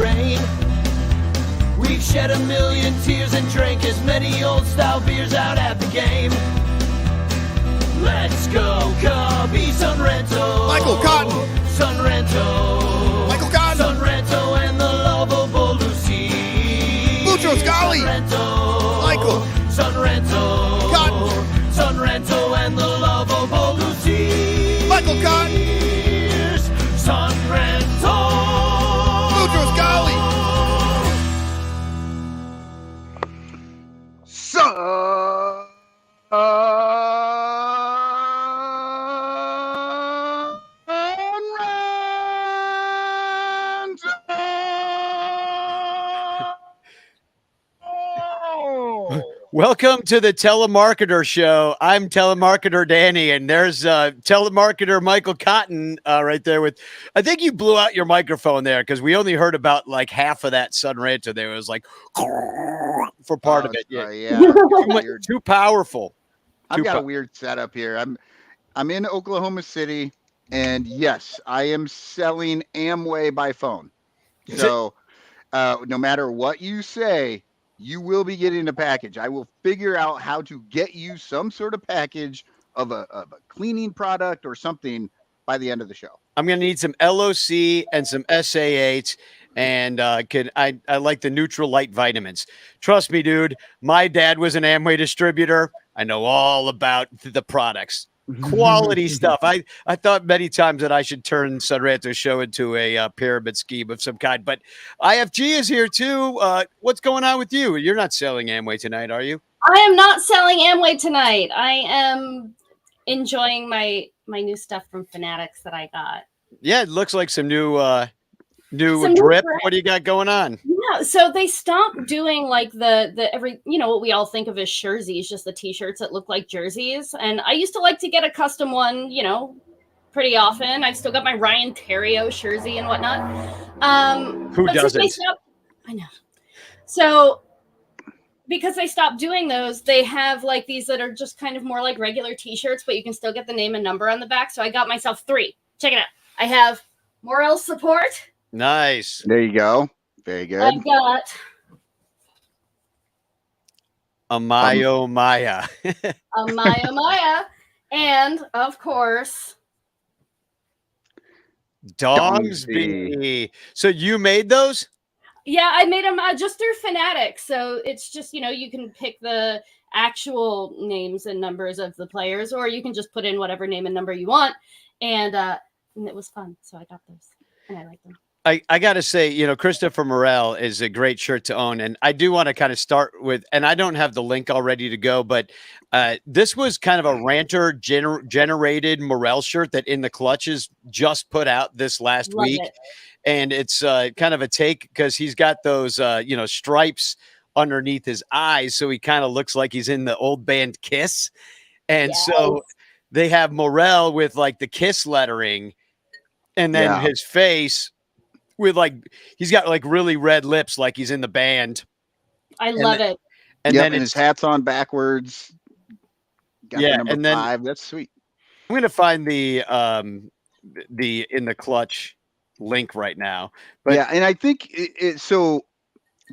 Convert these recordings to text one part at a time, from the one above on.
rain. We've shed a million tears and drank as many old-style beers out at the game. Let's go, Cubby, Son Ranto. Michael Cotton. Son Ranto. Michael Cotton. Son Ranto and the lovable Lucy. Lucho Scali. Son Ranto. Michael. Son Ranto. Cotton. Son Ranto and the lovable Lucy. Michael Cotton. Son Ranto. Lucho Scali. Welcome to the Telemarketer Show. I'm Telemarketer Danny, and there's Telemarketer Michael Cotton right there with, I think you blew out your microphone there because we only heard about like half of that Sun Ranto there. It was like for part of it. Too powerful. I've got a weird setup here. I'm in Oklahoma City, and yes, I am selling Amway by phone. So no matter what you say, you will be getting a package. I will figure out how to get you some sort of package of a cleaning product or something by the end of the show. I'm going to need some LOC and some SA8, and I like the Neutral Light vitamins. Trust me, dude. My dad was an Amway distributor. I know all about the products. Quality stuff. I thought many times that I should turn Son Ranto's show into a pyramid scheme of some kind, but IFG is here too. What's going on with you? You're not selling Amway tonight, are you? I am not selling Amway tonight. I am enjoying my new stuff from Fanatics that I got. Yeah, it looks like some new drip. What do you got going on? Yeah, so they stopped doing like the every, what we all think of as jerseys, just the t-shirts that look like jerseys. And I used to like to get a custom one, pretty often. I've still got my Ryan Terrio jersey and whatnot. Who doesn't? I know. So because they stopped doing those, they have like these that are just kind of more like regular t-shirts, but you can still get the name and number on the back. So I got myself 3. Check it out. I have Morel Support. Nice. There you go. Very good. I've got Amayo Maya. Amayo Maya. And of course, Dongsby. So you made those? Yeah, I made them just through Fanatics. So it's just, you can pick the actual names and numbers of the players, or you can just put in whatever name and number you want. And it was fun. So I got those and I like them. I got to say, Christopher Morel is a great shirt to own. And I do want to kind of start with, and I don't have the link all ready to go, but this was kind of a ranter generated Morel shirt that In the Clutches just put out this last week. And it's kind of a take because he's got those, stripes underneath his eyes. So he kind of looks like he's in the old band Kiss. And so they have Morel with like the Kiss lettering and then his face with he's got like really red lips, like he's in the band. I love it. And then his hat's on backwards. Got the number 5. That's sweet. I'm going to find the In the Clutch link right now. But and I think so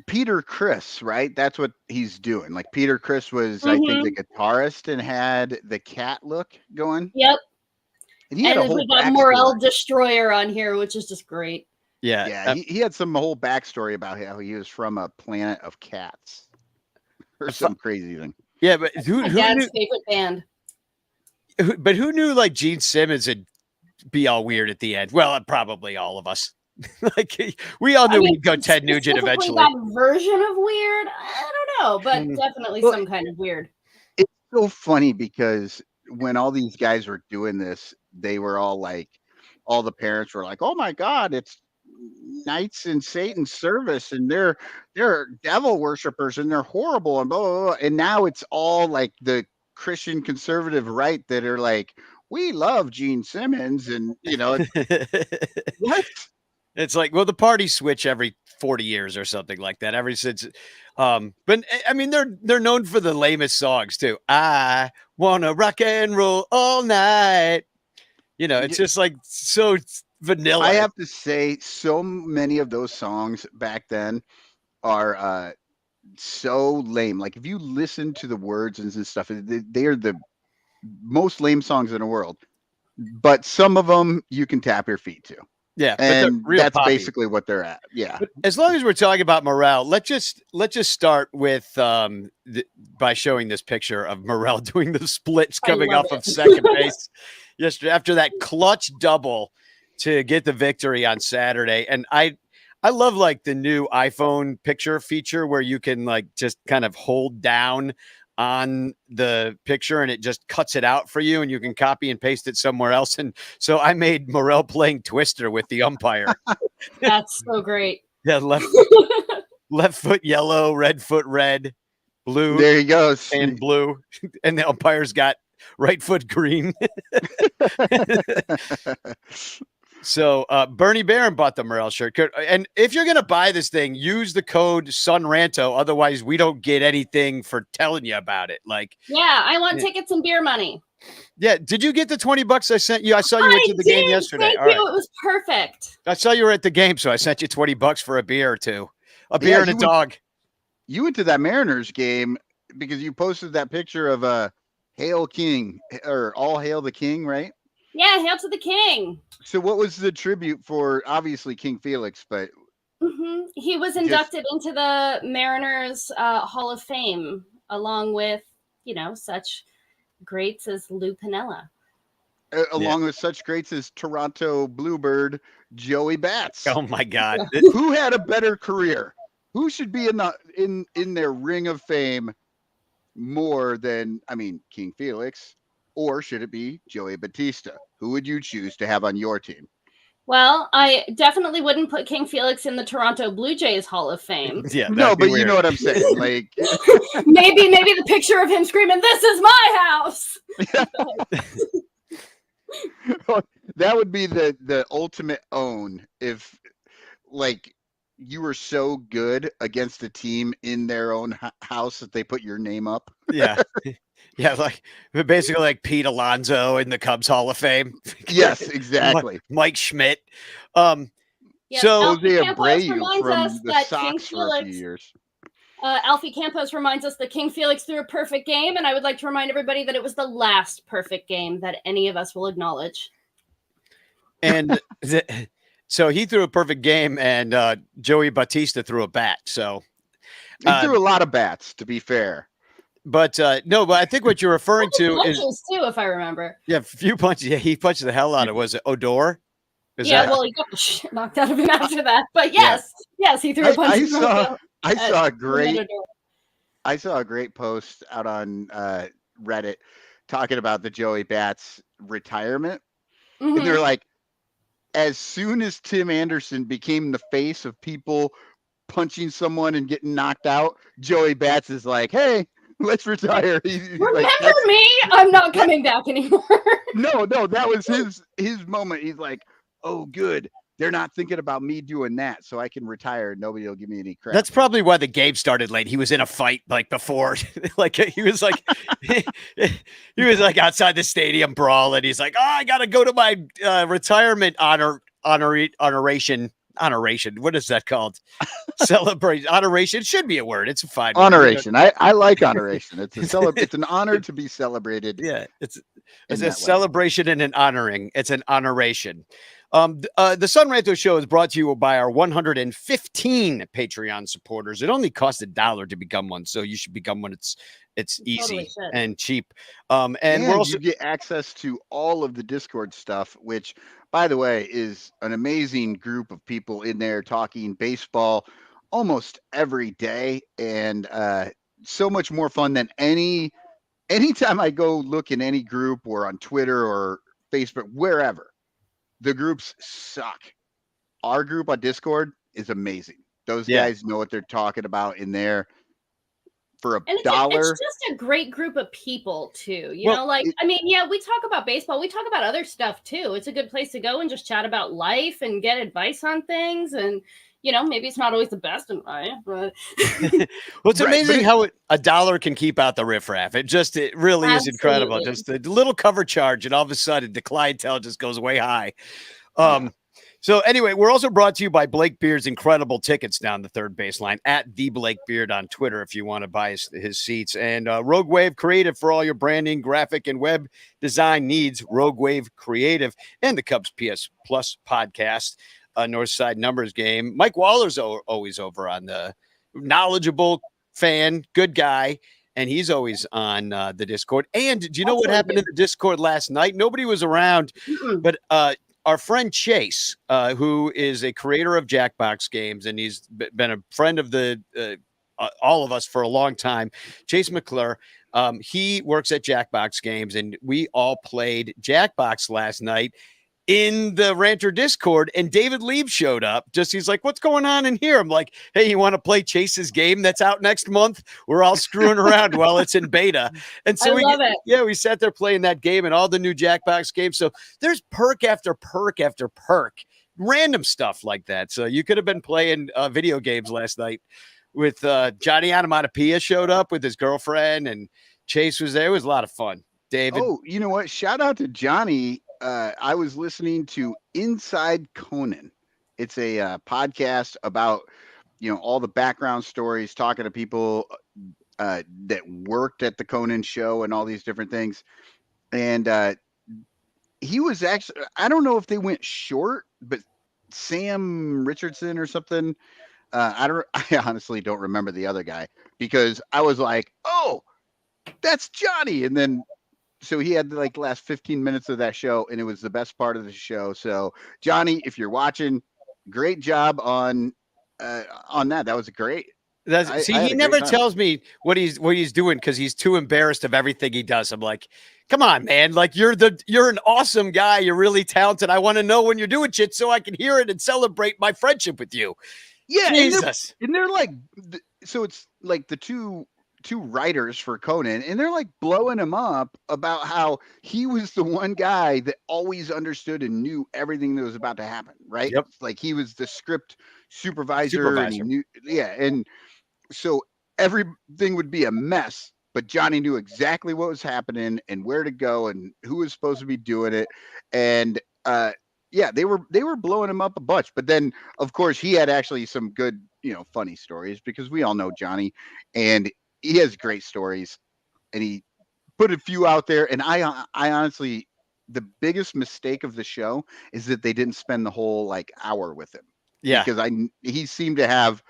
Peter Criss, right? That's what he's doing. Like Peter Criss was, I think, the guitarist and had the cat look going. Yep. And then we got Morel Destroyer on here, which is just great. Yeah. He had some whole backstory about how he was from a planet of cats or some crazy thing. Yeah, but who dad's knew, favorite band. But who knew like Gene Simmons would be all weird at the end? Well, probably all of us. We all knew he'd go Ted Nugent eventually. That version of weird, I don't know, but definitely some kind of weird. It's so funny because when all these guys were doing this, they were all like, all the parents were like, "Oh my God, it's knights in Satan's service, and they're devil worshipers, and they're horrible, and blah, blah, blah." And now it's all like the Christian conservative right that are like, "We love Gene Simmons," and what? It's like, well, the parties switch every 40 years or something like that. Ever since, but I mean, they're known for the lamest songs too. I wanna rock and roll all night. It's just like so vanilla. I have to say, so many of those songs back then are so lame. Like if you listen to the words and stuff, they are the most lame songs in the world. But some of them you can tap your feet to, Yeah, but they're and real that's poppy. basically what they're at. Yeah. But as long as we're talking about morale, let's just start with by showing this picture of Morel doing the splits I coming love off of it. second base yesterday after that clutch double to get the victory on Saturday. And I love like the new iPhone picture feature where you can like just kind of hold down on the picture and it just cuts it out for you and you can copy and paste it somewhere else. And so I made Morel playing Twister with the umpire. That's so great. Yeah, left foot yellow, red foot red, blue There he goes. and blue, and the umpire's got right foot green. So Bernie Barron bought the Morel shirt. And if you're gonna buy this thing, use the code SunRanto. Otherwise, we don't get anything for telling you about it. Like, Yeah, I want Yeah. tickets and beer money. yeah, did you get the $20 I sent you? I saw you went to the game yesterday. Thank All you. right. It was perfect. I saw you were at the game, so I sent you $20 for a beer or two. A beer Yeah, and a you went- dog. You went to that Mariners game because you posted that picture of Hail King or All Hail the King, right? Yeah, hail to the king. So what was the tribute for obviously King Felix, but He was inducted into the Mariners Hall of Fame along with, such greats as Lou Piniella. along with such greats as Toronto Bluebird Joey Bats. Oh my God. Who had a better career? Who should be in their ring of fame more than King Felix, or should it be Joey Batista? Who would you choose to have on your team? Well, I definitely wouldn't put King Felix in the Toronto Blue Jays Hall of Fame. Yeah, No, that'd be but you weird. know what I'm saying. Like maybe the picture of him screaming, "This is my house." that would be the ultimate own if like you were so good against a team in their own house that they put your name up. Yeah. Yeah, like basically like Pete Alonso in the Cubs Hall of Fame. Yes, exactly. Mike Schmidt. Yeah, So Alfie Jose Campos Abreu reminds from us the that King Sox for a few Felix. years. Alfie Campos reminds us that King Felix threw a perfect game, and I would like to remind everybody that it was the last perfect game that any of us will acknowledge. and so he threw a perfect game and Joey Batista threw a bat. So He threw a lot of bats, to be fair. but I think what you're referring to is Punches too, if I remember. a few punches. Yeah, he punched the hell out of was it Odor? Well, he got the shit knocked out of him after that. But yes, he threw a punch. I saw a great post out on Reddit talking about the Joey Bats retirement. Mhm. And they're like, as soon as Tim Anderson became the face of people punching someone and getting knocked out, Joey Bats is like, hey, let's retire. He's Remember like, me? I'm not coming back anymore. no, that was his moment. He's like, oh, good. They're not thinking about me doing that, so I can retire. Nobody will give me any crap. That's probably why the game started late. He was in a fight like before. Like he was like he was like outside the stadium brawl, and he's like, "Oh, I gotta go to my retirement honoration. What is that called? Celebration. Honoration should be a word. It's a fine word. honoration. I like honoration. It's it's an honor to be celebrated. Yeah, it's in a that way. celebration and an honoring. It's an honoration. The Sun Ranto Show is brought to you by our 115 Patreon supporters. It only costs $1 to become one, so you should become one. It's easy Totally should. and cheap. And we're also you get access to all of the Discord stuff, which, by the way, is an amazing group of people in there talking baseball almost every day, and so much more fun than anytime I go look in any group or on Twitter or Facebook, wherever. The groups suck. Our group on Discord is amazing. Those guys know what they're talking about in there. For And $1. it's just a great group of people too. We talk about baseball. We talk about other stuff too. It's a good place to go and just chat about life and get advice on things. And maybe it's not always the best advice, but well, it's amazing how $1 can keep out the riffraff. It really is incredible. Absolutely. Just a little cover charge, and all of a sudden the clientele just goes way high. So anyway, we're also brought to you by Blake Beard's incredible tickets down the third baseline at the Blake Beard on Twitter if you want to buy his seats. And Rogue Wave Creative for all your branding, graphic, and web design needs. Rogue Wave Creative and the Cubs PS Plus podcast, Northside Numbers Game. Mike Waller's always over on the knowledgeable fan, good guy. And he's always on the Discord. And do you know what happened in the Discord last night? Nobody was around, but our friend Chase, who is a creator of Jackbox games, and he's been a friend of the all of us for a long time, Chase McClure, he works at Jackbox Games, and we all played Jackbox last night in the Ranter Discord, and David Lieb showed up. He's like, what's going on in here? I'm like, hey, you want to play Chase's game that's out next month? We're all screwing around while it's in beta. And so we sat there playing that game and all the new Jackbox games. So there's perk after perk after perk, random stuff like that. So you could have been playing video games last night with Johnny Onomatopoeia showed up with his girlfriend, and Chase was there. It was a lot of fun. David. Oh, you know what? Shout out to Johnny. I was listening to Inside Conan. It's a podcast about, all the background stories, talking to people that worked at the Conan show and all these different things. And he was actually, I don't know if they went short, but Sam Richardson or something. I honestly don't remember the other guy, because I was like, oh, that's Johnny. And then, so he had like the last 15 minutes of that show, and it was the best part of the show. So Johnny, if you're watching, great job on that. That was great. He never tells me what he's doing because he's too embarrassed of everything he does. I'm like, come on, man. Like, you're an awesome guy. You're really talented. I want to know when you're doing shit so I can hear it and celebrate my friendship with you. Yeah. Jesus. And they're like, so it's like the two writers for Conan, and they're like blowing him up about how he was the one guy that always understood and knew everything that was about to happen, right? Yep. Like, he was the script supervisor. And he knew, and so everything would be a mess, but Johnny knew exactly what was happening and where to go and who was supposed to be doing it. And they were blowing him up a bunch. But then, of course, he had actually some good, funny stories, because we all know Johnny, and he has great stories, and he put a few out there. And I honestly, the biggest mistake of the show is that they didn't spend the whole like hour with him. Yeah. Because he seemed to have.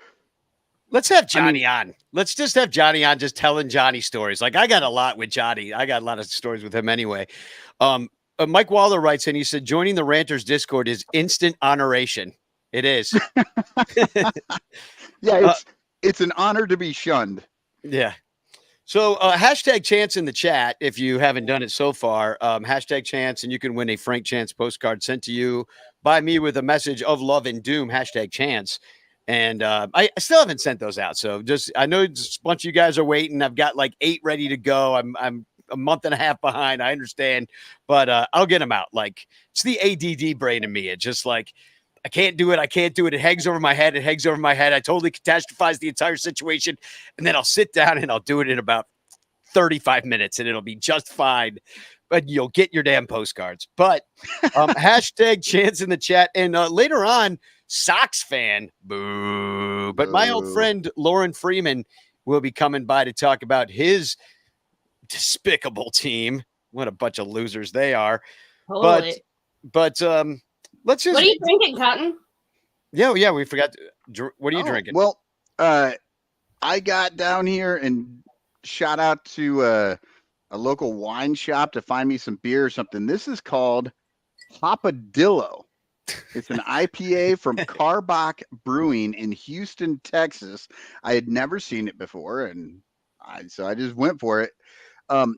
Let's have Johnny on. Let's just have Johnny on, just telling Johnny stories. Like, I got a lot with Johnny. I got a lot of stories with him anyway. Mike Waller writes in, he said, joining the Ranters Discord is instant honoration. It is. Yeah, it's an honor to be shunned. Yeah. So hashtag Chance in the chat, if you haven't done it so far, hashtag Chance, and you can win a Frank Chance postcard sent to you by me with a message of love and doom, hashtag Chance. And I still haven't sent those out. So I know just a bunch of you guys are waiting. I've got like 8 ready to go. I'm a month and a half behind. I understand, but I'll get them out. Like, it's the ADD brain in me. It's just like, I can't do it. It hangs over my head. I totally catastrophize the entire situation. And then I'll sit down and I'll do it in about 35 minutes and it'll be just fine. But you'll get your damn postcards. But hashtag Chance in the chat. And later on, Sox fan, boo. But my old friend Lauren Freeman will be coming by to talk about his despicable team. What a bunch of losers they are. Holy. But let's just. What are you drinking, Cotton? Yeah, we forgot. What are you drinking? Well, I got down here and shout out to a local wine shop to find me some beer or something. This is called Hopadillo. It's an IPA from Carbach Brewing in Houston, Texas. I had never seen it before, and so I just went for it.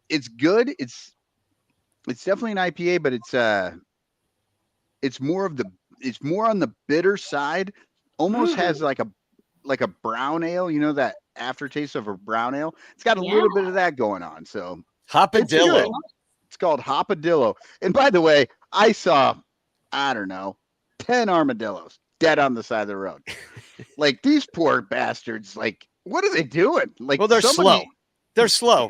It's good. It's definitely an IPA, but it's more on the bitter side. Almost has like a brown ale, that aftertaste of a brown ale. It's got a little bit of that going on. So Hopadillo. It's called Hopadillo. And by the way, I saw, I don't know, 10 armadillos dead on the side of the road. Like, these poor bastards, like, what are they doing? Like, well, they're slow. They're slow.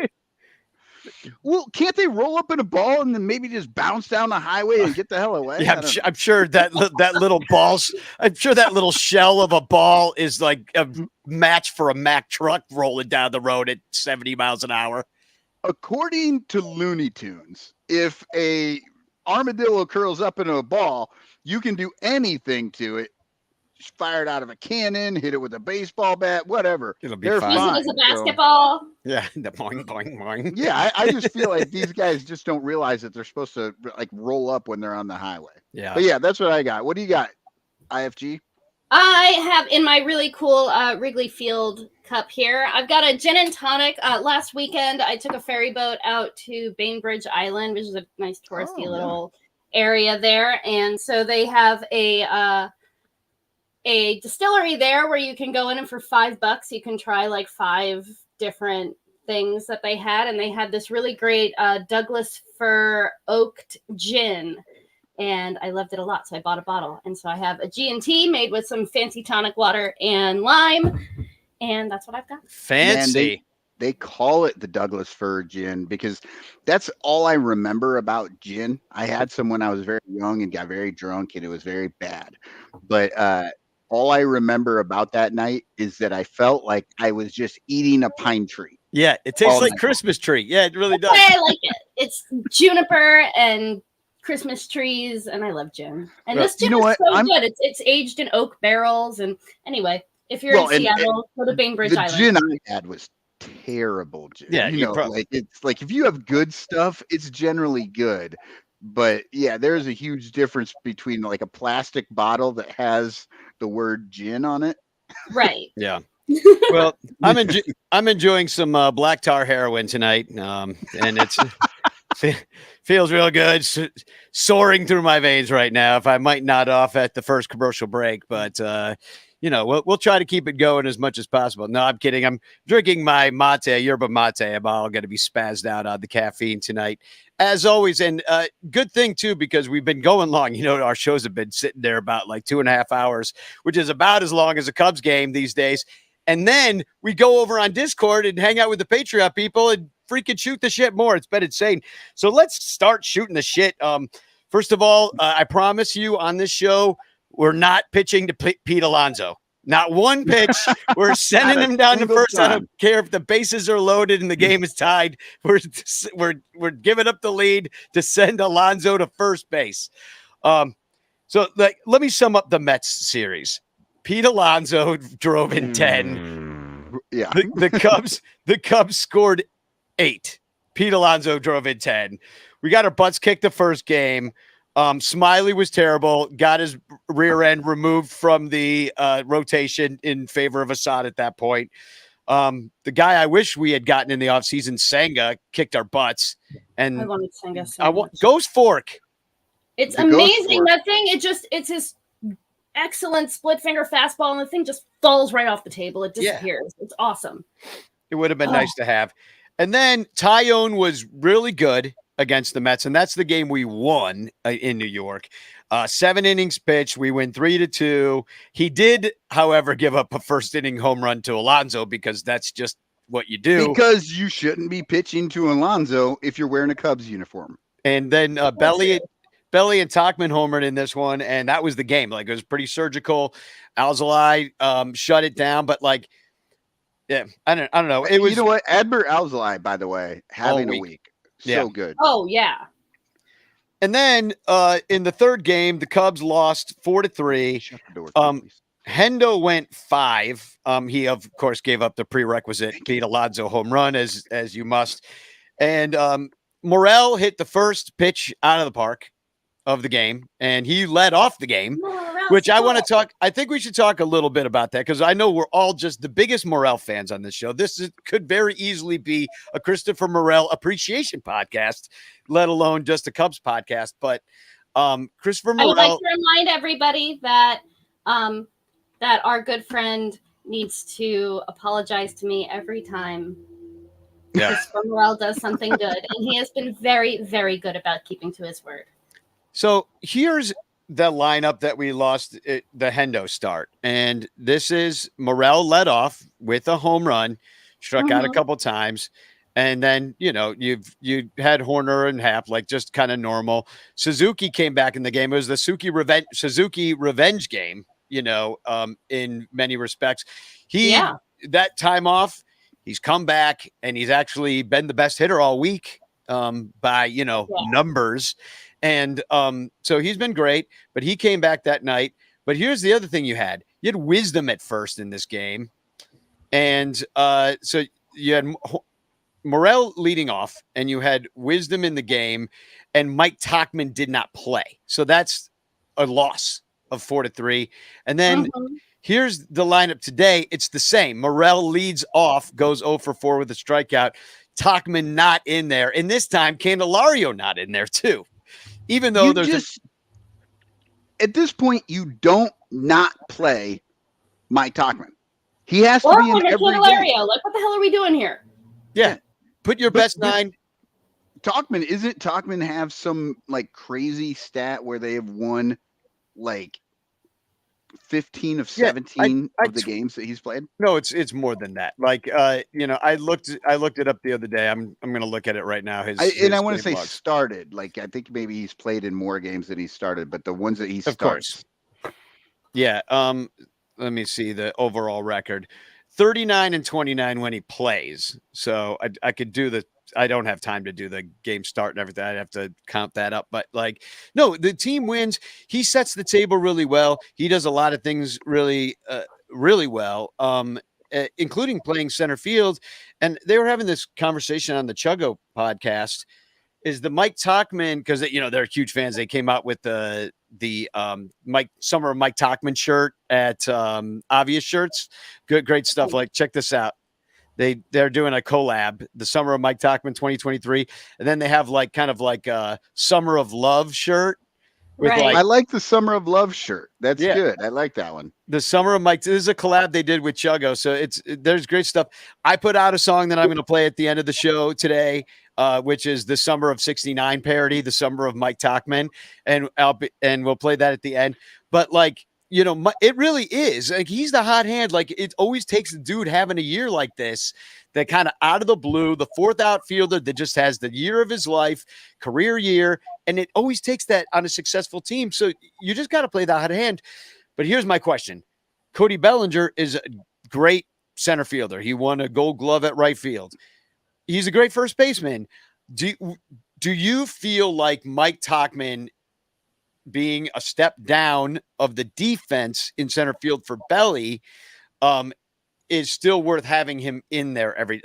Well, can't they roll up in a ball and then maybe just bounce down the highway and get the hell away? Yeah, I'm sure that that little balls. I'm sure that little shell of a ball is like a match for a Mack truck rolling down the road at 70 miles an hour. According to Looney Tunes, if a armadillo curls up into a ball, you can do anything to it. Fire it out of a cannon, hit it with a baseball bat, whatever. It'll be They're fine. Use it fine. as a basketball. Yeah, the boing boing boing. Yeah, I just feel like these guys just don't realize that they're supposed to like roll up when they're on the highway. Yeah. But yeah, that's what I got. What do you got? IFG? I have in my really cool Wrigley Field cup here. I've got a gin and tonic. Last weekend, I took a ferry boat out to Bainbridge Island, which is a nice touristy little area there. And so they have a distillery there where you can go in and for $5 you can try like 5 different things that they had. And they had this really great Douglas fir oaked gin. And I loved it a lot, so I bought a bottle. And so I have a G&T made with some fancy tonic water and lime, and that's what I've got. Fancy. Man, they call it the Douglas fir gin because that's all I remember about gin. I had some when I was very young and got very drunk, and it was very bad. But all I remember about that night is that I felt like I was just eating a pine tree. Yeah, it tastes all like night. Christmas tree. Yeah, it really does. I like it. It's juniper and Christmas trees, and I love gin. And Well, this gin you know is what? so good. It's aged in oak barrels. And anyway, if you're in Seattle, go to Bainbridge The Island. gin I had was terrible gin. Yeah, you you know, probably- like it's like if you have good stuff, it's generally good. But yeah, there's a huge difference between like a plastic bottle that has the word gin on it. Right. Yeah. Well, I'm enjoying some black tar heroin tonight, and it's feels real good, soaring through my veins right now. If I might nod off at the first commercial break, but you know, we'll try to keep it going as much as possible. No, I'm kidding. I'm drinking my mate, yerba mate. I'm all going to be spazzed out on the caffeine tonight, as always. And good thing too, because we've been going long. You know, our shows have been sitting there about like 2.5 hours, which is about as long as a Cubs game these days. And then we go over on Discord and hang out with the Patreon people and freaking shoot the shit more. It's been insane. So let's start shooting the shit. First of all, I promise you on this show, we're not pitching to Pete Alonso. Not one pitch. We're sending him down to first. I don't care if the bases are loaded and the game is tied. We're giving up the lead to send Alonso to first base. So like, let me sum up the Mets series. Pete Alonso drove in 10. Yeah. The Cubs scored 8. Pete Alonso drove in 10. We got our butts kicked the first game. Smiley was terrible, got his rear end removed from the rotation in favor of Assad at that point. The guy I wish we had gotten in the offseason, Senga, kicked our butts. And I wanted Senga so much. Ghost Fork. It's The Ghost amazing. Fork. That thing, it's his excellent split finger fastball, and the thing just falls right off the table. It disappears. It's awesome. It would have been nice to have. And then Tyone was really good against the Mets, and that's the game we won in New York. 7 innings pitched. We win 3-2. He did, however, give up a first inning home run to Alonso because that's just what you do. Because you shouldn't be pitching to Alonso if you're wearing a Cubs uniform. And then Belly and Tachman homered in this one, and that was the game. Like, it was pretty surgical. Alzolay shut it down, but like, yeah, I don't know. It was, you know what? Adbert Alzolay, by the way, having a week. So good. Oh, yeah. And then in the third game, the Cubs lost 4-3. Shut the door, please. Hendo went 5. He of course gave up the prerequisite Pete Alonso home run as you must. And Morel hit the first pitch out of the park of the game, and he led off the game, which I want to talk. I think we should talk a little bit about that because I know we're all just the biggest Morel fans on this show. Could very easily be a Christopher Morel appreciation podcast, let alone just a Cubs podcast. But Christopher Morel. I would like to remind everybody that that our good friend needs to apologize to me every time Christopher Morel does something good, and he has been very, very good about keeping to his word. So here's the lineup that we lost the Hendo start. And this is Morel led off with a home run, struck out a couple times. And then, you had Horner and Hap, like just kind of normal. Suzuki came back in the game. It was the Suzuki revenge game, in many respects. Yeah. That time off, he's come back and he's actually been the best hitter all week by, numbers. And so he's been great, but he came back that night. But here's the other thing you had Wisdom at first in this game. And so you had Morel leading off, and you had Wisdom in the game, and Mike Tauchman did not play. So that's a loss of 4-3. And then here's the lineup today. It's the same. Morel leads off, goes 0 for 4 with a strikeout. Tauchman not in there. And this time, Candelario not in there too. Even though at this point, you don't not play Mike Tauchman. He has to or be in every Candelario. game. Like, what the hell are we doing here? Yeah. Put your best nine. Isn't Tauchman have some like crazy stat where they have won like 15 of 17 of the games that he's played? No, it's more than that. Like, I looked it up the other day. I'm going to look at it right now. I want to say started. Like, I think maybe he's played in more games than he started, but the ones that he starts. Of course. Yeah. Let me see the overall record. 39 and 29 when he plays. So I could do I don't have time to do the game start and everything. I'd have to count that up. But no, the team wins. He sets the table really well. He does a lot of things really, really well, including playing center field. And they were having this conversation on the Chuggo podcast. Is the Mike Tauchman, because they're huge fans. They came out with the Summer of Mike Tauchman shirt at Obvious Shirts. Great stuff. Like, check this out. They're doing a collab, the Summer of Mike Tauchman 2023, and then they have kind of a Summer of Love shirt. Right. I like the Summer of Love shirt. That's good. I like that one. The Summer of Mike. This is a collab they did with Chuggo, so there's great stuff. I put out a song that I'm going to play at the end of the show today, which is the Summer of '69 parody, the Summer of Mike Tauchman, and we'll play that at the end. But it really is like he's the hot hand. Like, it always takes a dude having a year like this, that kind of out of the blue, the fourth outfielder that just has the year of his life, career year. And it always takes that on a successful team. So you just got to play the hot hand. But here's my question. Cody Bellinger is a great center fielder. He won a Gold Glove at right field. He's a great first baseman. Do you feel like Mike Tauchman being a step down of the defense in center field for Belly is still worth having him in there he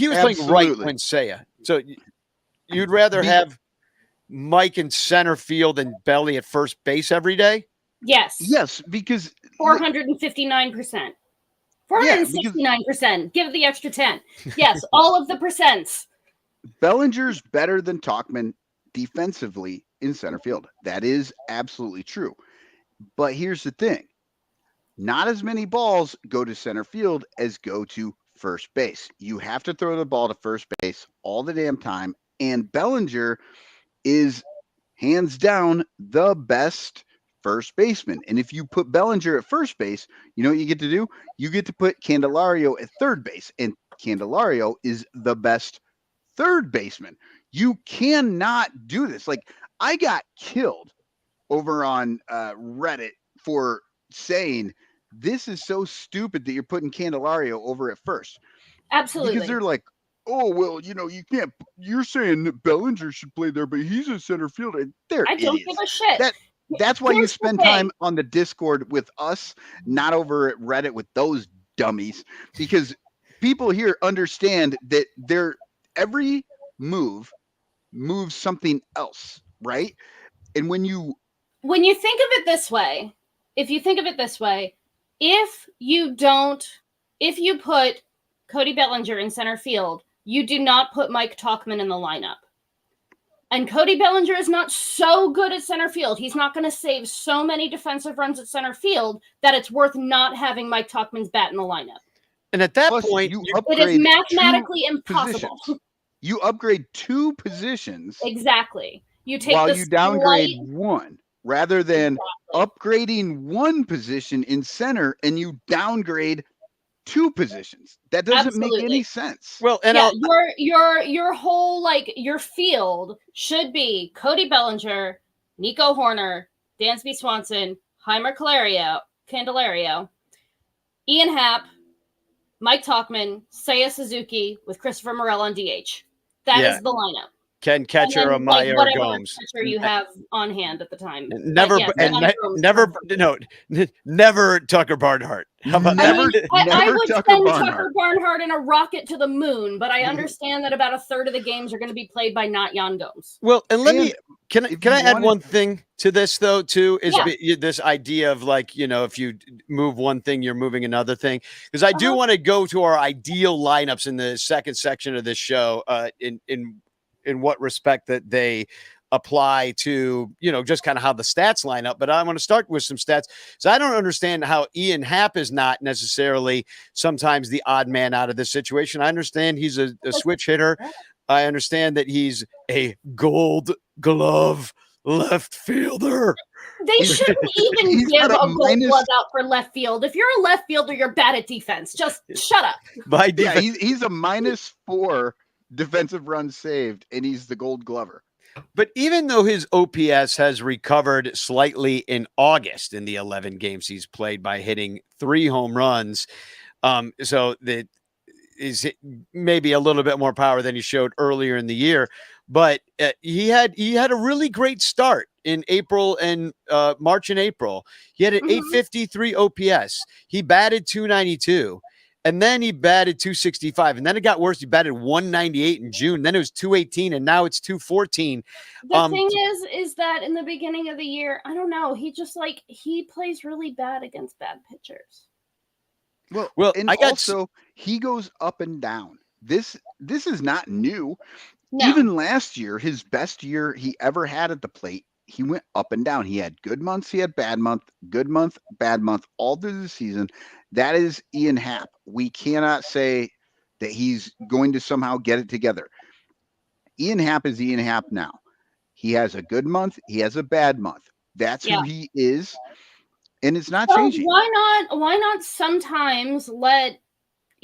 was playing right when Seiya. So you'd rather have Mike in center field and Belly at first base every day? Yes. Yes, because 459%. 469%. Give it the extra 10. Yes, all of the percents. Bellinger's better than Tauchman defensively in center field. That is absolutely true. But here's the thing. Not as many balls go to center field as go to first base. You have to throw the ball to first base all the damn time. And Bellinger is hands down the best first baseman. And if you put Bellinger at first base, you know what you get to do? You get to put Candelario at third base. And Candelario is the best third baseman. You cannot do this. Like, I got killed over on Reddit for saying this is so stupid that you're putting Candelario over at first. Absolutely. Because they're like, oh, well, you can't, you're saying that Bellinger should play there, but he's a center fielder. I don't give a shit. That's why you spend time on the Discord with us, not over at Reddit with those dummies, because people here understand that every move moves something else, right? And when you think of it this way, if you put Cody Bellinger in center field, you do not put Mike Tauchman in the lineup. And Cody Bellinger is not so good at center field. He's not going to save so many defensive runs at center field that it's worth not having Mike Tauchman's bat in the lineup. And at that point, it is mathematically impossible. You upgrade 2 positions. Exactly. You take while you downgrade 1, rather than upgrading 1 position in center and you downgrade two positions. That doesn't make any Absolutely. sense. Well, and Yeah, I'll your whole like your field should be Cody Bellinger, Nico Horner, Dansby Swanson, Heimer Candelario, Ian Happ, Mike Talkman, Seiya Suzuki with Christopher Morel on DH. That yeah, is the lineup. Ken And Catcher, then like Amaya, or whatever Gomes. pitcher you have on hand at the time. But Never, yes, and Johnny Gomes never, perfect. no, never Tucker Barnhart. How about I that? mean, I Never would Tucker send Barnhart. Tucker Barnhart in a rocket to the moon, but I understand that about a third of the games are going to be played by not Jan Gomes. Well, and let me And can if I you add wanted- one thing to this though too is Yeah. this idea of like, if you move one thing, you're moving another thing, because I do Uh-huh. want to go to our ideal lineups in the second section of this show, in what respect that they apply to, just kind of how the stats line up. But I want to start with some stats. So I don't understand how Ian Happ is not necessarily sometimes the odd man out of this situation. I understand he's a switch hitter. I understand that he's a Gold Glove left fielder. They shouldn't even he's give got a a gold minus- glove out for left field. If you're a left fielder, you're bad at defense. Just shut up. By Yeah, defense, he's a -4 defensive runs saved, and he's the Gold Glover. but even though his OPS has recovered slightly in August in the 11 games he's played by hitting 3 home runs, so that is maybe a little bit more power than he showed earlier in the year. But he had a really great start in April and March and April. He had an Mhm. 853 OPS. He batted 292. And then he batted 265. And then it got worse. He batted 198 in June. Then it was 218. And now it's 214. The thing is that in the beginning of the year, I don't know. He just he plays really bad against bad pitchers. Well, and I got also he goes up and down. This is not new. No. Even last year, his best year he ever had at the plate, he went up and down. He had good months, he had bad month, good month, bad month, all through the season. That is Ian Happ. We cannot say that he's going to somehow get it together. Ian Happ is Ian Happ now. He has a good month, he has a bad month. That's Yeah. who he is, and it's not So changing. why not sometimes let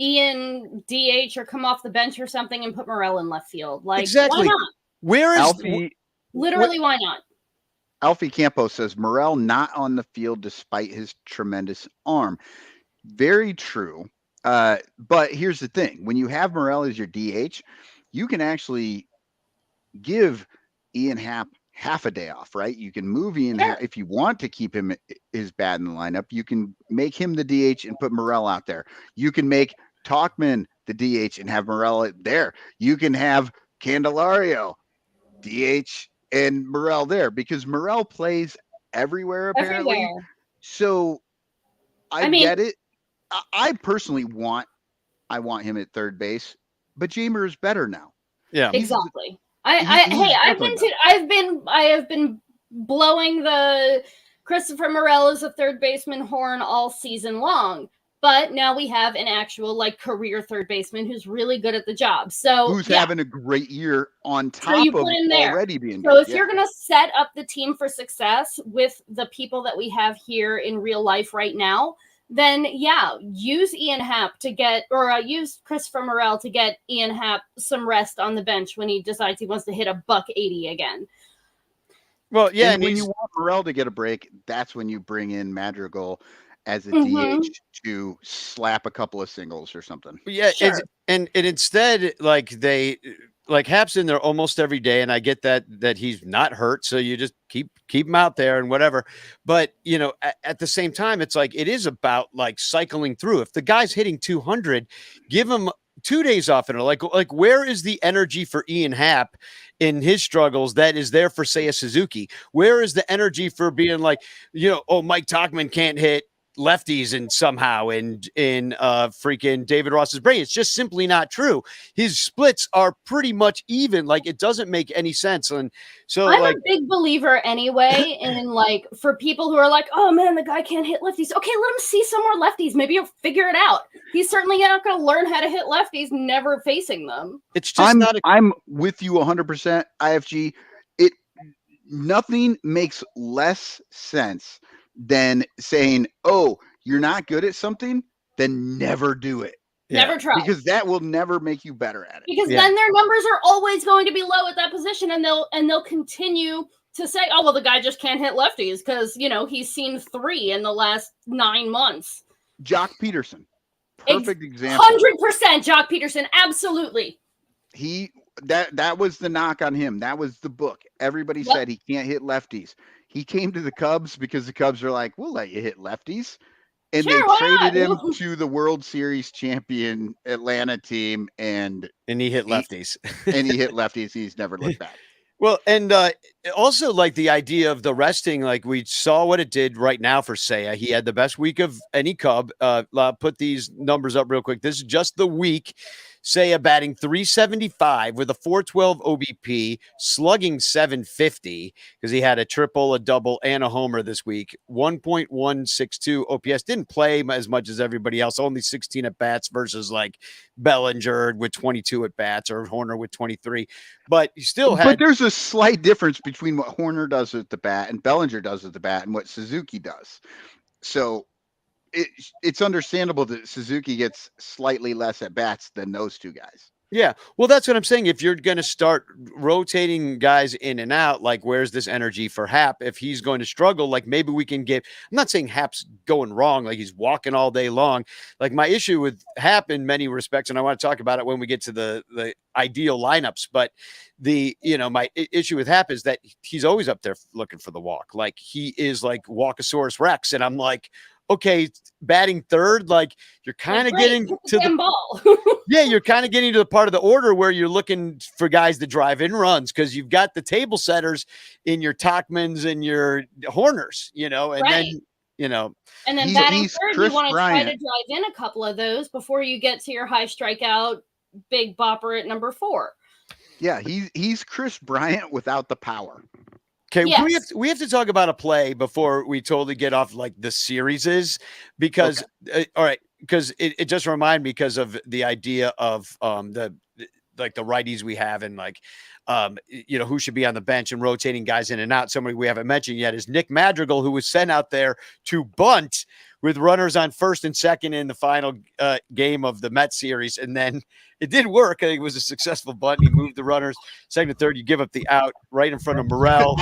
Ian DH or come off the bench or something and put Morel in left field? Like, Exactly. why not? where is Literally, why not? Alfie Campos says Morel not on the field despite his tremendous arm. Very true. But here's the thing. When you have Morel as your DH, you can actually give Ian Happ half a day off, right? You can move Ian Happ. If you want to keep him his bat in the lineup, you can make him the DH and put Morel out there. You can make Talkman the DH and have Morel there. You can have Candelario DH and Morel there, because Morel plays everywhere apparently. Everywhere. So I mean- get it. I personally want him at third base, but Jamer is better now. Yeah. Exactly. he's I have been blowing the Christopher Morel as a third baseman horn all season long. But now we have an actual career third baseman who's really good at the job. So Who's having a great year on So top you of put him there. already being So good. if you're going to set up the team for success with the people that we have here in real life right now, then use Ian Happ to get, or use Christopher Morel to get Ian Happ some rest on the bench when he decides he wants to hit a $180 again. Well, yeah. and when you want Morel to get a break, that's when you bring in Madrigal as a Mhm. DH to slap a couple of singles or something. Yeah, Sure. and instead, Hap's in there almost every day, and I get that he's not hurt, so you just keep him out there and whatever. But at the same time, it's like it is about cycling through. If the guy's hitting 200, give him 2 days off in it. Like where is the energy for Ian Happ in his struggles that is there for Seiya Suzuki? Where is the energy for being Mike Talkman can't hit lefties and somehow in freaking David Ross's brain? It's just simply not true. His splits are pretty much even. It doesn't make any sense. And so I'm a big believer anyway in for people who are like, oh man, the guy can't hit lefties. Okay, let him see some more lefties. Maybe he'll figure it out. He's certainly not going to learn how to hit lefties never facing them. it's just I'm with you 100%, IFG. Nothing makes less sense than saying, oh, you're not good at something, then never do it. Never try. Because that will never make you better at it. Because then their numbers are always going to be low at that position, and they'll continue to say, "Oh, well, the guy just can't hit lefties because he's seen 3 in the last 9 months." Jock Peterson, perfect example. 100% Jock Peterson, absolutely. That was the knock on him. That was the book. Everybody said he can't hit lefties. He came to the Cubs because the Cubs are like, "We'll let you hit lefties." And they traded him to the World Series champion Atlanta team, and he hit lefties. And he hit lefties. He's never looked back. Well, and also like the idea of the resting, like we saw what it did right now for Seiya. He had the best week of any Cub. Put these numbers up real quick. This is just the week. Seiya batting .375 with a .412 OBP, slugging .750 because he had a triple, a double, and a homer this week. 1.162 OPS. Didn't play as much as everybody else. Only 16 at bats versus like Bellinger with 22 at bats or Horner with 23. But you still had. But there's a slight difference between what Horner does at the bat and Bellinger does at the bat and what Suzuki does. So it's understandable that Suzuki gets slightly less at bats than those two guys. Yeah. Well, that's what I'm saying. If you're going to start rotating guys in and out, like where's this energy for Hap? If he's going to struggle, like maybe we can I'm not saying Hap's going wrong, like he's walking all day long. Like my issue with Hap in many respects, and I want to talk about it when we get to the ideal lineups, but my issue with Hap is that he's always up there looking for the walk. Like he is like Walkosaurus Rex. And I'm like, okay, batting third, like you're kind of getting to the ball. Yeah, you're kind of getting to the part of the order where you're looking for guys to drive in runs because you've got the table setters in your Tachmans and your Horners, and then and then batting third, you want to try to drive in a couple of those before you get to your high strikeout big bopper at number 4. Yeah, he's Chris Bryant without the power. Okay, yes. we have to talk about a play before we totally get off like the series because all right, because it just reminded me because of the idea of the righties we have and like who should be on the bench and rotating guys in and out. Somebody we haven't mentioned yet is Nick Madrigal, who was sent out there to bunt with runners on first and second in the final game of the Mets series. And then it did work. I think it was a successful bunt. He moved the runners second and third. You give up the out right in front of Morel.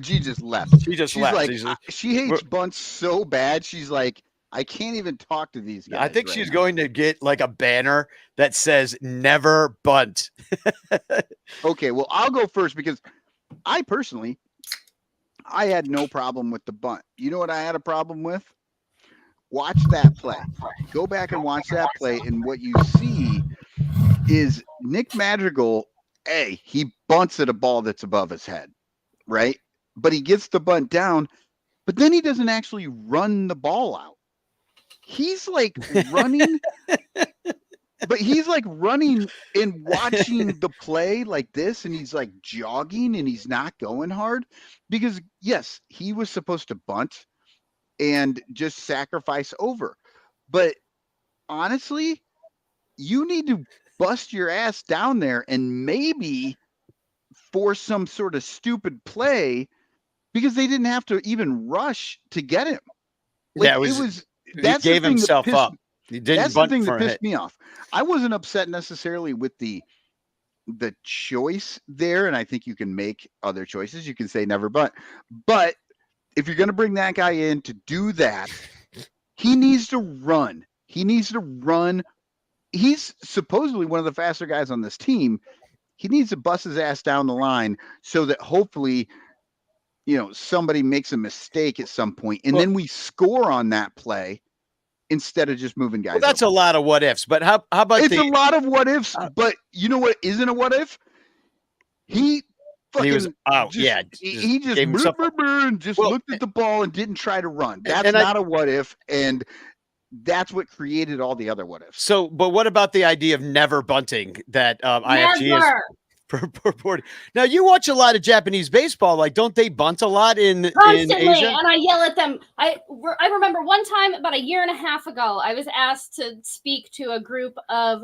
G just left. She's left. Like, she hates bunts so bad. She's like, I can't even talk to these guys. I think she's going to get like a banner that says never bunt. Okay, well, I'll go first because I had no problem with the bunt. You know what I had a problem with? Watch that play. Go back and watch that play, and what you see is Nick Madrigal, he bunts at a ball that's above his head, right? But he gets the bunt down, but then he doesn't actually run the ball out. He's like running, but he's like running and watching the play like this, and he's like jogging, and he's not going hard because, yes, he was supposed to bunt and just sacrifice over. But honestly, you need to bust your ass down there and maybe force some sort of stupid play because they didn't have to even rush to get him. Like, he gave himself up. He didn't. That's the thing that pissed me off. I wasn't upset necessarily with the choice there, and I think you can make other choices. You can say never bunt, but if you're going to bring that guy in to do that, he needs to run. He's supposedly one of the faster guys on this team. He needs to bust his ass down the line so that hopefully, somebody makes a mistake at some point, and then we score on that play instead of just moving guys. Well, that's over. A lot of what ifs. But how about it's a lot of what ifs? But you know what isn't a what if? He was out. He just looked at the ball and didn't try to run. That's not a what if, and that's what created all the other what ifs. So, but what about the idea of never bunting that IFG is purporting? Now, you watch a lot of Japanese baseball. Like, don't they bunt a lot in Constantly, Asia? And I yell at them. I remember one time about a year and a half ago, I was asked to speak to a group of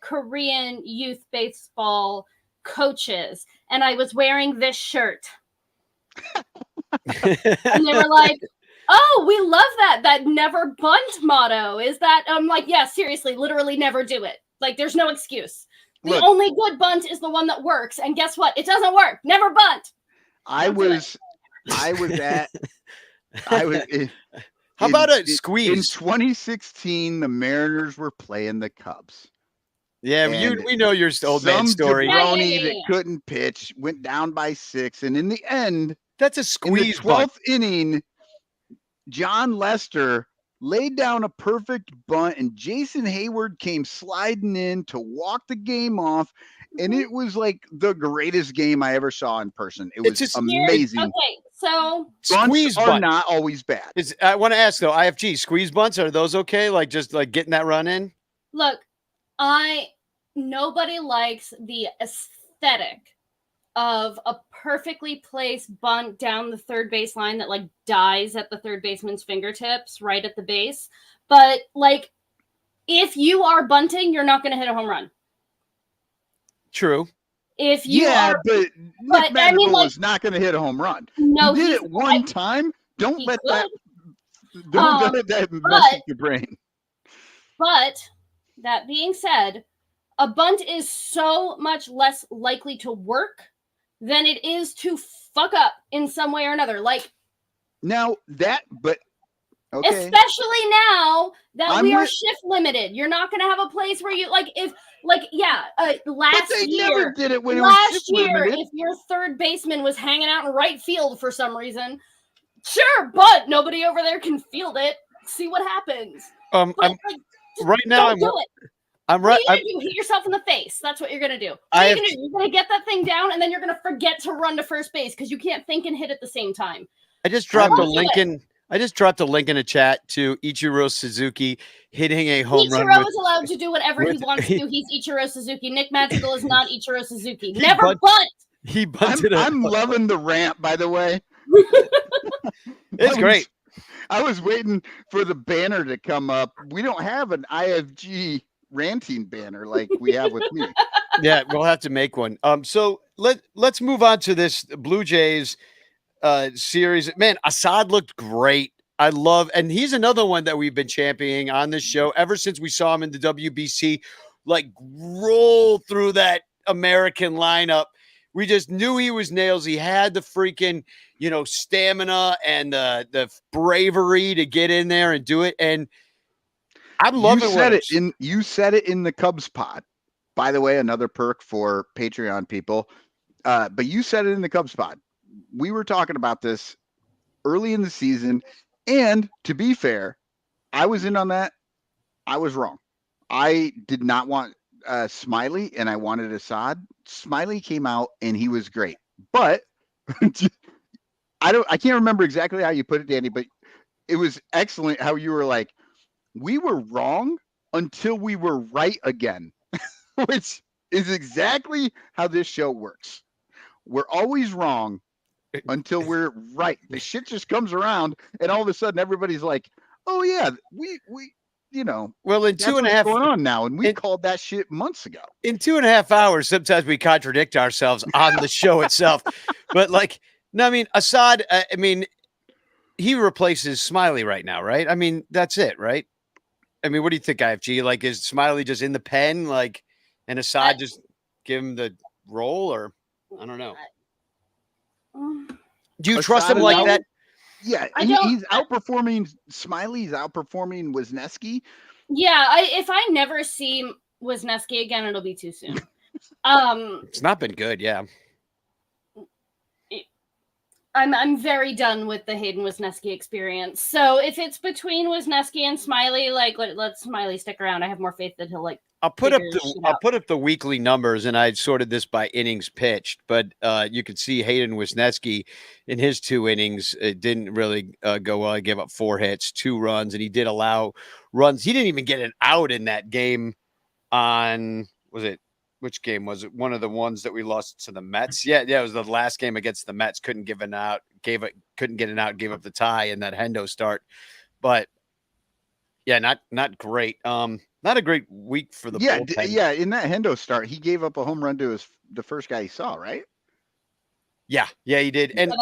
Korean youth baseball coaches, and I was wearing this shirt. And they were like, Oh, we love that. That never bunt motto is that I'm like, yeah, seriously, literally never do it. Like, there's no excuse. The Look. only good bunt is the one that works. And guess what? It doesn't work. Never bunt. I was in, How about a in squeeze? 2016, the Mariners were playing the Cubs. Yeah, And we know your old man story. Yeah, jabroni that couldn't pitch went down by 6, and in the end, That's a in the squeeze 12th bunt. inning, John Lester laid down a perfect bunt, and Jason Hayward came sliding in to walk the game off. And it was like the greatest game I ever saw in person. It was amazing. Okay, so Squeeze bunts are bunt. not always bad. I want to ask though, IFG squeeze bunts, are those okay? Like just like getting that run in? look, nobody likes the aesthetic of a perfectly placed bunt down the third base line that like dies at the third baseman's fingertips right at the base. But like, if you are bunting, you're not going to hit a home run. True. If you are, but Nick Madrigal was not going to hit a home run. No, he did it one time. Don't let that mess with your brain. But that being said, a bunt is so much less likely to work than it is to fuck up in some way or another. Like now that, but okay. Especially now that we are shift limited. You're not going to have a place where you last year. Never did it when last it was shift year, limited. if your third baseman was hanging out in right field for some reason, sure, but nobody over there can field it. See what happens. Right now, don't do it. I'm what right. are you gonna do? Hit yourself in the face. That's what you're gonna do. What are you gonna do? You're gonna get that thing down, and then you're gonna forget to run to first base because you can't think and hit at the same time. I just dropped a link in. I just dropped a link in a chat to Ichiro Suzuki hitting a home run. Ichiro is allowed to do whatever he wants to. He's Ichiro Suzuki. Nick Madrigal is not Ichiro Suzuki. Never bunt. He bunted. I'm loving the rant, by the way. It's great. I was waiting for the banner to come up. We don't have an IFG ranting banner like we have with me. Yeah, we'll have to make one. So let's move on to this Blue Jays series. Man, Assad looked great. I love, and he's another one that we've been championing on this show ever since we saw him in the WBC, like roll through that American lineup. We just knew he was nails. He had the freaking, stamina and the bravery to get in there and do it. And I'm loving you said it in the Cubs pod. By the way, another perk for Patreon people. But you said it in the Cubs pod. We were talking about this early in the season. And to be fair, I was in on that. I was wrong. I did not want Smiley, and I wanted Assad. Smiley came out and he was great. But I can't remember exactly how you put it, Danny, but it was excellent how you were like, we were wrong until we were right again, which is exactly how this show works. We're always wrong until we're right. The shit just comes around, and all of a sudden everybody's like, oh yeah, we well, in 2.5 going on now, and we called that shit months ago. In 2.5 hours, sometimes we contradict ourselves on the show itself. But Assad, he replaces Smiley right now, right? I mean, that's it, right? I mean, what do you think, IFG? Like, is Smiley just in the pen, and Assad just give him the role, or I don't know. Do you trust him like that? Yeah, he's outperforming Smiley. He's outperforming Wisniewski. Yeah, if I never see Wisniewski again, it'll be too soon. It's not been good, yeah. I'm very done with the Hayden Wisniewski experience. So if it's between Wisniewski and Smiley, let Smiley stick around. I have more faith that he'll I'll put up the weekly numbers, and I sorted this by innings pitched, but you could see Hayden Wisniewski in his 2 innings. It didn't really go well. He gave up 4 hits, 2 runs, and he did allow runs. He didn't even get an out in that game which game was it? One of the ones that we lost to the Mets. Yeah, it was the last game against the Mets. Couldn't get an out, gave up the tie in that Hendo start. But yeah, not great. Not a great week for the bullpen. Yeah, in that Hendo start, he gave up a home run to the first guy he saw, right? Yeah, he did. And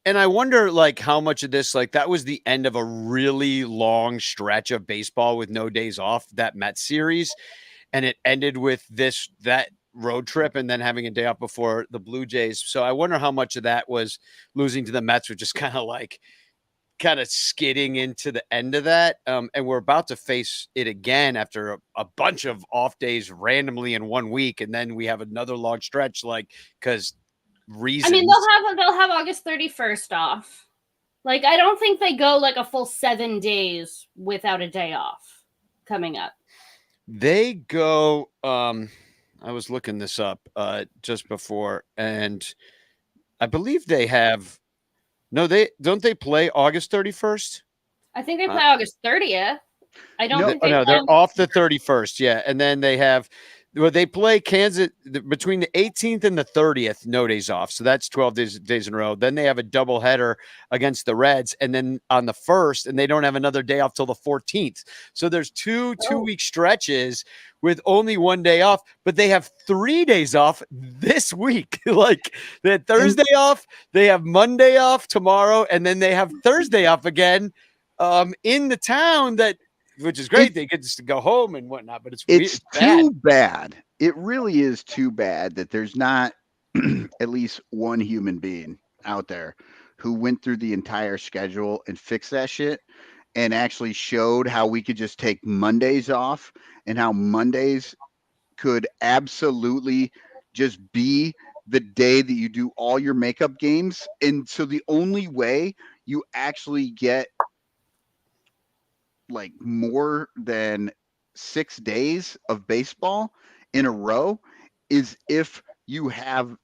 And I wonder, like, how much of this, like, that was the end of a really long stretch of baseball with no days off, that Mets series, and it ended with that road trip and then having a day off before the Blue Jays. So I wonder how much of that was losing to the Mets, which is kind of skidding into the end of that. And we're about to face it again after a bunch of off days randomly in 1 week, and then we have another long stretch, like, because reasons. I mean, they'll have August 31st off. Like, I don't think they go like a full 7 days without a day off coming up. They go. I was looking this up just before, and I believe they have. No, they don't. They play August 31st. I think they play August 30th. I don't think they're off the 31st. Yeah, and then they have. Well, they play Kansas between the 18th and the 30th, no days off. So that's 12 days in a row. Then they have a doubleheader against the Reds. And then on the 1st, and they don't have another day off till the 14th. So there's two-week stretches with only 1 day off, but they have 3 days off this week. Like, they had Thursday off, they have Monday off tomorrow, and then they have Thursday off again in the town which is great. They get to go home and whatnot, but it's too bad. It really is too bad that there's not at least one human being out there who went through the entire schedule and fixed that shit and actually showed how we could just take Mondays off and how Mondays could absolutely just be the day that you do all your makeup games. And so the only way you actually get like more than 6 days of baseball in a row is if you have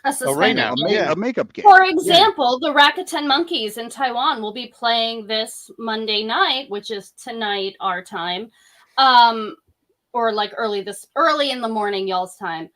a suspended a makeup game. For example, the Rakuten Monkeys in Taiwan will be playing this Monday night, which is tonight our time, or like early in the morning y'all's time,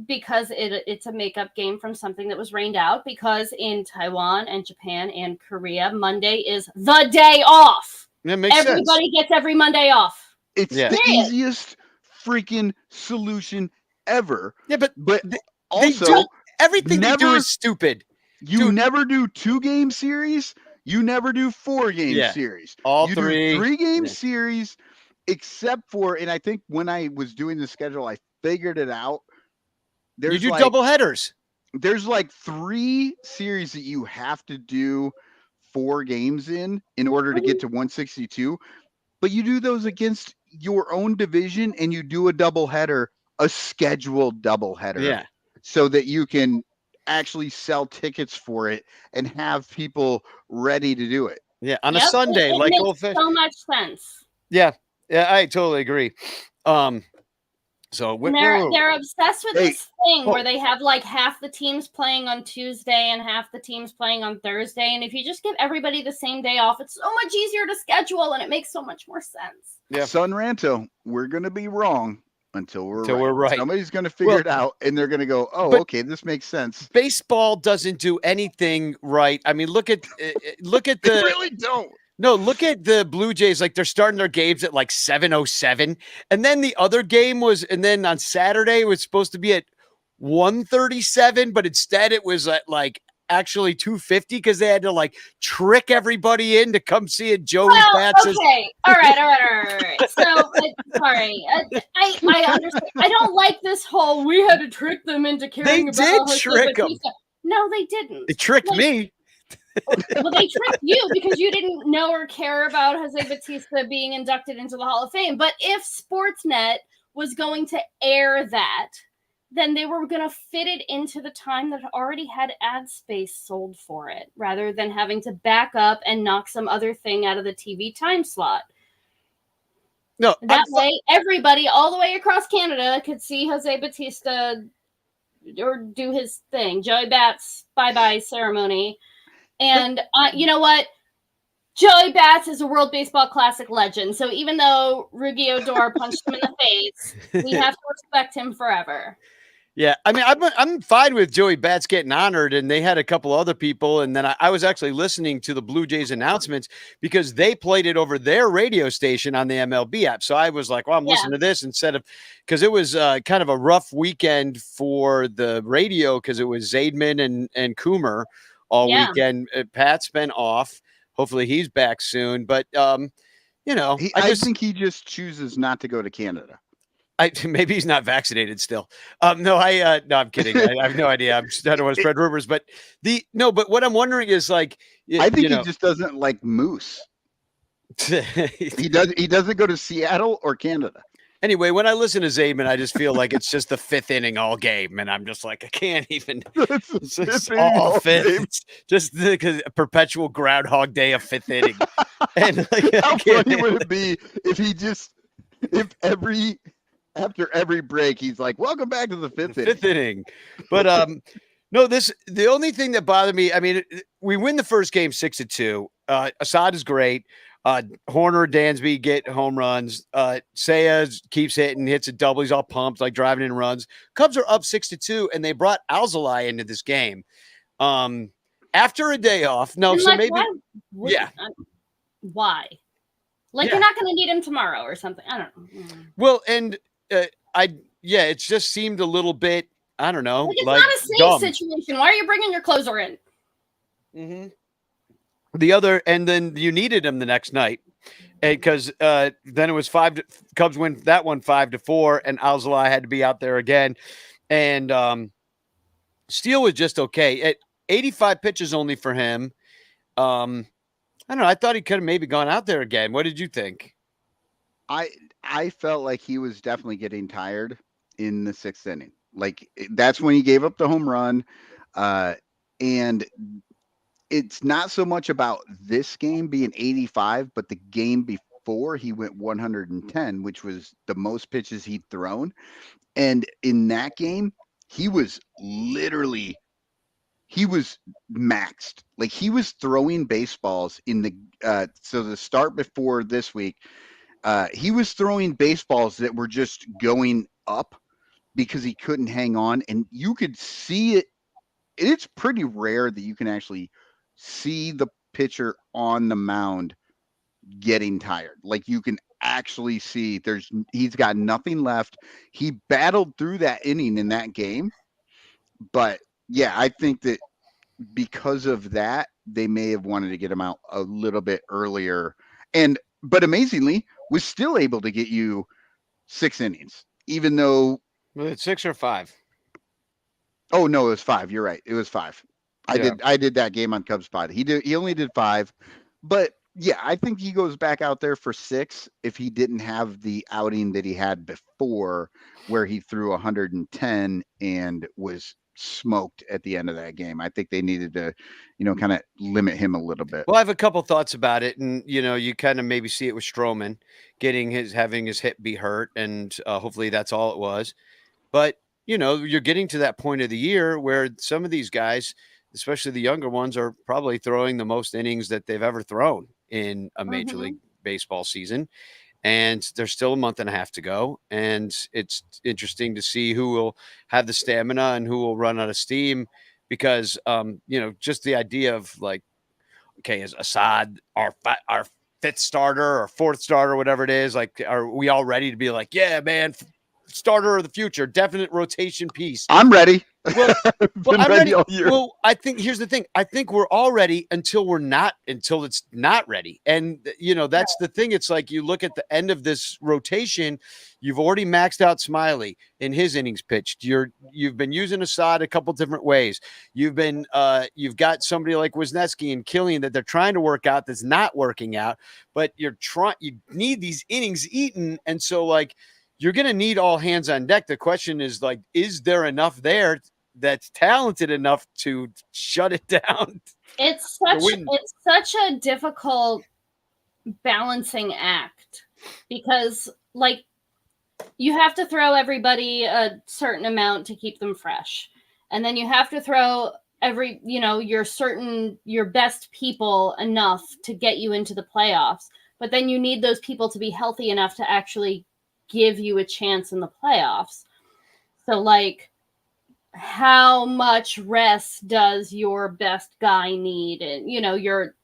because it's a makeup game from something that was rained out, because in Taiwan and Japan and Korea, Monday is the day off. That makes sense. Everybody gets every Monday off. It's the easiest freaking solution ever. Yeah, but also everything they do is stupid. You never do 2-game series. You never do 4-game series. All you three. do 3-game series, except for, and I think when I was doing the schedule, I figured it out. You do double headers. There's like 3 series that you have to do 4 games in order to get to 162. But you do those against your own division, and you do a doubleheader, a scheduled doubleheader. Yeah. So that you can actually sell tickets for it and have people ready to do it. Yeah, on a Sunday, it makes so much sense. Yeah, I totally agree. So they're obsessed with this thing where they have like half the teams playing on Tuesday and half the teams playing on Thursday. And if you just give everybody the same day off, it's so much easier to schedule and it makes so much more sense. Yeah. Son Ranto, we're going to be wrong until we're right. Somebody's going to figure it out and they're going to go, oh, okay, this makes sense. Baseball doesn't do anything right. I mean, look at the. They really don't. No, look at the Blue Jays. Like, they're starting their games at like 7:07, and then the other game and then on Saturday it was supposed to be at 1:37, but instead it was at like actually 2:50 because they had to like trick everybody in to come see it. Joey Bats. Okay, all right. So, sorry, I understand. I don't like this whole we had to trick them into caring about. They did trick them. No, they didn't. They tricked me. Well, they tricked you because you didn't know or care about Jose Bautista being inducted into the Hall of Fame. But if Sportsnet was going to air that, then they were going to fit it into the time that already had ad space sold for it, rather than having to back up and knock some other thing out of the TV time slot. No, that way, everybody all the way across Canada could see Jose Bautista or do his thing. Joey Bats' bye-bye ceremony. And you know what? Joey Bats is a World Baseball Classic legend. So even though Rugi Odor punched him in the face, we have to respect him forever. Yeah, I mean, I'm fine with Joey Bats getting honored, and they had a couple other people, and then I was actually listening to the Blue Jays announcements because they played it over their radio station on the MLB app. So I was like, well, I'm Yeah. listening to this instead of because it was kind of a rough weekend for the radio because it was Zaidman and Coomer all Yeah. weekend. Pat's been off. Hopefully he's back soon, but you know, I think he just chooses not to go to Canada. maybe he's not vaccinated still. No, I'm kidding. I have no idea. I don't want to spread rumors, but but what I'm wondering is like, I think he just doesn't like moose. He doesn't go to Seattle or Canada. Anyway, when I listen to Zaidman, I just feel like it's just the fifth inning all game, and I'm just like, I can't even. It's all fifth. It's just the perpetual Groundhog Day of fifth inning. And like, how funny would it be if after every break he's like, "Welcome back to the fifth inning." But no, the only thing that bothered me. I mean, we win the first game 6-2. Assad is great. Horner, Dansby get home runs. Saya keeps hitting, hits a double. He's all pumped, like driving in runs. Cubs are up 6-2, and they brought Alzolay into this game. After a day off. No, and so like, maybe why? Why? Like you're not going to need him tomorrow or something. I don't know. Well, and it just seemed a little bit. I don't know. Like it's not a safe situation. Why are you bringing your closer in? Mm-hmm. And then you needed him the next night, because then it was Cubs win that one 5-4, and Alzolay had to be out there again, and Steele was just okay at 85 pitches only for him. I don't know. I thought he could have maybe gone out there again. What did you think? I felt like he was definitely getting tired in the sixth inning. Like that's when he gave up the home run, and it's not so much about this game being 85, but the game before he went 110, which was the most pitches he'd thrown. And in that game, he was maxed. Like he was throwing baseballs in the so the start before this week, he was throwing baseballs that were just going up because he couldn't hang on, and you could see it. It's pretty rare that you can actually see the pitcher on the mound getting tired. Like you can actually see he's got nothing left. He battled through that inning in that game. But yeah, I think that because of that, they may have wanted to get him out a little bit earlier. But amazingly, was still able to get you 6 innings, even though it's 6 or 5. Oh no, it was 5. You're right. It was 5. I did that game on Cubs Pod. He only did 5, but yeah, I think he goes back out there for 6 if he didn't have the outing that he had before, where he threw 110 and was smoked at the end of that game. I think they needed to, kind of limit him a little bit. Well, I have a couple thoughts about it, and you kind of maybe see it with Stroman having his hip be hurt, and hopefully that's all it was. But you're getting to that point of the year where some of these guys, especially the younger ones, are probably throwing the most innings that they've ever thrown in a Major League Baseball season. And there's still a month and a half to go. And it's interesting to see who will have the stamina and who will run out of steam, because, just the idea of like, okay, is Assad our fifth starter or fourth starter, whatever it is? Like, are we all ready to be like, yeah, man, starter of the future, definite rotation piece? I'm ready. Well, I'm ready all year. Well, I think here's the thing. I think we're all ready until it's not ready. And that's the thing. It's like you look at the end of this rotation, you've already maxed out Smiley in his innings pitched. You've been using Assad a couple different ways. You've got somebody like Wisniewski and Killian that they're trying to work out that's not working out, but you need these innings eaten. And so like you're going to need all hands on deck. The question is like, is there enough there that's talented enough to shut it down? It's such a difficult balancing act, because like you have to throw everybody a certain amount to keep them fresh, and then you have to throw your best people enough to get you into the playoffs, but then you need those people to be healthy enough to actually give you a chance in the playoffs. So like how much rest does your best guy need, and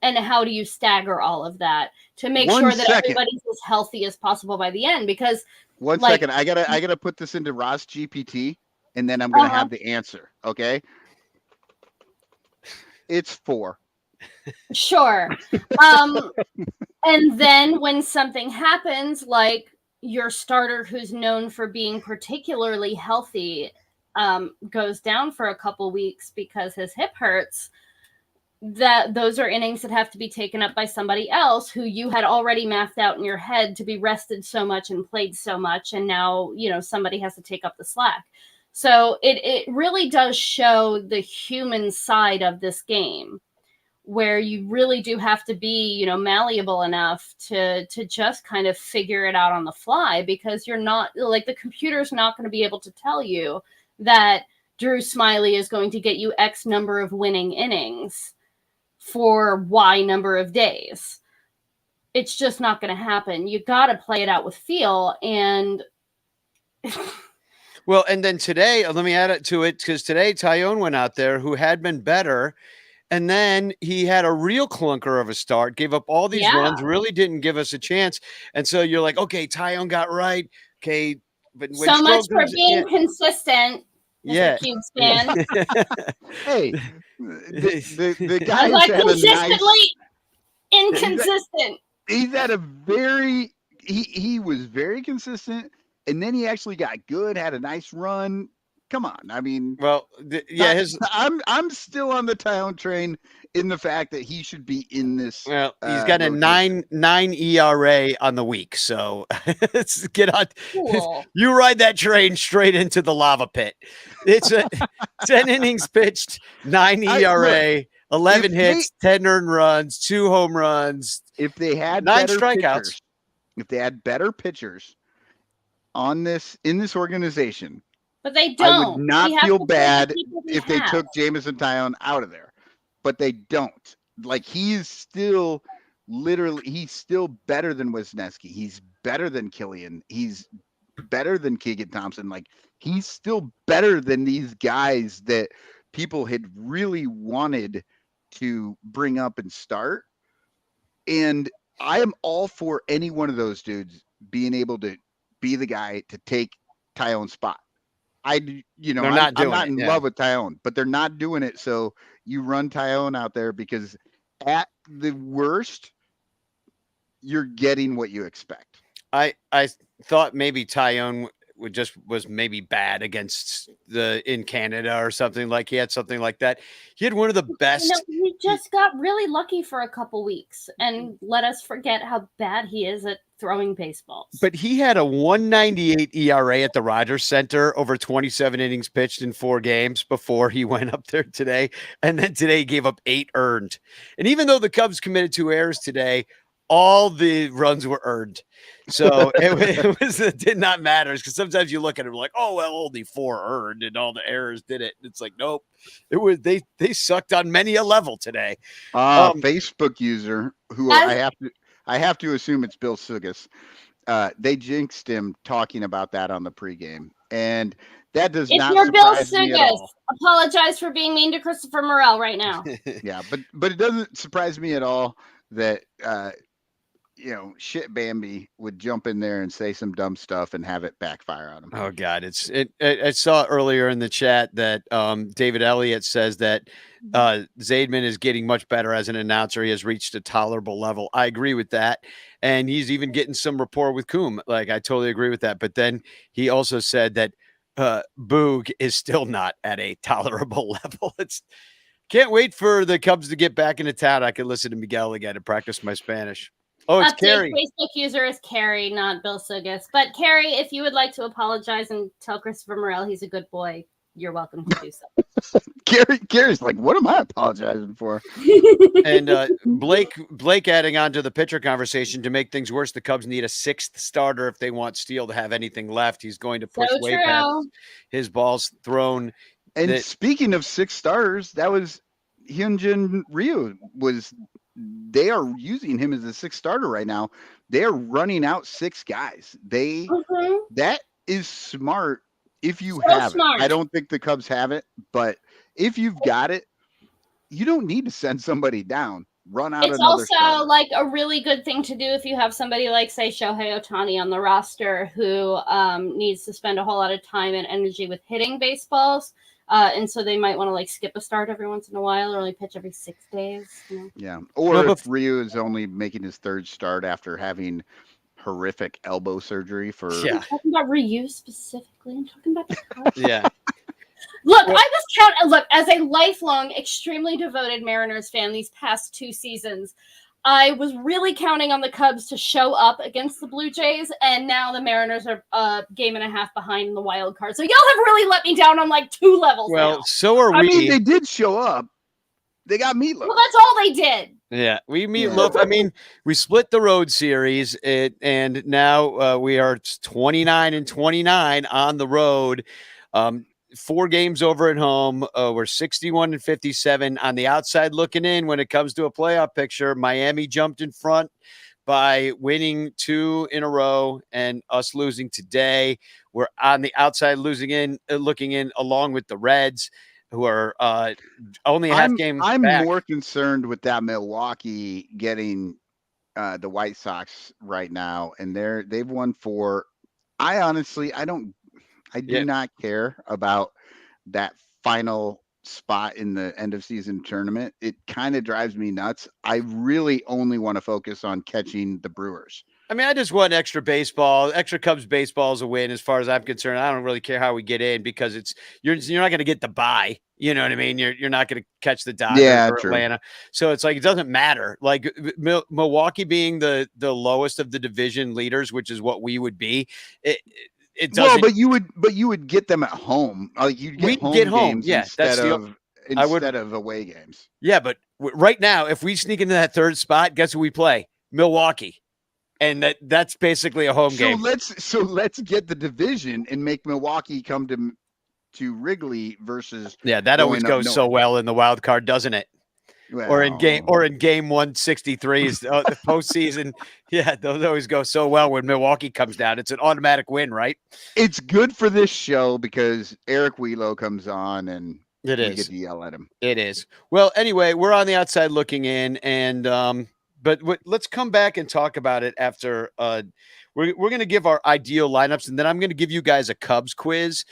and how do you stagger all of that to make One sure that second. everybody's as healthy as possible by the end? Because One like second. I gotta put this into Ross GPT, and then I'm gonna uh have the answer. Okay. It's 4. sure. And then when something happens, like your starter who's known for being particularly healthy goes down for a couple weeks because his hip hurts, that those are innings that have to be taken up by somebody else who you had already mapped out in your head to be rested so much and played so much, and now somebody has to take up the slack. So it really does show the human side of this game, where you really do have to be malleable enough to just kind of figure it out on the fly, because you're not like, the computer's not going to be able to tell you that Drew Smiley is going to get you X number of winning innings for Y number of days. It's just not going to happen. You got to play it out with feel. And Well, and then today, let me add it to it, because today Tyone went out there, who had been better, and then he had a real clunker of a start, gave up all these runs, really didn't give us a chance. And so you're like, okay, Tyone got right. Okay, but when so much for comes, being consistent. Yeah. Cubes fan. Hey, the I guy's was like, had a consistently nice. inconsistent. He's had a very. He was very consistent, and then he actually got good. Had a nice run. Come on, I mean, well, yeah, I'm still on the Tyone train in the fact that he should be in this. well, he's got a rotation. 9 ERA on the week, so let's get on. Cool. You ride that train straight into the lava pit. It's a 10 innings pitched, 9 ERA, 11 hits, 10 earned runs, 2 home runs. If they had 9 better strikeouts, pitchers, if they had better pitchers in this organization, But they I don't. would not We have feel to play the bad people we if they have. took Jameson Tyone out of there, but they don't. Like, he is still he's still better than Wisniewski. He's better than Killian. He's better than Keegan Thompson. Like, he's still better than these guys that people had really wanted to bring up and start. And I am all for any one of those dudes being able to be the guy to take Tyone's spot. I'm not in love with Tyone, but they're not doing it. So you run Tyone out there, because at the worst, you're getting what you expect. I thought maybe Tyone was maybe bad against in Canada or something, like he had something like that. He had one of the best. He just got really lucky for a couple weeks, and let us forget how bad he is at throwing baseballs. But he had a 198 ERA at the Rogers Center over 27 innings pitched in 4 games before he went up there today. And then today he gave up 8 earned. And even though the Cubs committed 2 errors today, all the runs were earned. So it did not matter, because sometimes you look at it like, oh, well, only 4 earned and all the errors did it. It's like, nope, it was they sucked on many a level today. Facebook user who I have to assume it's Bill Sugas. They jinxed him talking about that on the pregame, and that does not surprise me at all. Apologize for being mean to Christopher Morel right now. Yeah, but it doesn't surprise me at all that shit Bambi would jump in there and say some dumb stuff and have it backfire on him. Oh God, I saw earlier in the chat that David Elliott says that Zaidman is getting much better as an announcer. He has reached a tolerable level. I agree with that. And he's even getting some rapport with Coombe. Like, I totally agree with that. But then he also said that Boog is still not at a tolerable level. Can't wait for the Cubs to get back into town. I can listen to Miguel again and practice my Spanish. Oh, it's Carrie. Facebook user is Carrie, not Bill Sugas. But Carrie, if you would like to apologize and tell Christopher Morel he's a good boy, you're welcome to do so. Gary's like, what am I apologizing for? And Blake adding on to the pitcher conversation, to make things worse, the Cubs need a 6th starter if they want Steele to have anything left. He's going to push way past his balls thrown. And speaking of 6 starters, that was Hyunjin Ryu. They are using him as a 6th starter right now. They are running out 6 guys. That is smart if you So have smart. it. I don't think the Cubs have it, but if you've got it, you don't need to send somebody down. Run out It's another also starter. like a really good thing to do if you have somebody like, say, Shohei Ohtani on the roster who needs to spend a whole lot of time and energy with hitting baseballs. And so they might want to like skip a start every once in a while or only pitch every 6 days. You know? Yeah. Or No, if Ryu is only making his third start after having horrific elbow surgery for Yeah. I'm talking about Ryu specifically. I'm talking about the Cubs. Yeah. Look, I was counting. Look, as a lifelong, extremely devoted Mariners fan these past 2 seasons, I was really counting on the Cubs to show up against the Blue Jays, and now the Mariners are a game and a half behind in the wild card. So y'all have really let me down on like 2 levels Well, now. so are we. I mean, they did show up. They got meatloaf. Well, that's all they did. Yeah, we meatloaf. I mean, we split the road series, and now we are 29-29 on the road. 4 games over at home. We're 61-57 on the outside looking in. When it comes to a playoff picture, Miami jumped in front by winning 2 in a row, and us losing today. We're on the outside looking in along with the Reds, who are only a half game I'm back. more concerned with that Milwaukee getting the White Sox right now, and they've won 4. I do not care about that final spot in the end of season tournament. It kind of drives me nuts. I really only want to focus on catching the Brewers. I mean, I just want extra Cubs baseball is a win. As far as I'm concerned, I don't really care how we get in because you're not going to get the bye. You know what I mean? You're not going to catch the Dodgers or true. Atlanta. So it's like, it doesn't matter. Like Milwaukee being the lowest of the division leaders, which is what we would be. It doesn't. Well, but you would get them at home. Like you'd get home games instead of away games. Yeah, but right now, if we sneak into that 3rd spot, guess who we play? Milwaukee. And that's basically a home game. Let's get the division and make Milwaukee come to Wrigley versus. Yeah, that always goes so well in the wild card, doesn't it? Well, or in game 163s, the postseason. Yeah, those always go so well when Milwaukee comes down. It's an automatic win, right? It's good for this show because Eric Wheelo comes on and we get to yell at him. It is. Well, anyway, we're on the outside looking in, and but let's come back and talk about it after. We're going to give our ideal lineups, and then I'm going to give you guys a Cubs quiz,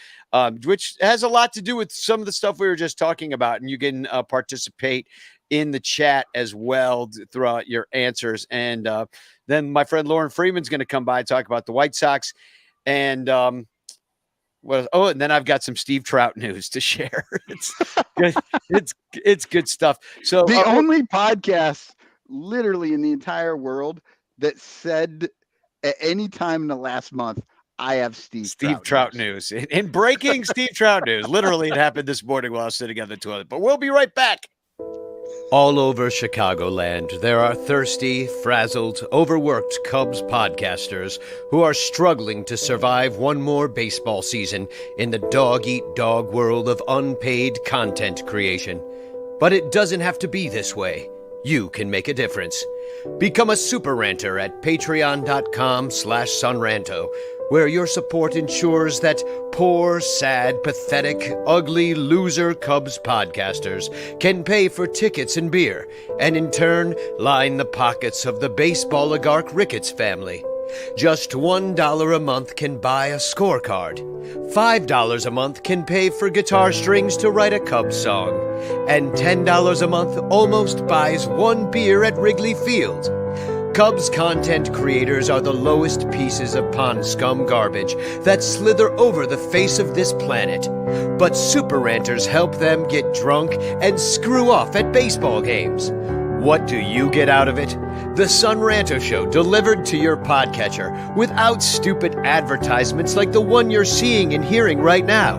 which has a lot to do with some of the stuff we were just talking about, and you can participate in the chat as well throughout your answers. And then my friend Lauren Freeman's going to come by and talk about the White Sox, and and then I've got some Steve Trout news to share. It's good. It's good stuff. So the only podcast literally in the entire world that said at any time in the last month, I have Steve Trout news. In breaking Steve Trout news. Literally, it happened this morning while I was sitting on the toilet. But we'll be right back. All over Chicagoland, there are thirsty, frazzled, overworked Cubs podcasters who are struggling to survive one more baseball season in the dog-eat-dog world of unpaid content creation. But it doesn't have to be this way. You can make a difference. Become a super ranter at patreon.com/sunranto, where your support ensures that poor, sad, pathetic, ugly, loser Cubs podcasters can pay for tickets and beer, and in turn line the pockets of the baseball oligarch Ricketts family. Just $1 a month can buy a scorecard. $5 a month can pay for guitar strings to write a Cubs song. And $10 a month almost buys 1 beer at Wrigley Field. Cubs content creators are the lowest pieces of pond scum garbage that slither over the face of this planet. But super ranters help them get drunk and screw off at baseball games. What do you get out of it? The Sun Ranto Show delivered to your podcatcher without stupid advertisements like the one you're seeing and hearing right now.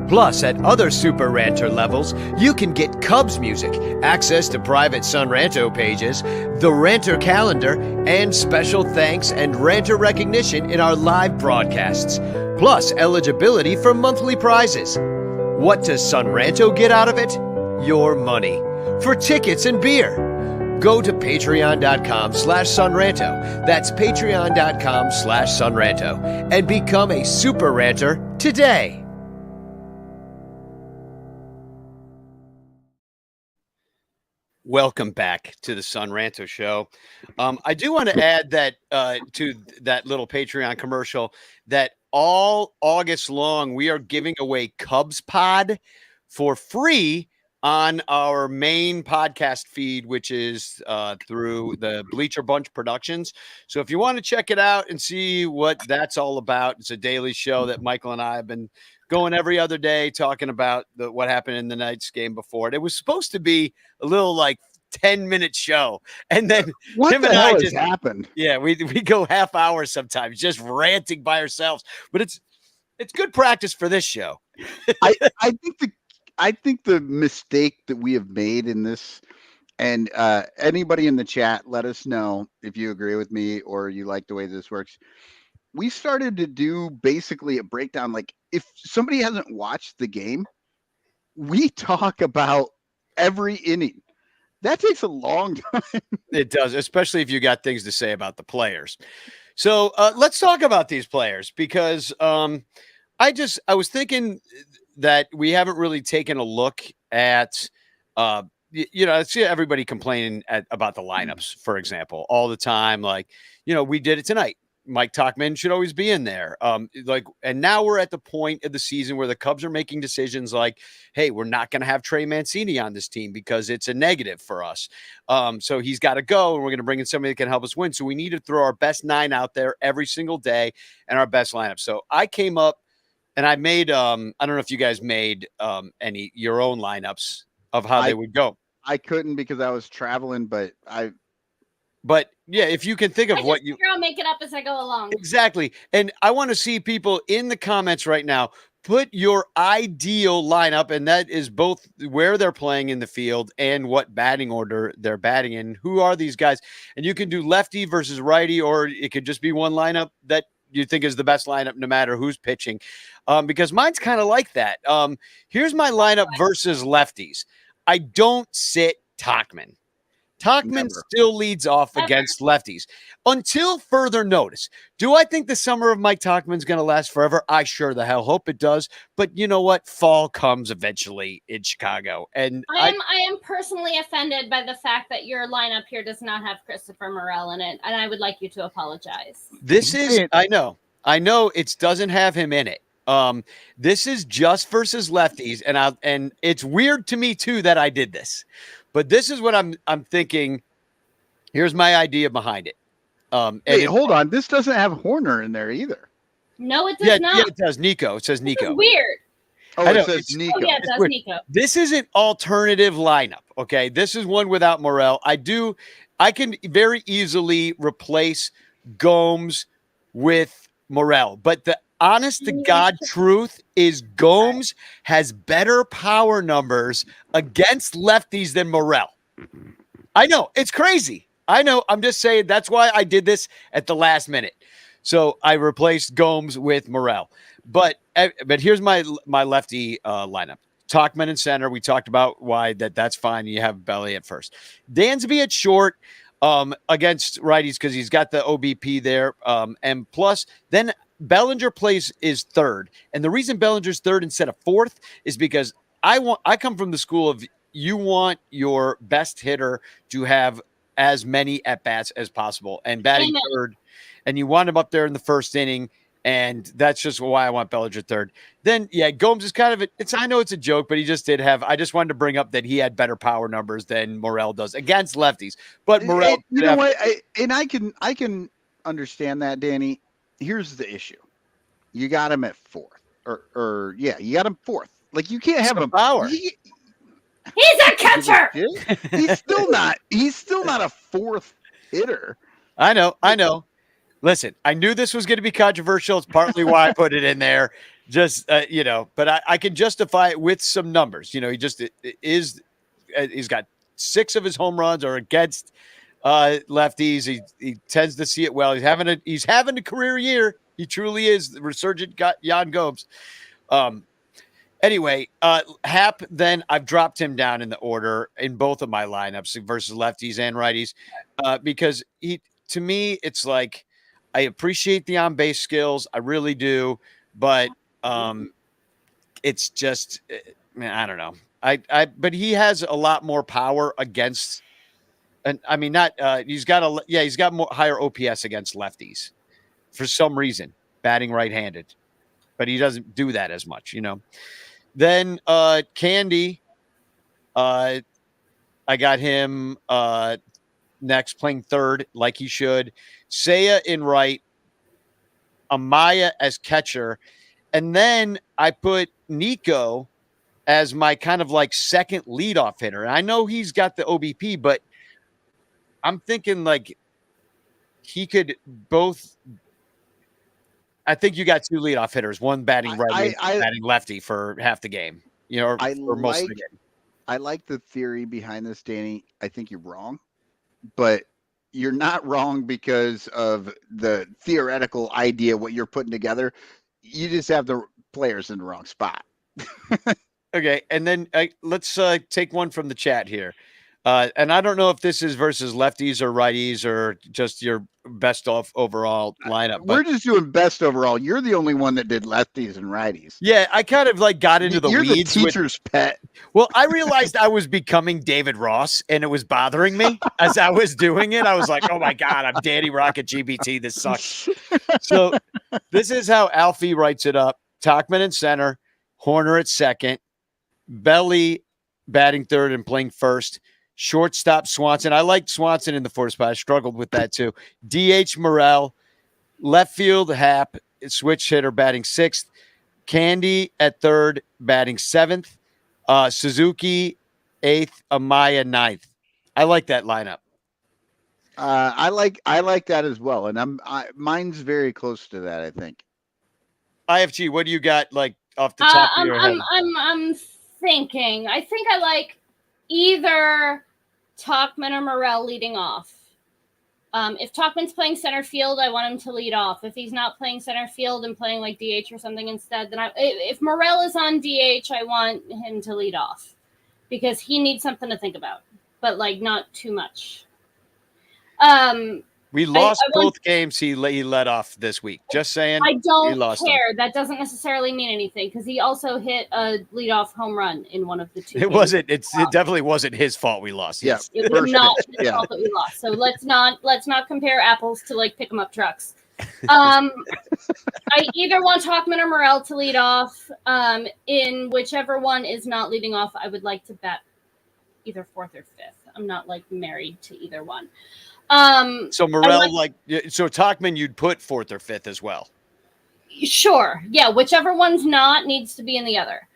Plus, at other Super Ranter levels, you can get Cubs music, access to private Sun Ranto pages, the Ranter calendar, and special thanks and Ranter recognition in our live broadcasts. Plus, eligibility for monthly prizes. What does Sun Ranto get out of it? Your money. For tickets and beer. Go to patreon.com/sunranto. That's patreon.com/sunranto. And become a super ranter today. Welcome back to the Sun Ranto Show. I do want to add that to that little Patreon commercial that all August long we are giving away Cubs Pod for free on our main podcast feed, which is through the Bleacher Bunch Productions. So if you want to check it out and see what that's all about, it's a daily show that Michael and I have been going every other day talking about what happened in the night's game before it. It was supposed to be a little like 10-minute show. And then What Tim the and hell I has just happened? yeah, we go half hours sometimes just ranting by ourselves. But it's good practice for this show. I think the mistake that we have made in this, and anybody in the chat, let us know if you agree with me or you like the way this works. We started to do basically a breakdown. Like if somebody hasn't watched the game, we talk about every inning. That takes a long time. It does, especially if you got things to say about the players. So let's talk about these players because I was thinking that we haven't really taken a look at, I see everybody complaining about the lineups, for example, all the time. Like, we did it tonight. Mike Tauchman should always be in there. And now we're at the point of the season where the Cubs are making decisions like, hey, we're not going to have Trey Mancini on this team because it's a negative for us. So he's got to go, and we're going to bring in somebody that can help us win. So we need to throw our best 9 out there every single day and our best lineup. So I came up and I made, I don't know if you guys made your own lineups of how they would go. I couldn't because I was traveling, but yeah, if you can think of what you I'll make it up as I go along. Exactly. And I want to see people in the comments right now put your ideal lineup, and that is both where they're playing in the field and what batting order they're batting in. Who are these guys? And you can do lefty versus righty, or it could just be one lineup that you think is the best lineup no matter who's pitching. Because mine's kind of like that. Here's my lineup versus lefties. I don't sit Tauchman. Tauchman still leads off against lefties until further notice. Do I think the summer of Mike Tauchman's going to last forever? I sure the hell hope it does. But you know what? Fall comes eventually in Chicago. And I am personally offended by the fact that your lineup here does not have Christopher Morel in it, and I would like you to apologize. I know it doesn't have him in it. This is just versus lefties, and it's weird to me too that I did this. But this is what I'm thinking. Here's my idea behind it. Hold on. This doesn't have Horner in there either. No, it does not. Yeah, it does. Nico. It says Nico. Weird. Oh, it says Nico. Oh, yeah, it does Nico. This is an alternative lineup. Okay. This is one without Morel. I can very easily replace Gomes with Morel. But the honest to God truth is Gomes has better power numbers against lefties than Morel. I know it's crazy. I know. I'm just saying that's why I did this at the last minute. So I replaced Gomes with Morel. But here's my lefty lineup. Tauchman in center. We talked about why that's fine. You have Belly at first. Dansby at short against righties because he's got the OBP there. And plus then Bellinger is third. And the reason Bellinger's third instead of fourth is because I come from the school of you want your best hitter to have as many at-bats as possible and batting third. And you want him up there in the first inning. And that's just why I want Bellinger third. Then, yeah, Gomes is kind of I know it's a joke, but he just did have. I just wanted to bring up that he had better power numbers than Morel does against lefties. But Morel, you know what? I can understand that, Danny. Here's the issue: you got him at fourth, you got him fourth. Like you can't have him power. He's a catcher. He's still not. He's still not a fourth hitter. I know. Listen, I knew this was going to be controversial. It's partly why I put it in there. Just but I can justify it with some numbers. He's got 6 of his home runs are against lefties. He tends to see it well. He's having a career year. He truly is the resurgent Jan Gomes. Anyway, Hap, then I've dropped him down in the order in both of my lineups versus lefties and righties because to me, it's like I appreciate the on-base skills. I really do. But it's just, man, I don't know. But he has a lot more power against, and I mean, not, he's got more higher OPS against lefties for some reason, batting right-handed, but he doesn't do that as much, Then, Candy, I got him, next, playing third like he should. Seiya in right, Amaya as catcher, and then I put Nico as my kind of like second leadoff hitter. And I know he's got the OBP, but I'm thinking like he could both. I think you got two leadoff hitters, one batting righty, batting lefty for half the game, or for most of the game. I like the theory behind this, Danny. I think you're wrong, but you're not wrong because of the theoretical idea, what you're putting together. You just have the players in the wrong spot. Okay. And then let's take one from the chat here. And I don't know if this is versus lefties or righties or just your best off overall lineup. We're just doing best overall. You're the only one that did lefties and righties. Yeah, I kind of like got into the You're weeds. The teacher's pet. Well, I realized I was becoming David Ross, and it was bothering me as I was doing it. I was like, "Oh my god, I'm Danny Rocket GBT. This sucks." So this is how Alfie writes it up: Tachman in center, Horner at second, Belly batting third and playing first. Shortstop Swanson. I liked Swanson in the fourth spot. I struggled with that too. DH Morel. Left field Hap. Switch hitter batting sixth. Candy at third, batting seventh. Suzuki eighth. Amaya ninth. I like that lineup. I like that as well, and mine's very close to that. I think. IFG, what do you got like off the top of your head? I'm thinking. I think I like either Tachman or Morel leading off. If Tachman's playing center field, I want him to lead off. If he's not playing center field and playing like DH or something instead, then if Morel is on DH, I want him to lead off because he needs something to think about, but like not too much. We lost both games he led off this week. Just saying. I don't care. That doesn't necessarily mean anything because he also hit a leadoff home run in one of the two. It wasn't. It definitely wasn't his fault we lost. Yeah, yes. It was not his fault that we lost. So let's not compare apples to like pick 'em up trucks. I either want Tachman or Morel to lead off. In whichever one is not leading off, I would like to bat either fourth or fifth. I'm not like married to either one. So Morel, so Tachman, you'd put fourth or fifth as well. Sure. Yeah. Whichever one's not needs to be in the other.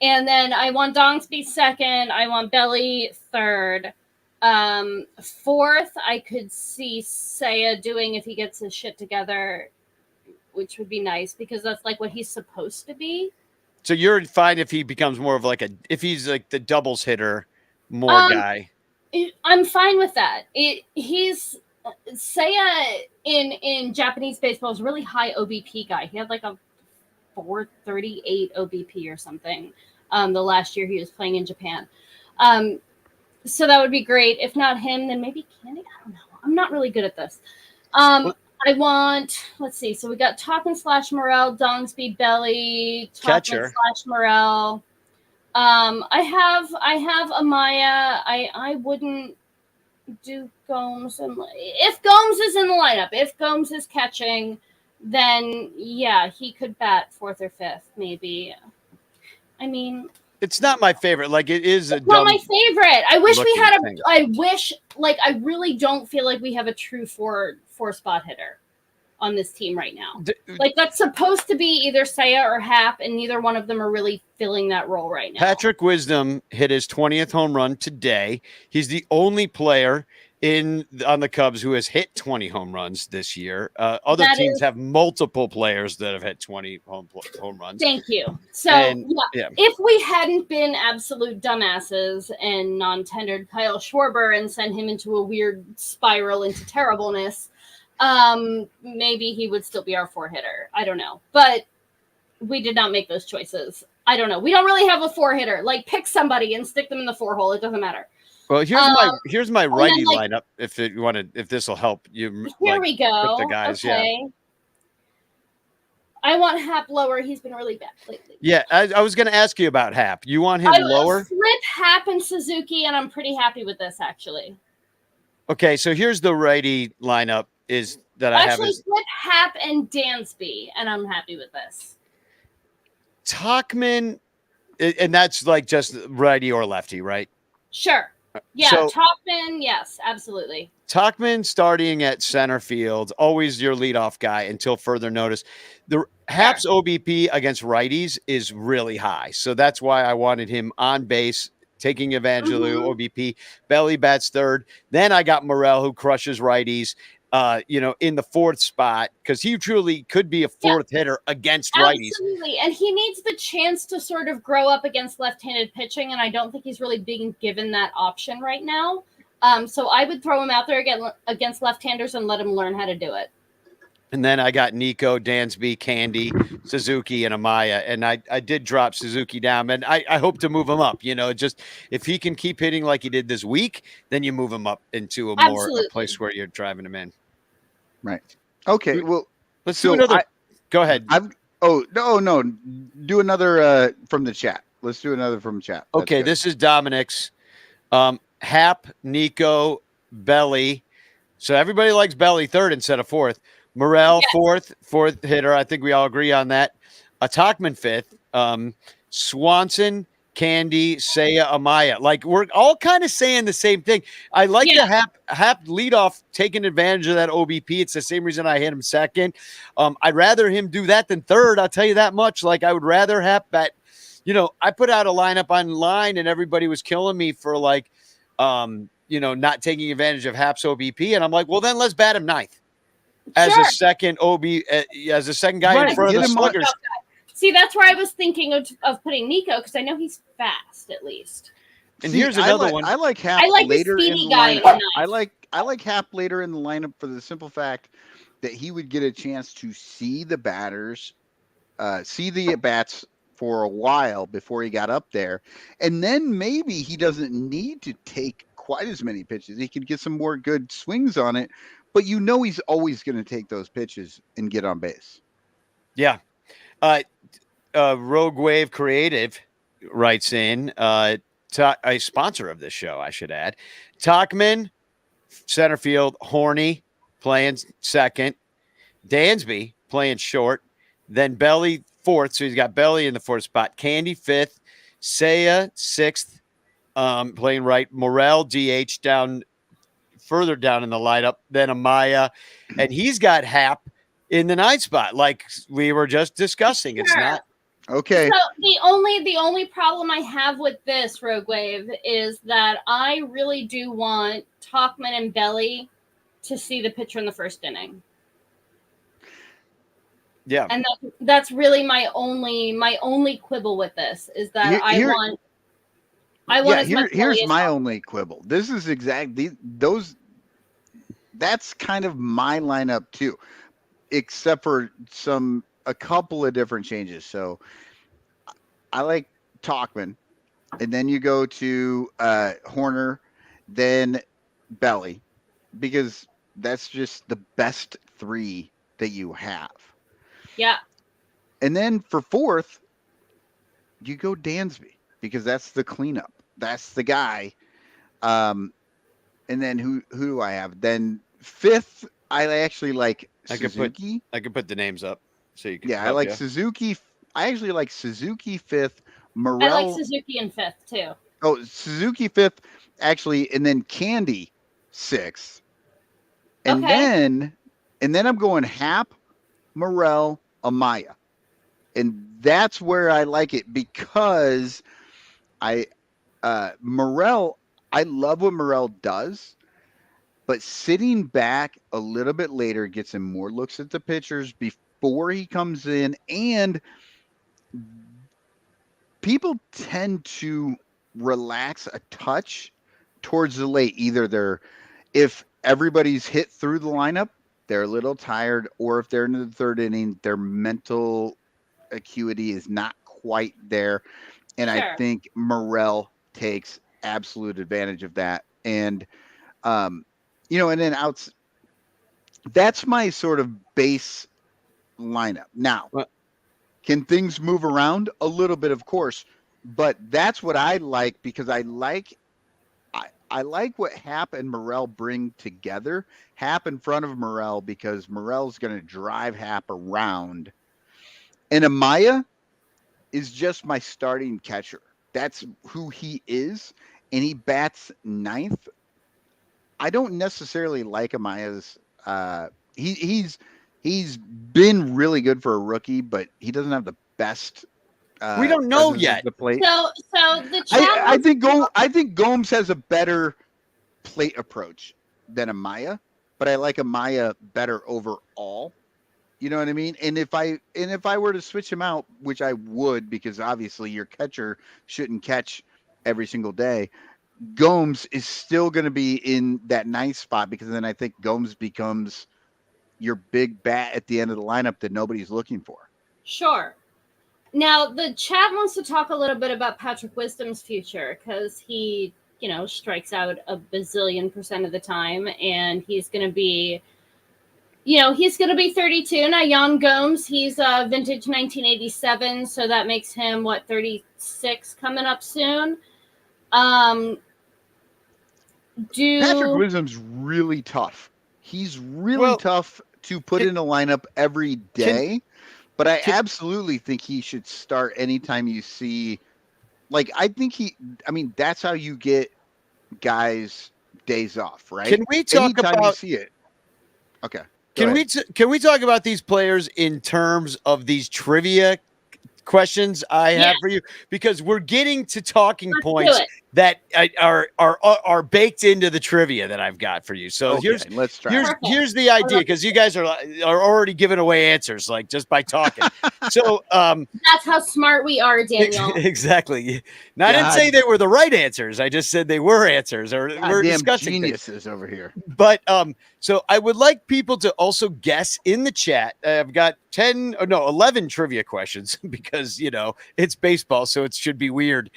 And then I want Dongsby second. I want Belly third. Fourth, I could see Seiya doing if he gets his shit together, which would be nice because that's like what he's supposed to be. So you're fine if he becomes more of like if he's like the doubles hitter more guy. I'm fine with that. He's Seiya in Japanese baseball is a really high OBP guy. He had like a 438 OBP or something the last year he was playing in Japan. So that would be great. If not him, then maybe Candy. I don't know. I'm not really good at this. I want, let's see. So we got Tachman / Morel, Dongsby, Belly, Catcher / Morel. I have Amaya. I wouldn't do Gomes. If Gomes is in the lineup, if Gomes is catching, then yeah, he could bat fourth or fifth, maybe. I mean, it's not my favorite. Like it is not my favorite. I wish we had I really don't feel like we have a true four spot hitter on this team right now. Like that's supposed to be either Seiya or Hap, and neither one of them are really filling that role right now. Patrick Wisdom hit his 20th home run today. He's the only player on the Cubs who has hit 20 home runs this year. Other teams have multiple players that have hit 20 home runs. Thank you. So if we hadn't been absolute dumbasses and non-tendered Kyle Schwarber and sent him into a weird spiral into terribleness, maybe he would still be our four hitter. I don't know. But we did not make those choices. I don't know. We don't really have a four hitter. Like pick somebody and stick them in the four hole. It doesn't matter. Well, here's my righty lineup. If this will help you. Here we go. The guys, okay. I want Hap lower. He's been really bad lately. Yeah, I was going to ask you about Hap. You want him I will lower? flip Hap and Suzuki, and I'm pretty happy with this, actually. Okay, so here's the righty lineup is that I have Actually, is flip Hap and Dansby, and I'm happy with this. Talkman, and that's like just righty or lefty, right? Sure. Yeah, So Talkman, yes, absolutely. Talkman starting at center field, always your leadoff guy until further notice. The Hap's OBP against righties is really high, so that's why I wanted him on base, taking advantage of the OBP. Belly bats third. Then I got Morel, who crushes righties. In the fourth spot, because he truly could be a fourth hitter against righties. Absolutely. And he needs the chance to sort of grow up against left-handed pitching, and I don't think he's really being given that option right now. So I would throw him out there against left-handers and let him learn how to do it. And then I got Nico, Dansby, Candy, Suzuki, and Amaya. And I did drop Suzuki down, and I hope to move him up. Just if he can keep hitting like he did this week, then you move him up into a place where you're driving him in. Right. Okay. Well, let's do another. Go ahead. No. Do another from the chat. Let's do another from chat. Okay. This is Dominic's. Hap, Nico, Belly. So everybody likes Belly third instead of fourth. Morel, fourth hitter. I think we all agree on that. Talkman fifth. Swanson, Candy, Seiya, Amaya. Like we're all kind of saying the same thing. I like the Hap leadoff taking advantage of that OBP. It's the same reason I hit him second. I'd rather him do that than third. I'll tell you that much. Like I would rather Hap bat. I put out a lineup online and everybody was killing me for not taking advantage of Hap's OBP. And I'm like, well, then let's bat him ninth as a second as a second guy in front of the sluggers. See, that's where I was thinking of putting Nico because I know he's fast at least. And here's another one. I like Hap later in the lineup. I like Hap later in the lineup for the simple fact that he would get a chance to see the batters, see the at-bats for a while before he got up there. And then maybe he doesn't need to take quite as many pitches. He can get some more good swings on it, but he's always going to take those pitches and get on base. Yeah. Rogue Wave Creative writes in, a sponsor of this show, I should add. Talkman, center field, Horny playing second, Dansby playing short, then Belly fourth, so he's got Belly in the fourth spot, Candy fifth, Seiya sixth, playing right, Morel DH further down in the lineup, then Amaya, and he's got Hap in the ninth spot, like we were just discussing. It's not okay. So the only problem I have with this Rogue Wave is that I really do want Talkman and Belly to see the pitcher in the first inning. Yeah, and that's really my only quibble with this is that I want. Here's my only quibble. This is exactly those. That's kind of my lineup too, except for a couple of different changes. So I like Talkman, and then you go to Horner, then Belly, because that's just the best three that you have. Yeah. And then for fourth, you go Dansby because that's the cleanup. That's the guy. And then who do I have? Then fifth, I actually like Suzuki. I could put the names up so you can. Yeah, I like Suzuki. I actually like Suzuki fifth. Morel. I like Suzuki in fifth too. Oh, Suzuki fifth, actually, and then Candy sixth. And then I'm going Hap, Morel, Amaya. And that's where I like it because Morel, I love what Morel does, but sitting back a little bit later gets him more looks at the pitchers before he comes in, and people tend to relax a touch towards the late. Either if everybody's hit through the lineup, they're a little tired, or if they're in the third inning, their mental acuity is not quite there. And I think Morel takes absolute advantage of that. And, and then that's my sort of base lineup. Now, Well- can things move around? A little bit, of course, but that's what I like because I like what Hap and Morel bring together. Hap in front of Morel because Morel's going to drive Hap around. And Amaya is just my starting catcher. That's who he is. And he bats ninth. I don't necessarily like Amaya's. He's been really good for a rookie, but he doesn't have the best. We don't know presence yet. at the plate. So the chat I wants think Gomes has a better plate approach than Amaya, but I like Amaya better overall. You know what I mean? And if I were to switch him out, which I would, because obviously your catcher shouldn't catch every single day, Gomes is still going to be in that ninth spot because then I think Gomes becomes your big bat at the end of the lineup that nobody's looking for. Sure. Now, the chat wants to talk a little bit about Patrick Wisdom's future because he, strikes out a bazillion% of the time, and he's going to be, he's going to be 32. Now, Jan Gomes, he's vintage 1987, so that makes him, 36 coming up soon. Patrick Wisdom's really tough. He's really tough to put in a lineup every day. But I absolutely think he should start anytime you see, I think that's how you get guys days off, right? Can we talk anytime about? You see it. Okay. Can we talk about these players in terms of these trivia questions I have for you? Because we're getting to talking points that are baked into the trivia that I've got for you. So here's the idea, because you guys are already giving away answers just by talking. So that's how smart we are, Daniel. Exactly. Now, I didn't say they were the right answers. I just said they were answers, or we're discussing geniuses over here. But so I would like people to also guess in the chat. I've got 11 trivia questions because it's baseball, so it should be weird.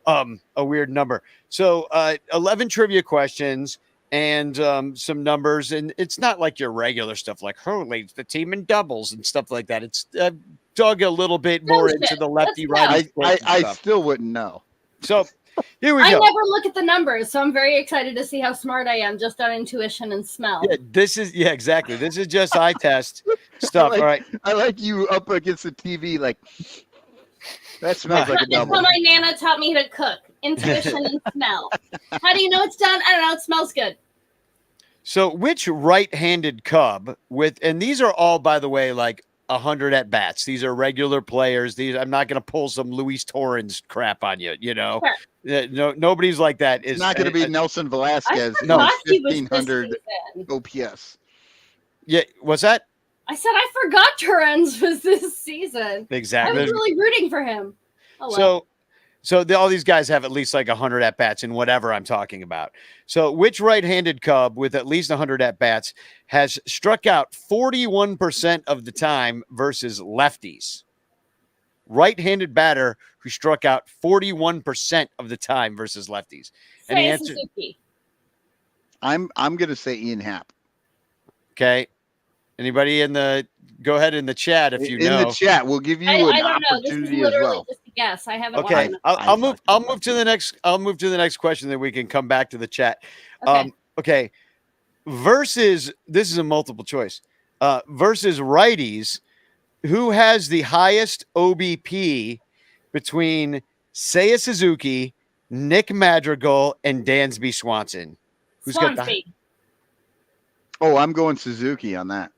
A weird number. So 11 trivia questions and some numbers, and it's not like your regular stuff like who leads the team in doubles and stuff like that. It's dug a little bit more into the lefty righty. I still wouldn't know. So here we go. I never look at the numbers, so I'm very excited to see how smart I am just on intuition and smell. Yeah, exactly. This is just eye test stuff. All right. I like you up against the TV that smells like a double. That's how my Nana taught me to cook. Intuition and smell. How do you know it's done? I don't know. It smells good. So which right-handed Cub and these are all, by the way, 100 at bats. These are regular players. I'm not going to pull some Luis Torrens crap on you. Sure. Nobody's like that. It's not going to be Nelson Velasquez. No, 1500 OPS. Yeah, what's that? I said I forgot Torrens was this season. Exactly. I was really rooting for him. Oh, well. So all these guys have at least 100 at bats in whatever I'm talking about. So which right-handed Cub with at least 100 at bats has struck out 41% of the time versus lefties? Right-handed batter who struck out 41% of the time versus lefties. And the answer, Suzuki. I'm going to say Ian Happ. Okay. Anybody go ahead in the chat if you know. In the chat, we'll give you an opportunity as well. Just a guess. I haven't. Okay, I'll move to the next. I'll move to the next question, then we can come back to the chat. Okay. Versus, this is a multiple choice. Versus righties, who has the highest OBP between Seiya Suzuki, Nick Madrigal, and Dansby Swanson? Who's got the? Oh, I'm going Suzuki on that.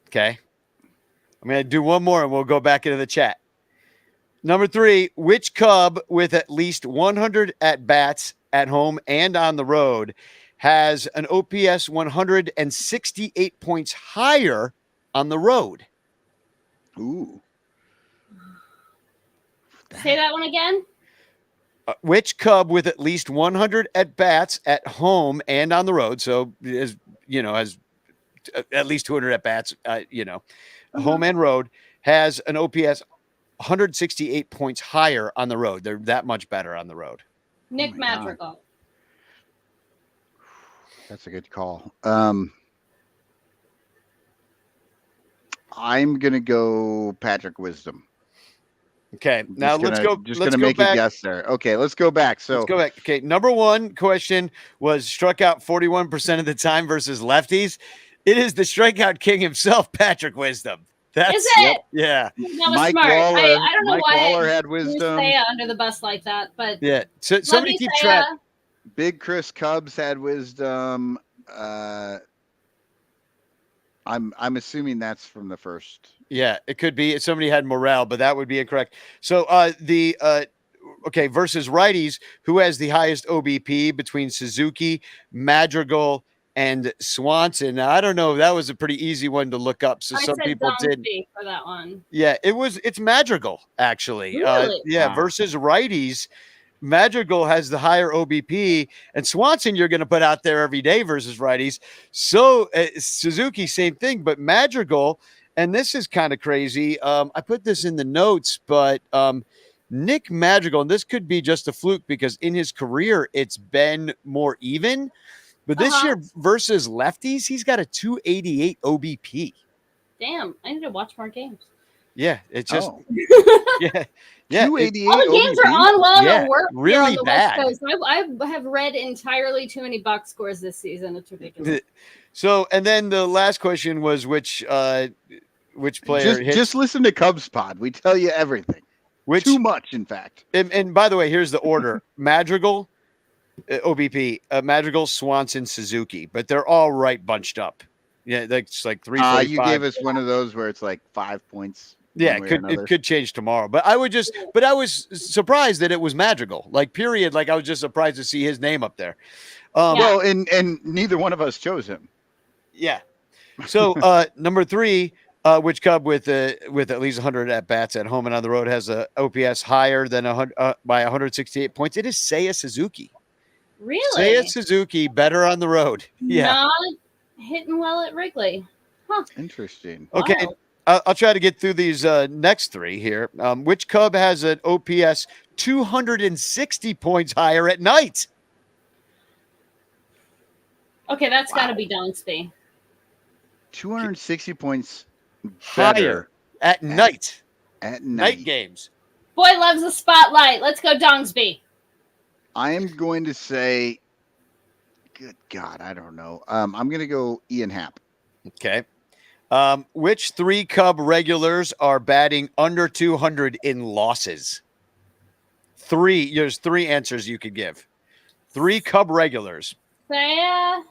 Okay. I'm going to do one more and we'll go back into the chat. Number 3, which Cub with at least 100 at-bats at home and on the road has an OPS 168 points higher on the road? Ooh. Say that one again. Which Cub with at least 100 at-bats at home and on the road, so has at least 200 at-bats, home and road, has an OPS 168 points higher on the road. They're that much better on the road. Nick Madrigal. God. That's a good call. I'm gonna go Patrick Wisdom. Okay, now let's go. Just Let's gonna go make back. a guess there. Okay, let's go back. So Let's go back. Okay, number one question was struck out 41% of the time versus lefties. It is the strikeout king himself, Patrick Wisdom. That's Is it? yeah, That was Mike smart. Waller. I don't know Mike why Waller had threw wisdom. Saya under the bus like that, but yeah. So love somebody you, keep Saya. track. Big Chris Cubs had wisdom. I'm assuming that's from the first. Yeah, it could be somebody had Morel, but that would be incorrect. So okay, versus righties, who has the highest OBP between Suzuki, Madrigal, and Swanson? Now, I don't know. That was a pretty easy one to look up. So I some said people did. Dongsby for that one. Yeah, it's Madrigal actually. Really? Yeah, Wow. versus righties. Madrigal has the higher OBP, and Swanson you're going to put out there every day versus righties. So Suzuki, same thing, but Madrigal, and this is kind of crazy. I put this in the notes, but Nick Madrigal, and this could be just a fluke because in his career it's been more even, but this year versus lefties, he's got a 288 OBP. Damn, I need to watch more games. Yeah, it's just yeah. 288 All the games are on while yeah, I work really here on the bad. West Coast. I have read entirely too many box scores this season. It's ridiculous. So, and then the last question was which player Just listen to Cubs Pod. We tell you everything. Too much, in fact. And by the way, here's the order: Madrigal, OBP, Madrigal, Swanson, Suzuki, but they're all right bunched up. Yeah, that's like 345. You gave us one of those where it's like 5 points. Yeah, it could change tomorrow. But I was surprised that it was Madrigal. Like, period. Like, I was just surprised to see his name up there. Well, and neither one of us chose him. Yeah. So number 3, which Cub with at least 100 at bats at home and on the road has a OPS higher than by 168 points. It is Seiya Suzuki. Really? Seiya Suzuki better on the road. Yeah. Not hitting well at Wrigley. Huh. Interesting. Okay. Wow. I'll try to get through these next 3 here. Which Cub has an OPS 260 points higher at night? Okay, that's got to be Dongsby. 260 points Higher at night. At Night games. Boy loves the spotlight. Let's go Dongsby. I am going to say, good God, I don't know. I'm going to go Ian Happ. Okay. Which 3 Cub regulars are batting under 200 in losses? 3. There's 3 answers you could give. 3 Cub regulars. Saya.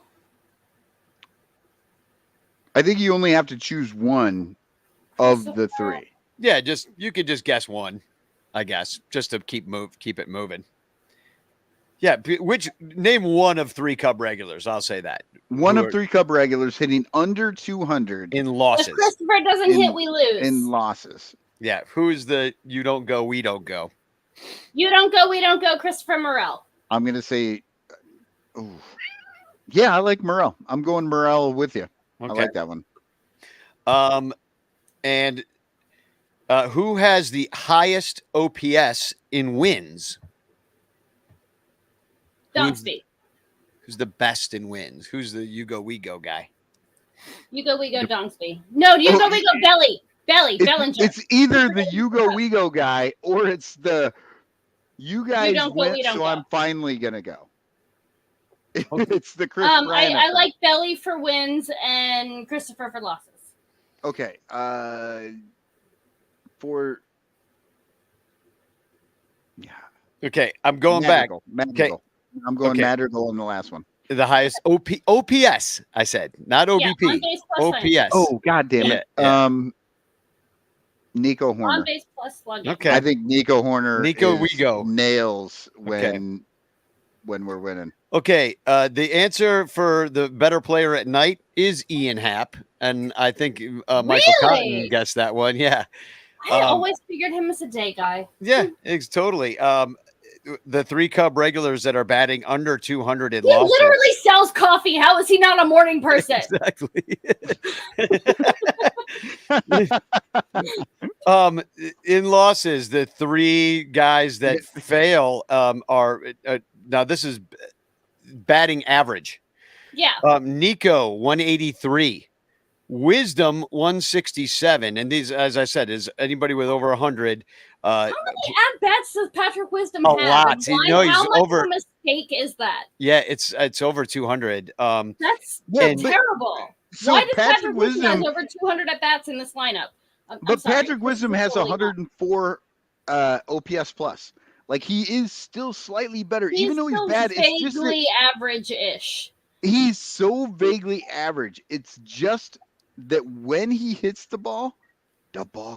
I think you only have to choose one of the 3. Yeah, you could just guess one, I guess, just to keep it moving. Yeah, name one of 3 Cub regulars. I'll say that. One of 3 Cub regulars hitting under 200 in losses. If Christopher doesn't hit, we lose. In losses. Yeah, who's the you don't go, we don't go? You don't go, we don't go, Christopher Morel. I'm going to say, yeah, I like Morel. I'm going Morel with you. Okay. I like that one. And who has the highest OPS in wins? Dongsby. Who's the best in wins? Who's the you go, we go guy? You go, we go, Dongsby. No, you go, we go, Bellinger. It's either the you go, we go guy, or it's the you guys went, so I'm finally going to go. It's the Chris Bryant. I like Belly for wins and Christopher for losses. Okay. Okay, I'm going Madrigal. back. Madrigal. Okay. I'm going Madrigal in the last one. The highest OPS, I said, not OBP. Yeah, on base plus OPS. Oh, God damn it. Yeah. Nico Horner. On base plus slugging. Okay. I think Nico Horner Nico nails when we're winning. Okay, the answer for the better player at night is Ian Happ, and I think Michael Cotton guessed that one. Yeah, I always figured him as a day guy. Yeah, it's totally. The 3 Cub regulars that are batting under 200 in he losses. literally sells coffee. How is he not a morning person? Exactly. In losses, the 3 guys that fail are now this is batting average. Yeah. Nico 183, Wisdom 167, and these, as I said, is anybody with over 100. How many at bats does Patrick Wisdom A have? lot. And You why- know, he's how much over- of a mistake is that? Yeah, it's over 200. That's And- terrible. So Why does Patrick Wisdom Wisdom, has over 200 at bats in this lineup? I'm but sorry. Patrick Wisdom has Totally not. 104 OPS plus. Like he is still slightly better, He's even though he's still bad. It's just that vaguely average-ish. he's so vaguely average. It's just that when he hits the ball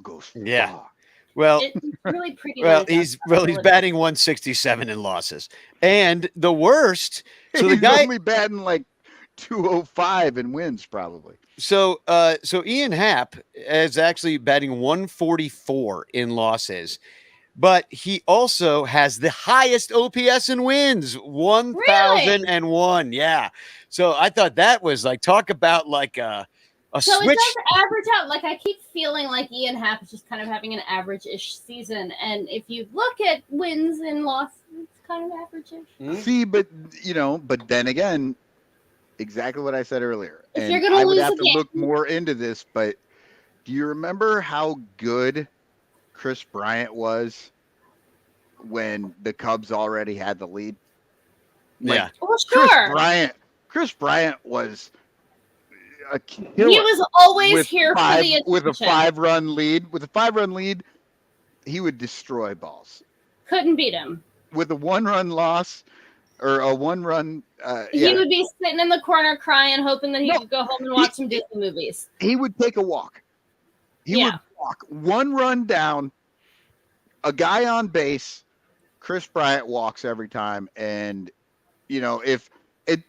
goes Yeah. far. Well, It's really pretty. well, nice he's batting 167 in losses, and the worst. So the he's guy, only batting like 205 and wins probably. so Ian Happ is actually batting 144 in losses, but he also has the highest OPS in wins, 1,001. Yeah. So I thought that was like, talk about like a So switch. it does average out. Like I keep feeling like Ian Happ is just kind of having an average-ish season, and if you look at wins and losses, it's kind of average-ish. See, but but then again, exactly what I said earlier. If And you're gonna I would lose have a to game- look more into this, but do you remember how good Chris Bryant was when the Cubs already had the lead? Yeah. Well, sure. Chris Bryant was a killer. He was always with here for five- the attention. with a 5-run lead. With a 5-run lead, he would destroy balls. Couldn't beat him. With a 1-run loss or a 1-run, He would be sitting in the corner crying, hoping that he No, could go home and watch some Disney movies. he would take a walk. He would Yeah. walk 1 run down, a guy on base. Chris Bryant walks every time, and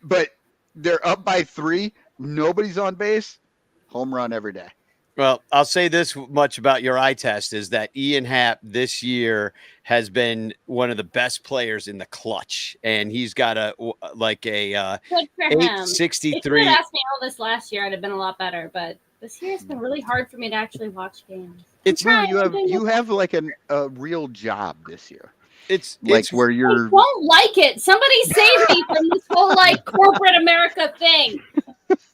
but they're up by 3, nobody's on base, home run every day. Well, I'll say this much about your eye test is that Ian Happ this year has been one of the best players in the clutch, and he's got Good for him. If you 863. had asked me all this last year, I'd have been a lot better. But this year has been really hard for me to actually watch games. It's trying. You have like a real job this year, it's like it's where I you're. won't like it. Somebody save me from this whole like corporate America thing.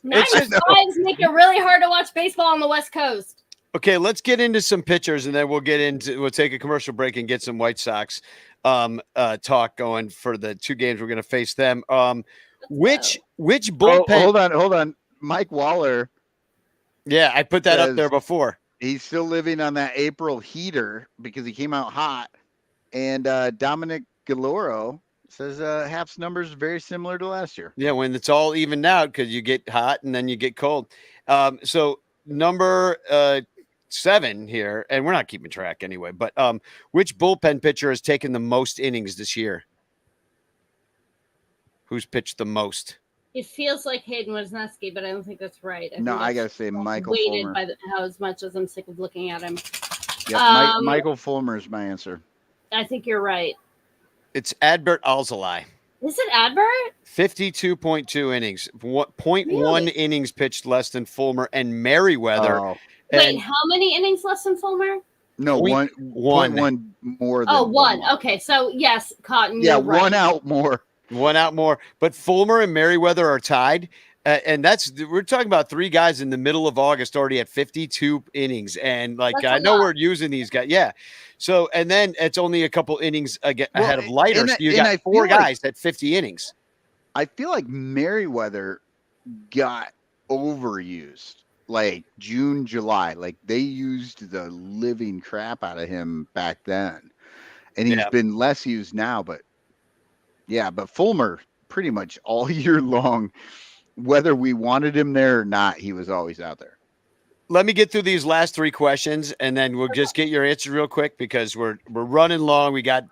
9 to 5s make it really hard to watch baseball on the West Coast. okay. Let's get into some pitchers, and then we'll take a commercial break and get some White Sox talk going for the 2 games we're going to face them. Which bullpen? Hold on. Mike Waller, Yeah, I put that up says- there before. he's still living on that April heater because he came out hot. And Dominic Galoro says Happ's numbers very similar to last year. Yeah, when it's all evened out because you get hot and then you get cold. So number 7 here, and we're not keeping track anyway, but which bullpen pitcher has taken the most innings this year? Who's pitched the most? It feels like Hayden Wisniewski, but I don't think that's right. No, think I that's gotta say Michael weighted Fulmer. by how as much as I'm sick of looking at him. Yeah, Michael Fulmer is my answer. I think you're right. It's Adbert Alzolay. Is it Adbert? 52.2 innings, 0.1 Really? innings pitched less than Fulmer and Merriweather. Oh, Wait, And how many innings less than Fulmer? no, Point one more than Oh, one. Fulmer. Okay, so yes, Cotton. Yeah, you're right. one out more. one out more, but Fulmer and Merriweather are tied. And we're talking about 3 guys in the middle of August already at 52 innings. And like, That's a I know lot. we're using these guys. Yeah. So, and then it's only a couple innings ahead of Leiter. and So you I got 4 feel like- guys at 50 innings. I feel like Merriweather got overused like June, July. Like they used the living crap out of him back then. And he's Yeah. been less used now, but Fulmer pretty much all year long, whether we wanted him there or not, he was always out there. Let me get through these last 3 questions, and then we'll just get your answer real quick because we're running long. We got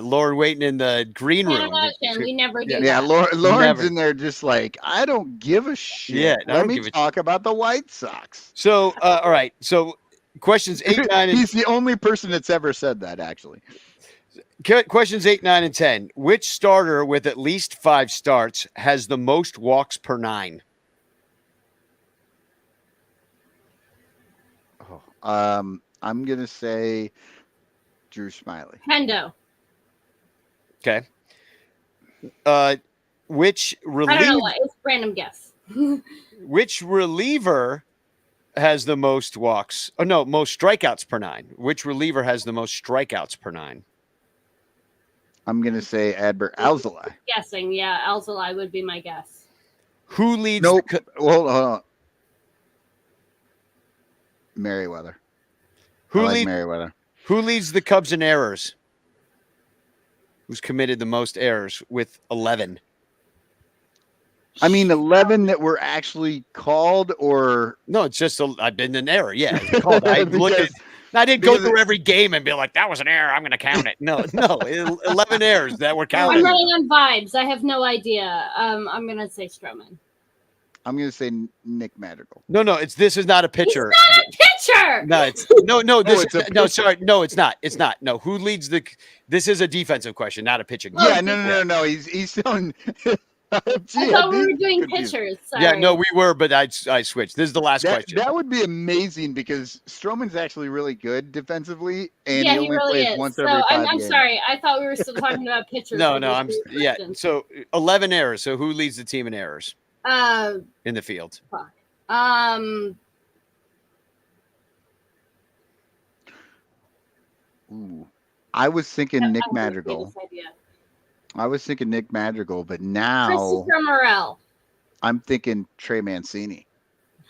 Lauren waiting in the green room. We never do Yeah, that. Lauren's Never. in there just like, I don't give a shit. Yeah, I Let don't me give a talk about the White Sox. So, all right. So, questions 8, 9, and He's the only person that's ever said that, actually. questions 8, 9, and 10. Which starter with at least 5 starts has the most walks per 9? I'm gonna say Drew Smiley. Hendo. Okay. Which I don't know reliever? why. It's a random guess. Which reliever has the most walks? Oh no, most strikeouts per 9. Which reliever has the most strikeouts per 9? I'm gonna say Adbert Alzolay. Guessing, yeah, Alzolay would be my guess. Who leads? Nope. Hold on. Merriweather. Who I like leads? Merriweather. Who leads the Cubs in errors? Who's committed the most errors with 11? I mean, 11 that were actually called, or No, it's just I've been an error. Yeah, it's called. I didn't go because through every game and be like, that was an error, I'm going to count it. No, 11 errors that were I'm counted. running on vibes. I have no idea. I'm gonna say Stroman. I'm gonna say Nick Madrigal. No, this is not a pitcher. He's not a pitcher. No, it's no. This it's a no, pitcher. sorry, no, it's not. It's not. No, who leads the? This is a defensive question, not a pitching. Yeah, question. no. He's still. I thought we were doing pitchers. Sorry. Yeah, no, we were, but I switched. This is the last question. That would be amazing because Stroman's actually really good defensively, and Yeah, he he only really plays is. once So every 5 I'm games. sorry. I thought we were still talking about pitchers. No, with I'm these yeah. questions. So 11 errors. So who leads the team in errors in the field? Ooh. I was thinking Nick I'm gonna say Madrigal. this idea. I was thinking Nick Madrigal, but now Christopher Morel. I'm thinking Trey Mancini.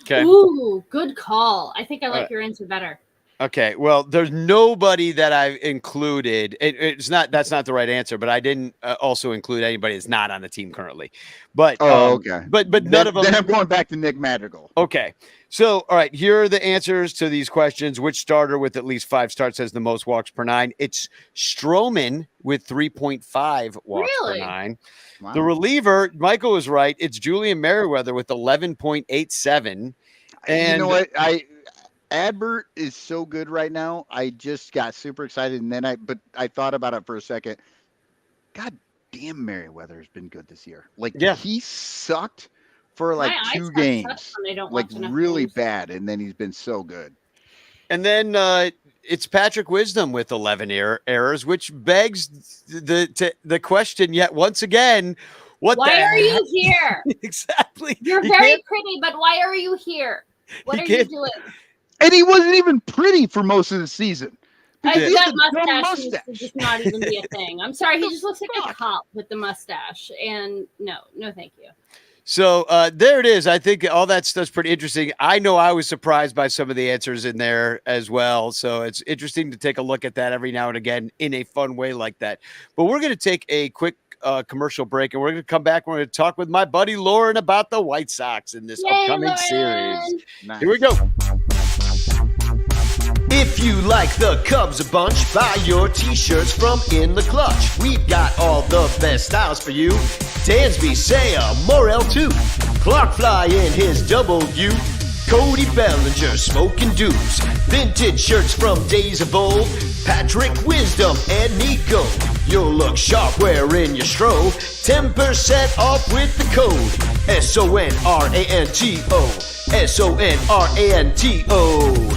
Okay. Ooh, good call. I think I like your answer better. Okay. Well, there's nobody that I've included. That's not the right answer, but I didn't also include anybody that's not on the team currently. But okay. But none of them. Then I'm going back to Nick Madrigal. Okay. So, all right, here are the answers to these questions. Which starter with at least 5 starts has the most walks per 9? It's Stroman with 3.5 walks per 9. Wow. The reliever, Michael was right. It's Julian Merriweather with 11.87. And you know what? Adbert is so good right now. I just got super excited, and then I thought about it for a second. God damn, Merriweather's been good this year. Like, Yeah. he sucked for like My 2 eyes got games, shut when I don't like watch enough really games. bad, and then he's been so good. And then it's Patrick Wisdom with 11 errors, which begs the question yet once again. Why are you here? Exactly. You're very pretty, but why are you here? What are you doing? And he wasn't even pretty for most of the season. That He had a dumb mustache needs to just not even be a thing. I'm sorry, he just looks like a cop with the mustache. And no, thank you. So there it is. I think all that stuff's pretty interesting. I know I was surprised by some of the answers in there as well. So it's interesting to take a look at that every now and again in a fun way like that. But we're going to take a quick commercial break, and we're going to come back. We're going to talk with my buddy Lauren about the White Sox in this upcoming Lauren! series. Nice. Here we go. If you like the Cubs a bunch, buy your t-shirts from In the Clutch. We've got all the best styles for you. Dansby, Saya, Morel too. Clark Fly in his W. Cody Bellinger, smoking dupes. Vintage shirts from days of old. Patrick Wisdom and Nico. You'll look sharp wearing your strobe. 10% off with the code SONRANTO. SONRANTO.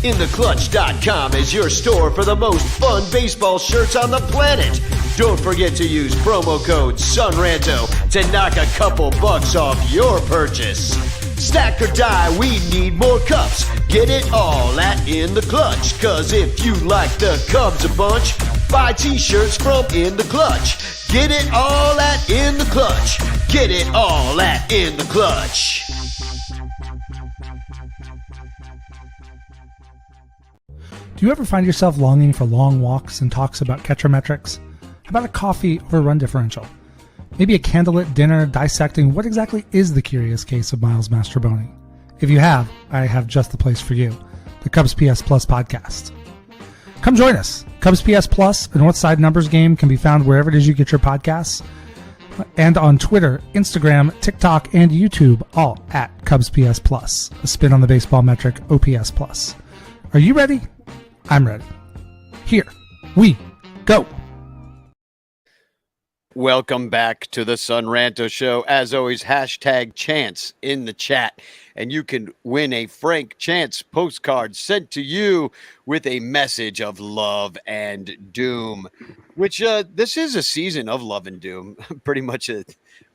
InTheClutch.com is your store for the most fun baseball shirts on the planet. Don't forget to use promo code SUNRANTO to knock a couple bucks off your purchase. Stack or die, we need more cups. Get it all at In The Clutch. Cause if you like the Cubs a bunch, buy t-shirts from In The Clutch. Get it all at In The Clutch. Get it all at In The Clutch. Do you ever find yourself longing for long walks and talks about catcher metrics? How about a coffee or a run differential? Maybe a candlelit dinner dissecting what exactly is the curious case of Miles Mastrobuoni? If you have, I have just the place for you, the Cubs PS Plus podcast. Come join us. Cubs PS Plus, a Northside numbers game, can be found wherever it is you get your podcasts, and on Twitter, Instagram, TikTok, and YouTube, all at Cubs PS Plus, a spin on the baseball metric OPS Plus. Are you ready? I'm ready. Here we go. Welcome back to the Sun Ranto Show. As always, hashtag chance in the chat. And you can win a Frank Chance postcard sent to you with a message of love and doom, which this is a season of love and doom, pretty much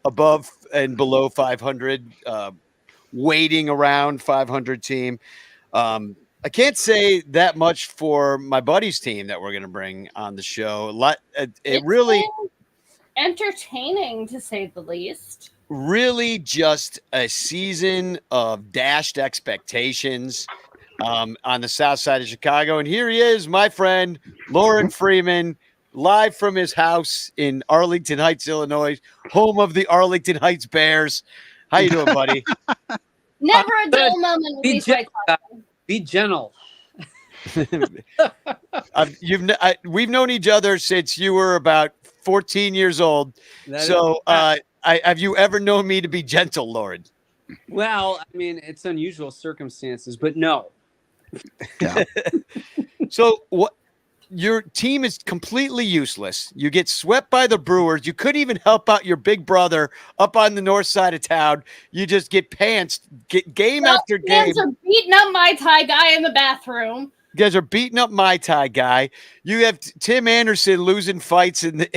above and below 500. waiting around 500 team. I can't say that much for my buddy's team that we're going to bring on the show. It really, been entertaining to say the least. really just a season of dashed expectations on the south side of Chicago. And here he is, my friend, Lauren Freeman, live from his house in Arlington Heights, Illinois, home of the Arlington Heights Bears. How you doing, buddy? Never a dull moment with these White Sox. Be gentle. We've known each other since you were about 14 years old. Have you ever known me to be gentle, Lauren? Well, I mean, it's unusual circumstances, but no. Yeah. So what? Your team is completely useless. You get swept by the Brewers. You couldn't even help out your big brother up on the north side of town. You just get pantsed game after game. Fans are beating up my Thai guy in the bathroom. You guys are beating up my Thai guy. You have Tim Anderson losing fights and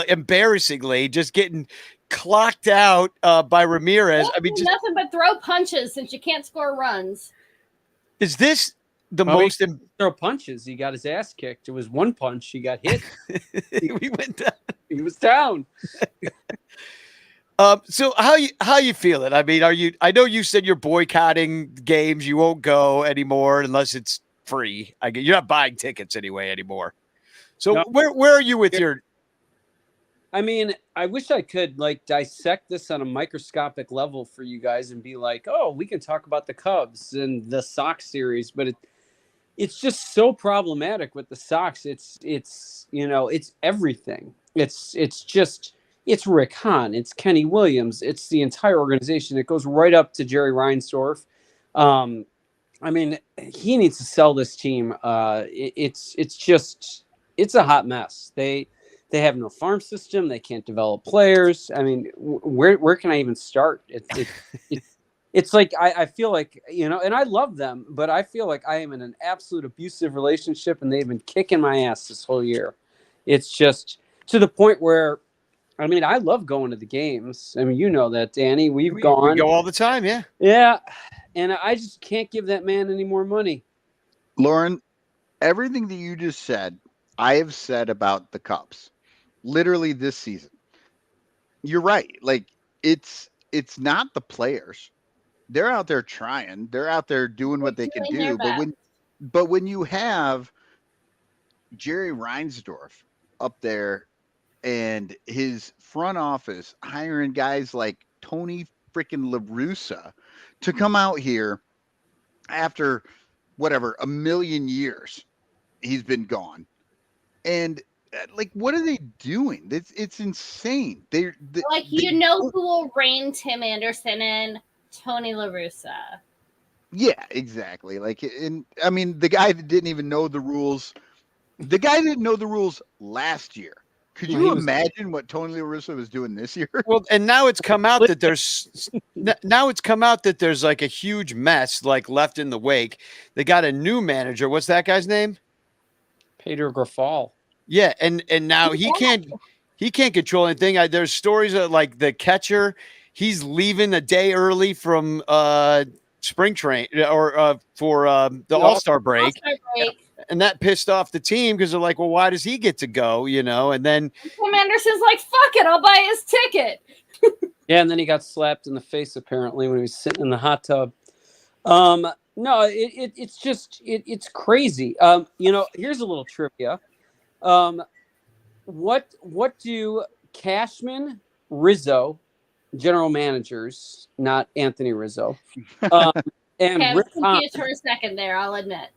embarrassingly just getting clocked out by Ramirez. I mean, just nothing but throw punches since you can't score runs. Is this the most? Throw punches. He got his ass kicked. It was one punch. He got hit. We went down. He was down. So how you feeling? I mean, I know you said you're boycotting games. You won't go anymore unless it's free. You're not buying tickets anyway anymore. So no. Where are you with your? I mean, I wish I could dissect this on a microscopic level for you guys and be like, oh, we can talk about the Cubs and the Sox series, but it's just so problematic with the Sox. It's everything. It's Rick Hahn, it's Kenny Williams, it's the entire organization. It goes right up to Jerry Reinsdorf. I mean, he needs to sell this team. It's a hot mess. They have no farm system. They can't develop players. I mean, where can I even start? It's like I feel like, and I love them, but I feel like I am in an absolute abusive relationship, and they've been kicking my ass this whole year. It's just to the point where, I mean, I love going to the games. I mean, you know that, Danny. We go all the time, yeah. Yeah, and I just can't give that man any more money. Lauren, everything that you just said, I have said about the Cubs. Literally this season. You're right. Like it's not the players. They're out there trying. They're out there doing what they can do. But when you have Jerry Reinsdorf up there and his front office hiring guys like Tony freaking La Russa to come out here after whatever, a million years he's been gone. And what are they doing? It's insane. Who will rein Tim Anderson in? Tony La Russa. Yeah, exactly. I mean, the guy that didn't even know the rules. The guy didn't know the rules last year. Could you imagine what Tony La Russa was doing this year? Well, and now it's come out that there's like a huge mess left in the wake. They got a new manager. What's that guy's name? Peter Grafal. Yeah, and now he can't control anything. There's stories of the catcher, he's leaving a day early from spring train or for the All-Star break. And that pissed off the team because they're like, well, why does he get to go? And then Tim Anderson's like, fuck it, I'll buy his ticket. Yeah, and then he got slapped in the face apparently when he was sitting in the hot tub. No, it's crazy. Here's a little trivia. What do Cashman, Rizzo, general managers, not Anthony Rizzo, and Rick Hahn, confused for a second there, I'll admit.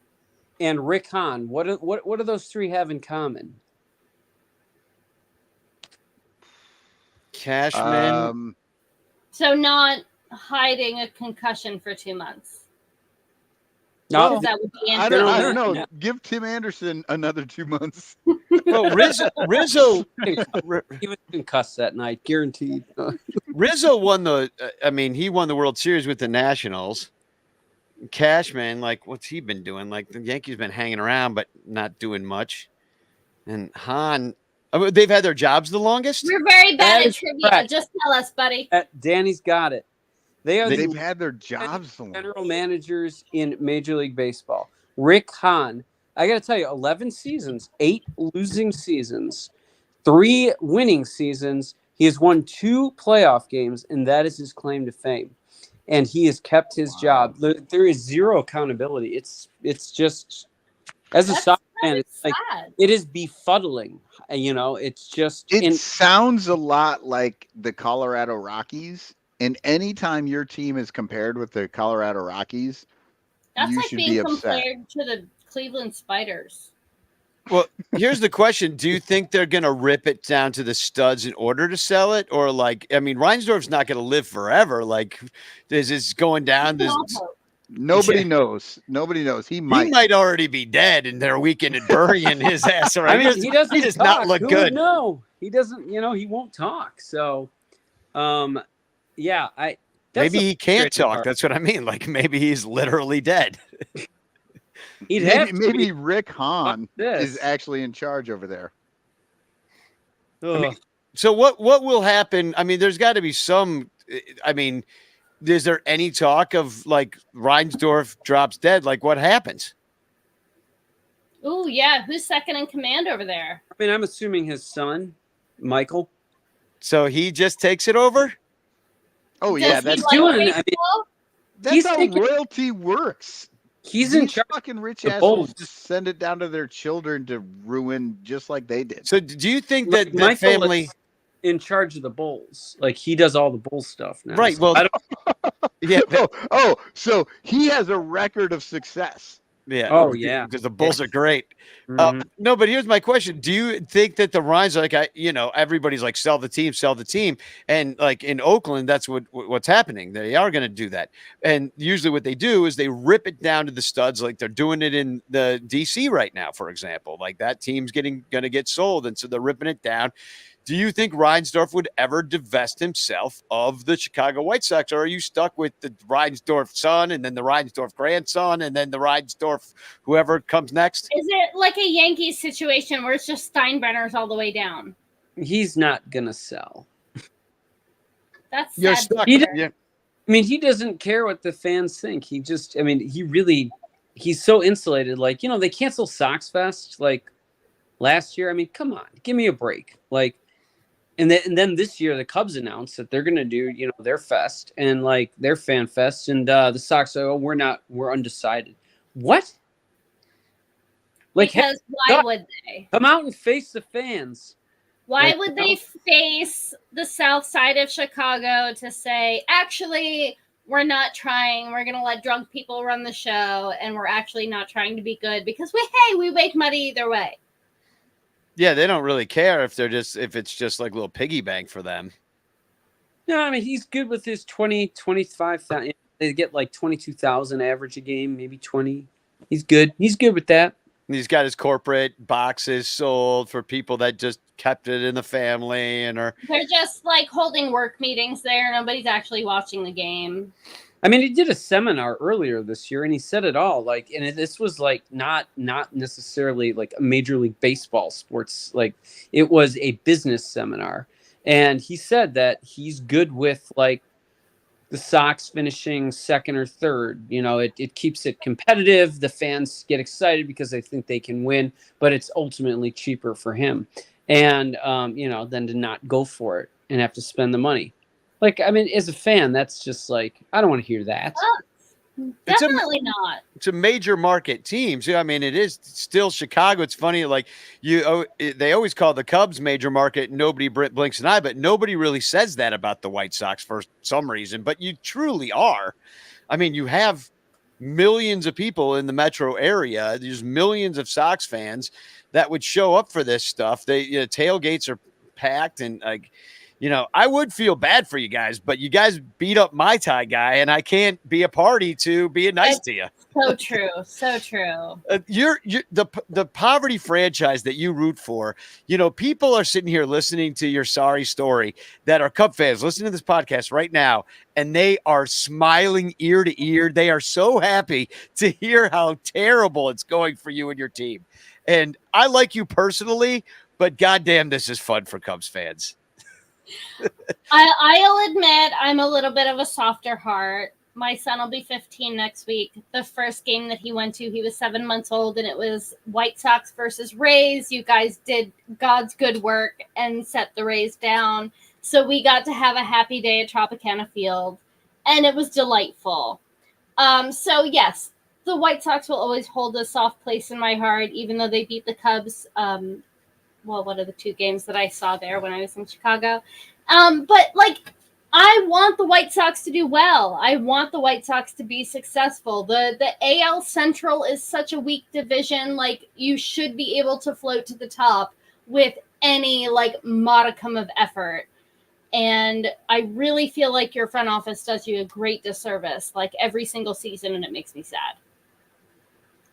And Rick Hahn, what do those three have in common? Cashman. So not hiding a concussion for 2 months. No, That would be I don't know. Yeah. Give Tim Anderson another 2 months. Well, Rizzo he was concussed that night, guaranteed. Rizzo won he won the World Series with the Nationals. Cashman, what's he been doing? The Yankees been hanging around, but not doing much. And Hahn, they've had their jobs the longest. We're very bad That at is trivia. correct. Just tell us, buddy. Danny's got it. They are They've the had their jobs so long. general managers in Major League Baseball. Rick Hahn, I got to tell you, 11 seasons, 8 losing seasons, 3 winning seasons. He has won 2 playoff games, and that is his claim to fame. And he has kept his job. There is zero accountability. It's just, as a That's Sox kind fan, of it's like sad. it is befuddling. It's just It sounds a lot like the Colorado Rockies. And anytime your team is compared with the Colorado Rockies, That's you like should being be upset. compared to the Cleveland Spiders. Well, here's the question. Do you think they're going to rip it down to the studs in order to sell it? Or like, I mean, Reinsdorf's not going to live forever. Like, is this going down? We can all hope. Nobody Yeah. knows. Nobody knows. He He might. might already be dead and they're weekend at burying his ass. Or I mean, he doesn't he does talk. not look Who good. would know? He doesn't, he won't talk. So, yeah, that's Maybe the he can't frustrating talk. part. That's what I mean. Like maybe he's literally dead. He'd have Maybe to be. Rick Hahn this. is actually in charge over there. Ugh. So what will happen? I mean, there's got to be some. I mean, is there any talk of like Reinsdorf drops dead? Like what happens? Ooh, yeah. Who's second in command over there? I mean, I'm assuming his son, Michael. So he just takes it over? Oh Does yeah, he that's like doing it. I mean, baseball? he's how taking- royalty works. He's in These charge. fucking rich the assholes Bulls. just send it down to their children to ruin, just like they did. So do you think Like, that Michael family? is in charge of the Bulls. Like he does all the Bull stuff now. Right. So Well, I don't, yeah. So he has a record of success. Yeah. Oh, yeah. Because the Bulls are great. Mhm. No, but here's my question: do you think that the Ryans are like everybody's like sell the team, and like in Oakland, that's what's happening. They are going to do that, and usually what they do is they rip it down to the studs, like they're doing it in the DC right now, for example. Like that team's going to get sold, and so they're ripping it down. Do you think Reinsdorf would ever divest himself of the Chicago White Sox, or are you stuck with the Reinsdorf son and then the Reinsdorf grandson and then the Reinsdorf whoever comes next? Is it like a Yankees situation where it's just Steinbrenners all the way down? He's not gonna sell. That's You're sad. stuck. He d- Yeah. I mean, he doesn't care what the fans think. He's so insulated. Like, they cancel Sox Fest like last year. I mean, come on, give me a break. Like, and then this year the Cubs announced that they're gonna do, their fest and like their fan fest, and the Sox are, we're undecided. What? Like, Because why would they? come out and face the fans. Why Like, would they face the south side of Chicago to say, actually, we're not trying. We're going to let drunk people run the show, and we're actually not trying to be good because we make money either way. Yeah, they don't really care if it's just like a little piggy bank for them. No, I mean, he's good with his 20, 25,000. They get like 22,000 average a game, maybe 20. He's good. He's good with that. He's got his corporate boxes sold for people that just kept it in the family They're just like holding work meetings there. Nobody's actually watching the game. I mean, he did a seminar earlier this year, and he said it all. Like, and this was like not necessarily like a Major League Baseball sports. Like, it was a business seminar, and he said that he's good with like the Sox finishing second or third. It keeps it competitive. The fans get excited because they think they can win, but it's ultimately cheaper for him, and than to not go for it and have to spend the money. Like, I mean, as a fan, that's just like, I don't want to hear that. Definitely not. It's a major market team. So, I mean, it is still Chicago. It's funny, like they always call the Cubs major market. Nobody blinks an eye, but nobody really says that about the White Sox for some reason. But you truly are. I mean, you have millions of people in the metro area. There's millions of Sox fans that would show up for this stuff. Tailgates are packed, and like, I would feel bad for you guys, but you guys beat up my tie guy, and I can't be a party to being nice to you. So true. So true. You're the poverty franchise that you root for. People are sitting here listening to your sorry story that are Cub fans listening to this podcast right now, and they are smiling ear to ear. They are so happy to hear how terrible it's going for you and your team. And I like you personally, but goddamn, this is fun for Cubs fans. I'll admit I'm a little bit of a softer heart. My son will be 15 next week. The first game that he went to, he was 7 months old, and it was White Sox versus Rays. You guys did God's good work and set the Rays down. So we got to have a happy day at Tropicana Field, and it was delightful. So yes, the White Sox will always hold a soft place in my heart, even though they beat the Cubs. Well, one of the 2 games that I saw there when I was in Chicago. But like, I want the White Sox to do well. I want the White Sox to be successful. The AL Central is such a weak division. Like, you should be able to float to the top with any like modicum of effort. And I really feel like your front office does you a great disservice, like every single season, and it makes me sad.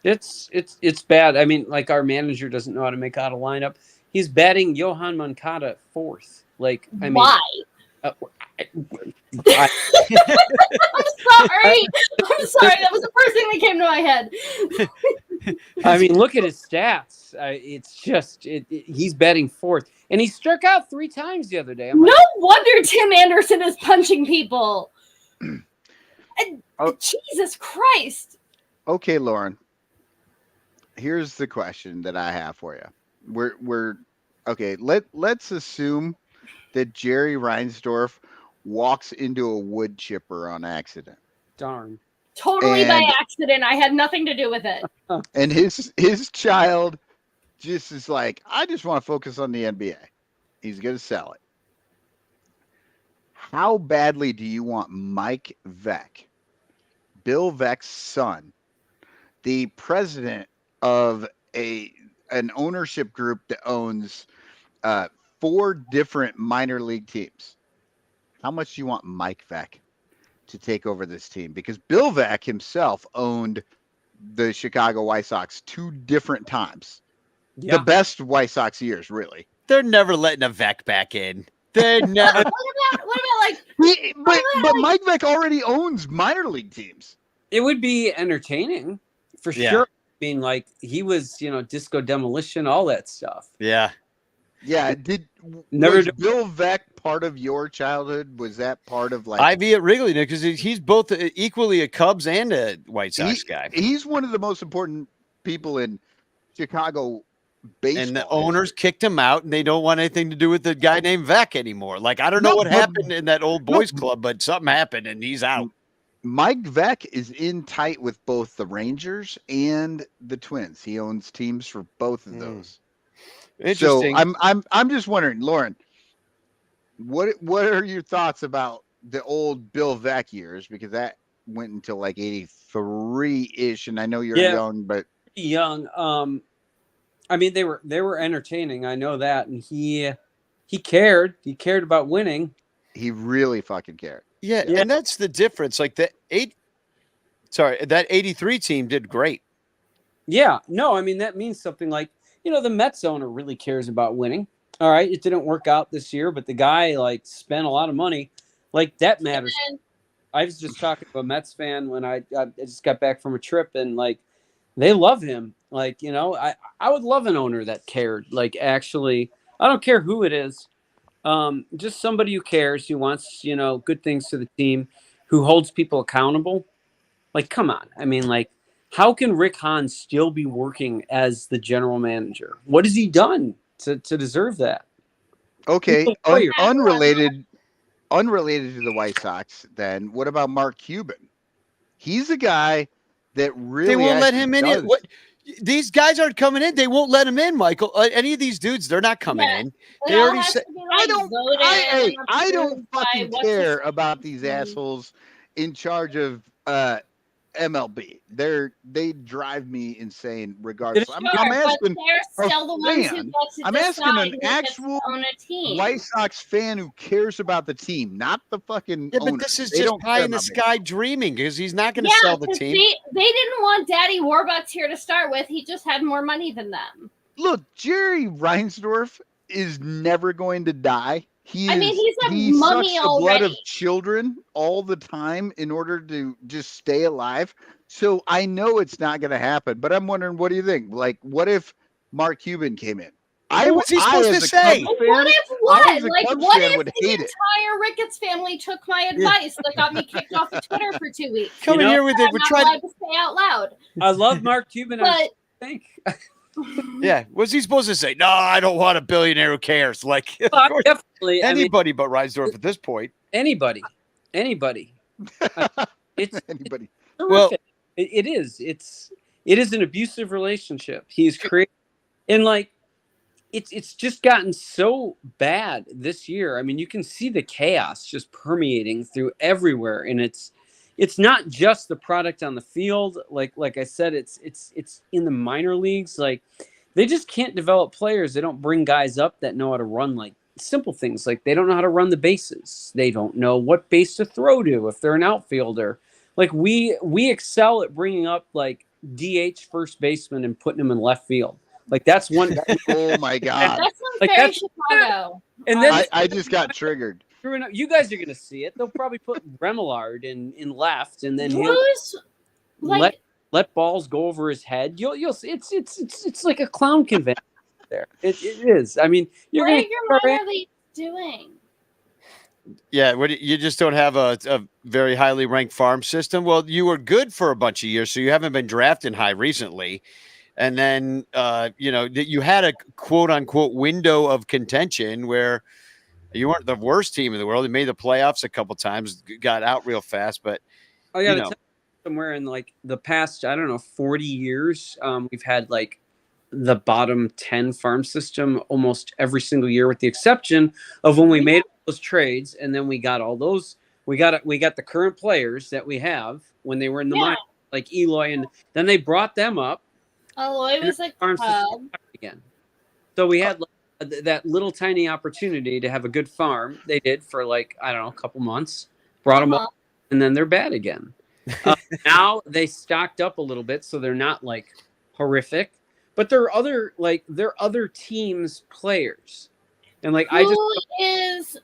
It's bad. I mean, like, our manager doesn't know how to make out a lineup. He's batting Johan Moncada 4th. Like, I mean, why? I, I'm sorry. I'm sorry. That was the first thing that came to my head. I mean, look at his stats. It's just he's batting 4th, and he struck out 3 times the other day. I'm No like, wonder Tim Anderson is punching people. Jesus Christ. Okay, Lauren. Here's the question that I have for you. We're okay. Let's assume that Jerry Reinsdorf walks into a wood chipper on accident. darn. Totally by And- accident. I had nothing to do with it. And his child just is like, I just want to focus on the NBA. He's going to sell it. How badly do you want Mike Veck, Bill Veck's son, the president of an ownership group that owns 4 different minor league teams? How much do you want Mike Veck to take over this team? Because Bill Veck himself owned the Chicago White Sox 2 different times. Yeah. The best White Sox years, really. They're never letting a Vec back in. They're never. What about like But Mike Veck already owns minor league teams. It would be entertaining for Yeah. sure. I mean, like, he was, Disco Demolition, all that stuff. Yeah. Yeah, Never was do- Bill Veck part of your childhood? Was that part of like Ivy at Wrigley, because he's both equally a Cubs and a White Sox guy. He's one of the most important people in Chicago baseball. And the owners kicked him out, and they don't want anything to do with the guy named Vec anymore. Like, I don't know No, what but- happened in that old boys club, but something happened, and he's out. Mike Veck is in tight with both the Rangers and the Twins. He owns teams for both of those. So Interesting. I'm just wondering, Lauren, what are your thoughts about the old Bill Veck years? Because that went until like 83-ish, and I know you're Yeah. young, but Pretty young. I mean, they were entertaining. I know that, and he cared. He cared about winning. he really fucking cared. Yeah, Yeah. and that's the difference. Like that 83 team did great. Yeah, no, I mean, that means something. Like, the Mets owner really cares about winning. All right, it didn't work out this year, but the guy like spent a lot of money. Like, that matters. I was just talking to a Mets fan when I just got back from a trip, and like, they love him. Like, I would love an owner that cared. Like, actually, I don't care who it is. Just somebody who cares, who wants, good things to the team, who holds people accountable. Like, come on. I mean, like, how can Rick Hahn still be working as the general manager? What has he done to deserve that? Okay, He's a player. unrelated to the White Sox. Then what about Mark Cuban? He's a guy that really They won't let him in. does. What? These guys aren't coming in. They won't let him in, Michael. Any of these dudes, they're not coming Yeah. in. It They all already has said. to be, like, voted I and don't approved by fucking what's his- care about these Mhm. assholes in charge of MLB. They drive me insane regardless. I'm Sure, asking but they're still the ones who fan. get to I'm asking decide an who gets actual to own a team. White Sox fan who cares about the team, not the fucking Yeah, but owners. this is They just don't pie care in the about sky dreaming, because he's not going to Yeah, sell the 'cause team. they didn't want Daddy Warbucks here to start with. He just had more money than them. Look, Jerry Reinsdorf is never going to die. He he's a mummy sucks the blood of already. children all the time in order to just stay alive. So I know it's not going to happen. But I'm wondering, what do you think? Like, what if Mark Cuban came in? What's he supposed to as a say? Cubs What fan, if what? I as a Like, Cubs what fan if would the hate it. entire Ricketts family took my advice that got me kicked off of Twitter for 2 weeks? Coming know, here with it, I'm we're not trying. allowed to say out loud. I love Mark Cuban. I But think Yeah, what's he supposed to say? No, I don't want a billionaire who cares. Like, of course, definitely. I mean, anybody but Reinsdorf at this point. anybody. It's Anybody? terrific. Well- It is. It is an abusive relationship. He's created, and like it's just gotten so bad this year. I mean, you can see the chaos just permeating through everywhere, and it's not just the product on the field. Like I said, it's in the minor leagues. Like they just can't develop players. They don't bring guys up that know how to run like simple things. Like they don't know how to run the bases. They don't know what base to throw to if they're an outfielder. Like we excel at bringing up like DH first baseman and putting him in left field. Like that's one. Oh my God! that sounds Like, very that's- Chicago. And then I just got triggered. you guys are gonna see it. They'll probably put Remillard in left, and then he'll Who's like let balls go over his head. You'll see. It's like a clown convention there. It is. I mean, you're what gonna are your minor leagues doing? Yeah, you just don't have a very highly ranked farm system. Well, you were good for a bunch of years, so you haven't been drafting high recently. And then, you had a quote unquote window of contention where you weren't the worst team in the world. You made the playoffs a couple times, got out real fast, but I gotta tell you, somewhere in like the past, I don't know, 40 years, we've had like the bottom 10 farm system almost every single year, with the exception of when we made those trades, and then we got all those. We got the current players that we have when they were in the minor, like Eloy, and then they brought them up. Eloy was like farm system again. So we had like, that little tiny opportunity to have a good farm. They did for like, I don't know, a couple months, brought them up, and then they're bad again. Now they stocked up a little bit, so they're not like horrific, but they're other teams' players. And like who is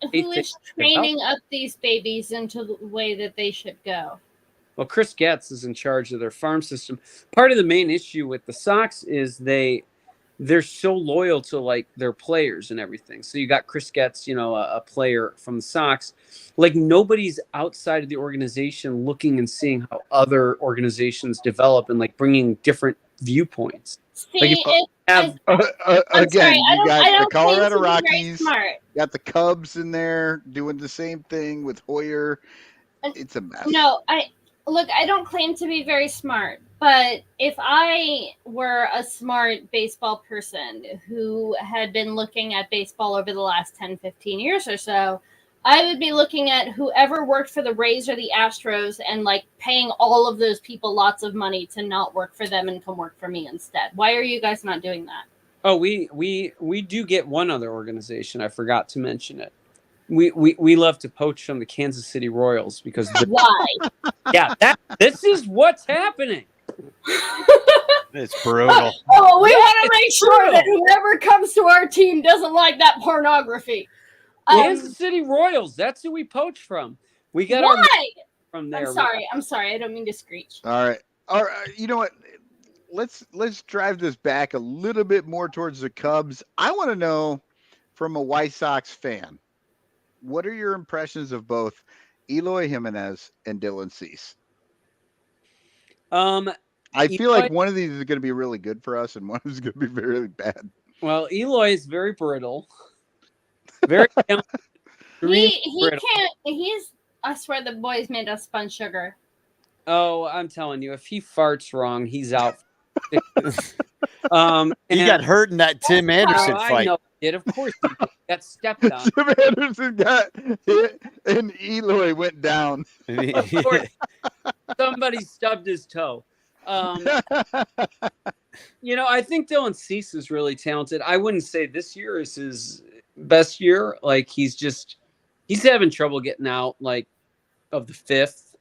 training up these babies into the way that they should go? Well, Chris Getz is in charge of their farm system. Part of the main issue with the Sox is they're so loyal to like their players and everything. So you got Chris Getz, a player from the Sox. Like nobody's outside of the organization looking and seeing how other organizations develop and like bringing different viewpoints. See, Like Again, sorry, you got the Colorado claim to be very Rockies, smart. got the Cubs in there doing the same thing with Hoyer. It's a mess. No, I don't claim to be very smart, but if I were a smart baseball person who had been looking at baseball over the last 10, 15 years or so, I would be looking at whoever worked for the Rays or the Astros and like paying all of those people lots of money to not work for them and come work for me instead. Why are you guys not doing that? Oh, we do get one other organization. I forgot to mention it. We love to poach from the Kansas City Royals because Why? This is what's happening. it's brutal. Oh, we want to make sure that whoever comes to our team doesn't like that pornography. Kansas City Royals. That's who we poach from. We got our from there. I'm sorry. I don't mean to screech. All right. You know what? Let's drive this back a little bit more towards the Cubs. I want to know from a White Sox fan, what are your impressions of both Eloy Jimenez and Dylan Cease? I feel like one of these is going to be really good for us, and one is going to be really bad. Well, Eloy is very brittle. Very he can't. I swear the boy's made of spun sugar. Oh, I'm telling you, if he farts wrong, he's out. He got hurt in that Tim Anderson fight. I know he did. Of course he got stepped on. Tim Anderson got hit, and Eloy went down. Of course, somebody stubbed his toe. I think Dylan Cease is really talented. I wouldn't say this year is his best year. Like he's having trouble getting out like of the fifth.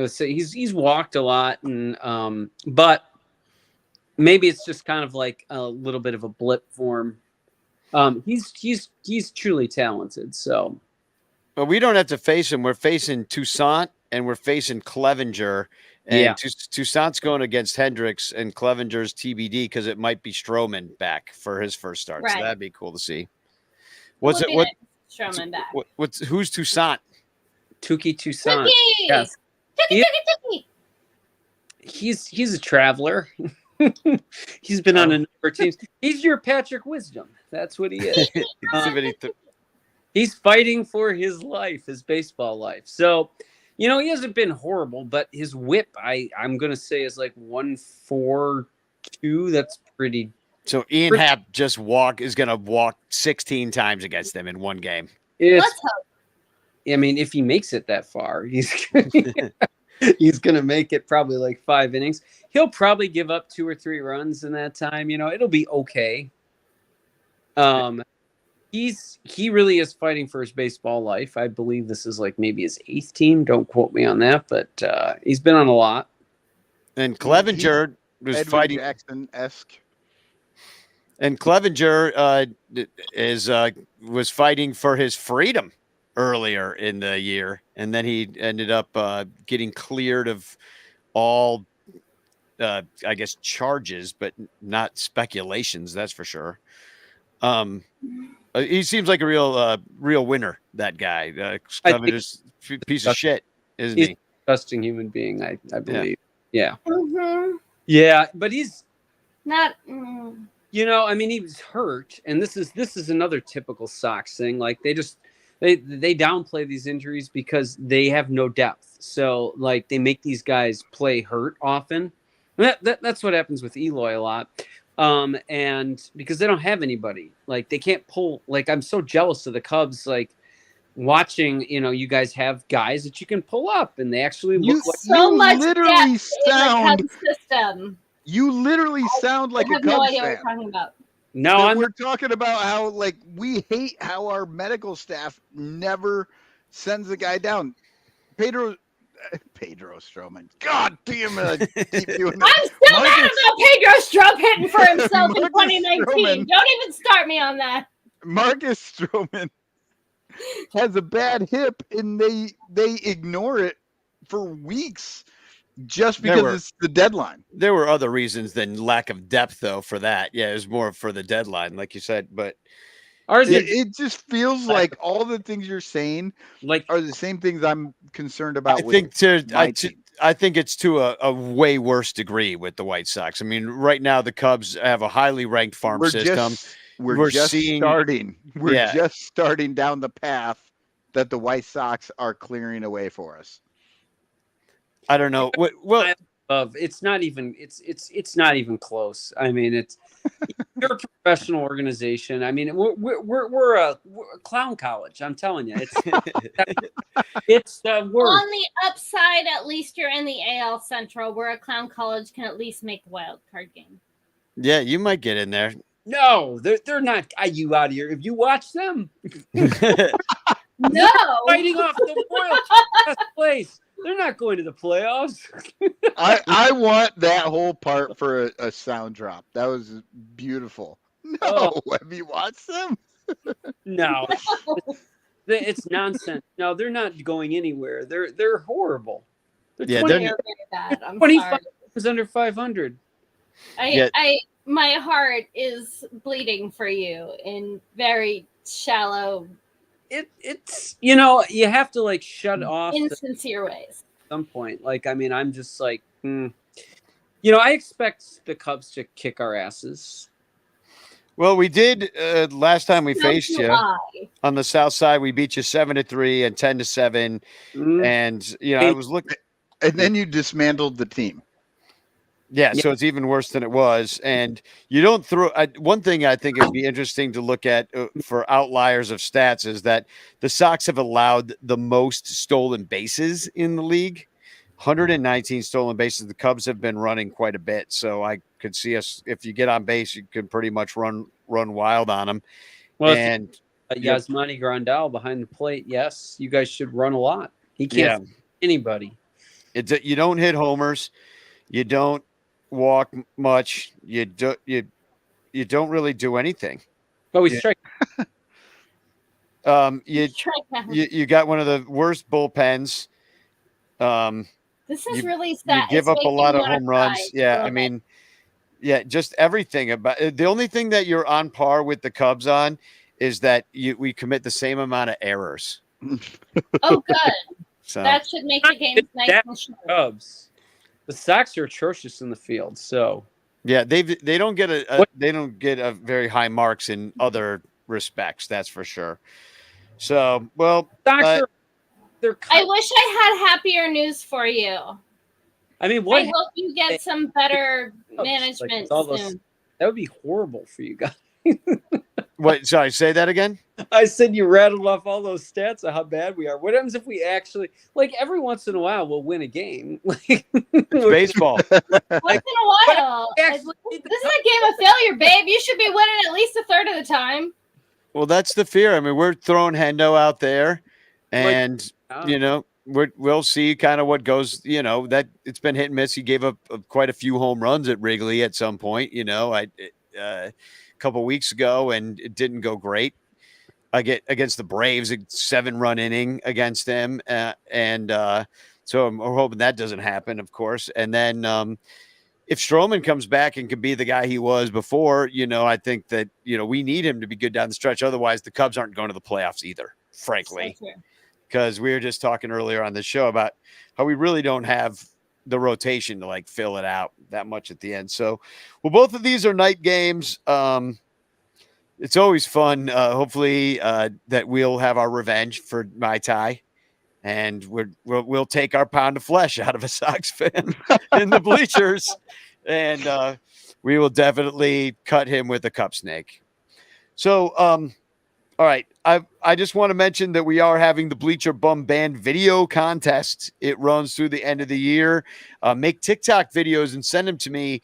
So he's walked a lot, and but maybe it's just kind of like a little bit of a blip for him. He's truly talented. So, but we don't have to face him. We're facing Toussaint and we're facing Clevenger. And Yeah. Toussaint's going against Hendricks, and Clevenger's TBD because it might be Stroman back for his first start. So Right. that'd be cool to see. What's What's it? Stroman back. What's who's Toussaint? Tuki Toussaint. Cookie! Yes. Cookie, He- cookie, cookie! He's a traveler. He's been on a number of teams. He's your Patrick Wisdom. That's what he is. He's fighting for his life, his baseball life. So, he hasn't been horrible, but his whip, I'm going to say, is like 1.42. That's pretty. So Ian Happ is going to walk 16 times against them in one game. Let's hope. I mean, if he makes it that far, he's going to make it probably like 5 innings. He'll probably give up 2 or 3 runs in that time. It'll be okay. He really is fighting for his baseball life. I believe this is like maybe his 8th team. Don't quote me on that, but he's been on a lot. And Clevenger was Edwin fighting. Jackson-esque. And Clevenger was fighting for his freedom earlier in the year, and then he ended up getting cleared of all, I guess, charges, but not speculations. That's for sure. He seems like a real winner. That guy, Clevenger's piece of shit, isn't He's he? a disgusting human being, I believe. Yeah. Mm-hmm. Yeah, but he's Not. I mean, he was hurt, and this is another typical Sox thing. Like they downplay these injuries because they have no depth. So like they make these guys play hurt often. That's what happens with Eloy a lot. And because they don't have anybody, like they can't pull. Like I'm so jealous of the Cubs. Like watching, you guys have guys that you can pull up, and they actually look like. So much literally depth in the Cubs system. You literally sound like I a have no Cubs idea what fan. you're talking about. No, We're talking about how we hate how our medical staff never sends a guy down. Pedro Stroman. God damn it! I keep doing that. I'm still mad about Pedro Strop hitting for himself in Marcus 2019. Stroman. Don't even start me on that. Marcus Stroman has a bad hip, and they ignore it for weeks just because it's the deadline. There were other reasons than lack of depth, though, for that. Yeah, it was more for the deadline, like you said. But it just feels like all the things you're saying are the same things I'm concerned about. I think it's to a way worse degree with the White Sox. I mean, right now the Cubs have a highly ranked farm system. We're just starting. We're just starting down the path that the White Sox are clearing away for us. I don't know. Well, it's not even it's not even close. I mean, you're a professional organization. I mean, we're a clown college. I'm telling you, it's we're On the upside, at least you're in the AL Central, where a clown college can at least make the wild card game. yeah, you might get in there. no, they're not. Are you out of here? If you watch them, No, fighting off the Royals last place. They're not going to the playoffs. I want that whole part for a sound drop. That was beautiful. No, have you watched them? No, it's nonsense. No, they're not going anywhere. They're horrible. Yeah, they're very bad. I'm 25 sorry. is under 500. My heart is bleeding for you in very shallow, It's you have to like shut off insincere ways. at some point. Like, I mean, I'm just like, I expect the Cubs to kick our asses. Well, we did last time we faced you Why? on the South Side. We beat you 7-3 and 10-7, and I was looking. And then you dismantled the team. Yeah, so it's even worse than it was. And you don't throw one thing I think it'd be interesting to look at for outliers of stats is that the Sox have allowed the most stolen bases in the league. 119 stolen bases. The Cubs have been running quite a bit. So I could see us, if you get on base, you could pretty much run wild on them. Well, and Yasmani Grandal behind the plate. Yes, you guys should run a lot. He can't anybody. You don't hit homers. You don't walk much. You don't really do anything. But we strike. You got one of the worst bullpens. This is You- really You sad. give It's up a making lot me of wanna home cry runs. a Yeah, I little bit. mean, yeah, just everything about the only thing that you're on par with the Cubs on is that we commit the same amount of errors. Oh, good. So That should make the games nice That and short. Cubs. The Sox are atrocious in the field. So yeah, they don't get What- they don't get a very high marks in other respects. That's for sure. So well, Sox are they're. I wish I had happier news for you. I mean, what? I hope you get some better management with all those- soon. That would be horrible for you guys. what? Sorry, say that again. I said you rattled off all those stats of how bad we are. What happens if we actually, like, every once in a while we'll win a game? Like, It's baseball. Once in a while. Yes. This is a game of failure, babe. You should be winning at least a third of the time. Well, that's the fear. I mean, we're throwing Hendo out there, and we'll see kind of what goes. That it's been hit and miss. He gave up quite a few home runs at Wrigley at some point. A couple weeks ago, and it didn't go great. I get against the Braves, a 7-run inning against them, so we're hoping that doesn't happen, of course. And then if Stroman comes back and can be the guy he was before, I think that we need him to be good down the stretch. Otherwise, the Cubs aren't going to the playoffs either, frankly, because we were just talking earlier on the show about how we really don't have the rotation to like fill it out that much at the end. So, well, both of these are night games. It's always fun. Hopefully that we'll have our revenge for Mai Tai, and we'll take our pound of flesh out of a Sox fan in the bleachers, and we will definitely cut him with a cup snake. So, all right. I just want to mention that we are having the Bleacher Bum Band video contest. It runs through the end of the year. Make TikTok videos and send them to me.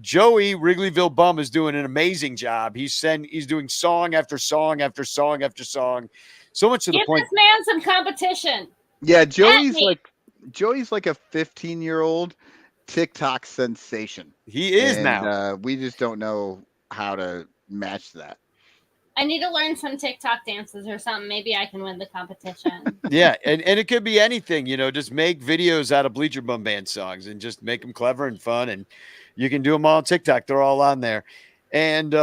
Joey Wrigleyville Bum is doing an amazing job. He's doing song after song after song after song. So much to the Give point. this man some competition. Yeah, Joey's like a 15-year-old TikTok sensation. He is now. We just don't know how to match that. I need to learn some TikTok dances or something. Maybe I can win the competition. Yeah, and it could be anything, just make videos out of Bleacher Bum Band songs and just make them clever and fun, and you can do them all on TikTok. They're all on there. And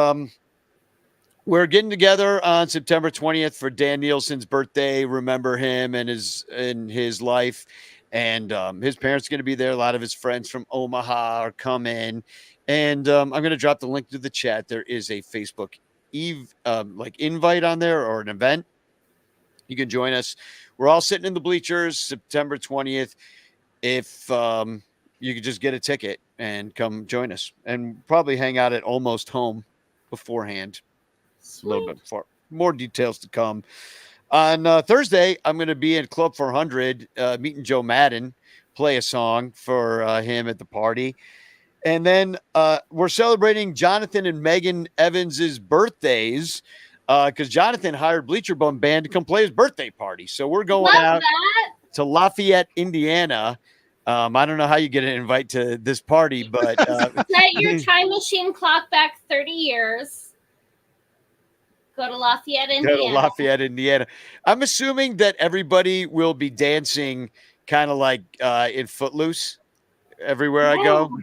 we're getting together on September 20th for Dan Nielsen's birthday. Remember him and his life. And his parents are going to be there. A lot of his friends from Omaha are coming. And I'm going to drop the link to the chat. There is a Facebook invite on there or an event. You can join us. We're all sitting in the bleachers September 20th. If you could just get a ticket and come join us, and probably hang out at Almost Home beforehand. A little bit before. More details to come. On Thursday, I'm going to be in Club 400 meeting Joe Madden, play a song for him at the party. And then we're celebrating Jonathan and Megan Evans's birthdays because Jonathan hired Bleacher Bum Band to come play his birthday party. So we're going out to Lafayette, Indiana. I don't know how you get an invite to this party, but set your time machine clock back 30 years. Go to Lafayette, Indiana. I'm assuming that everybody will be dancing kind of like in Footloose everywhere I go.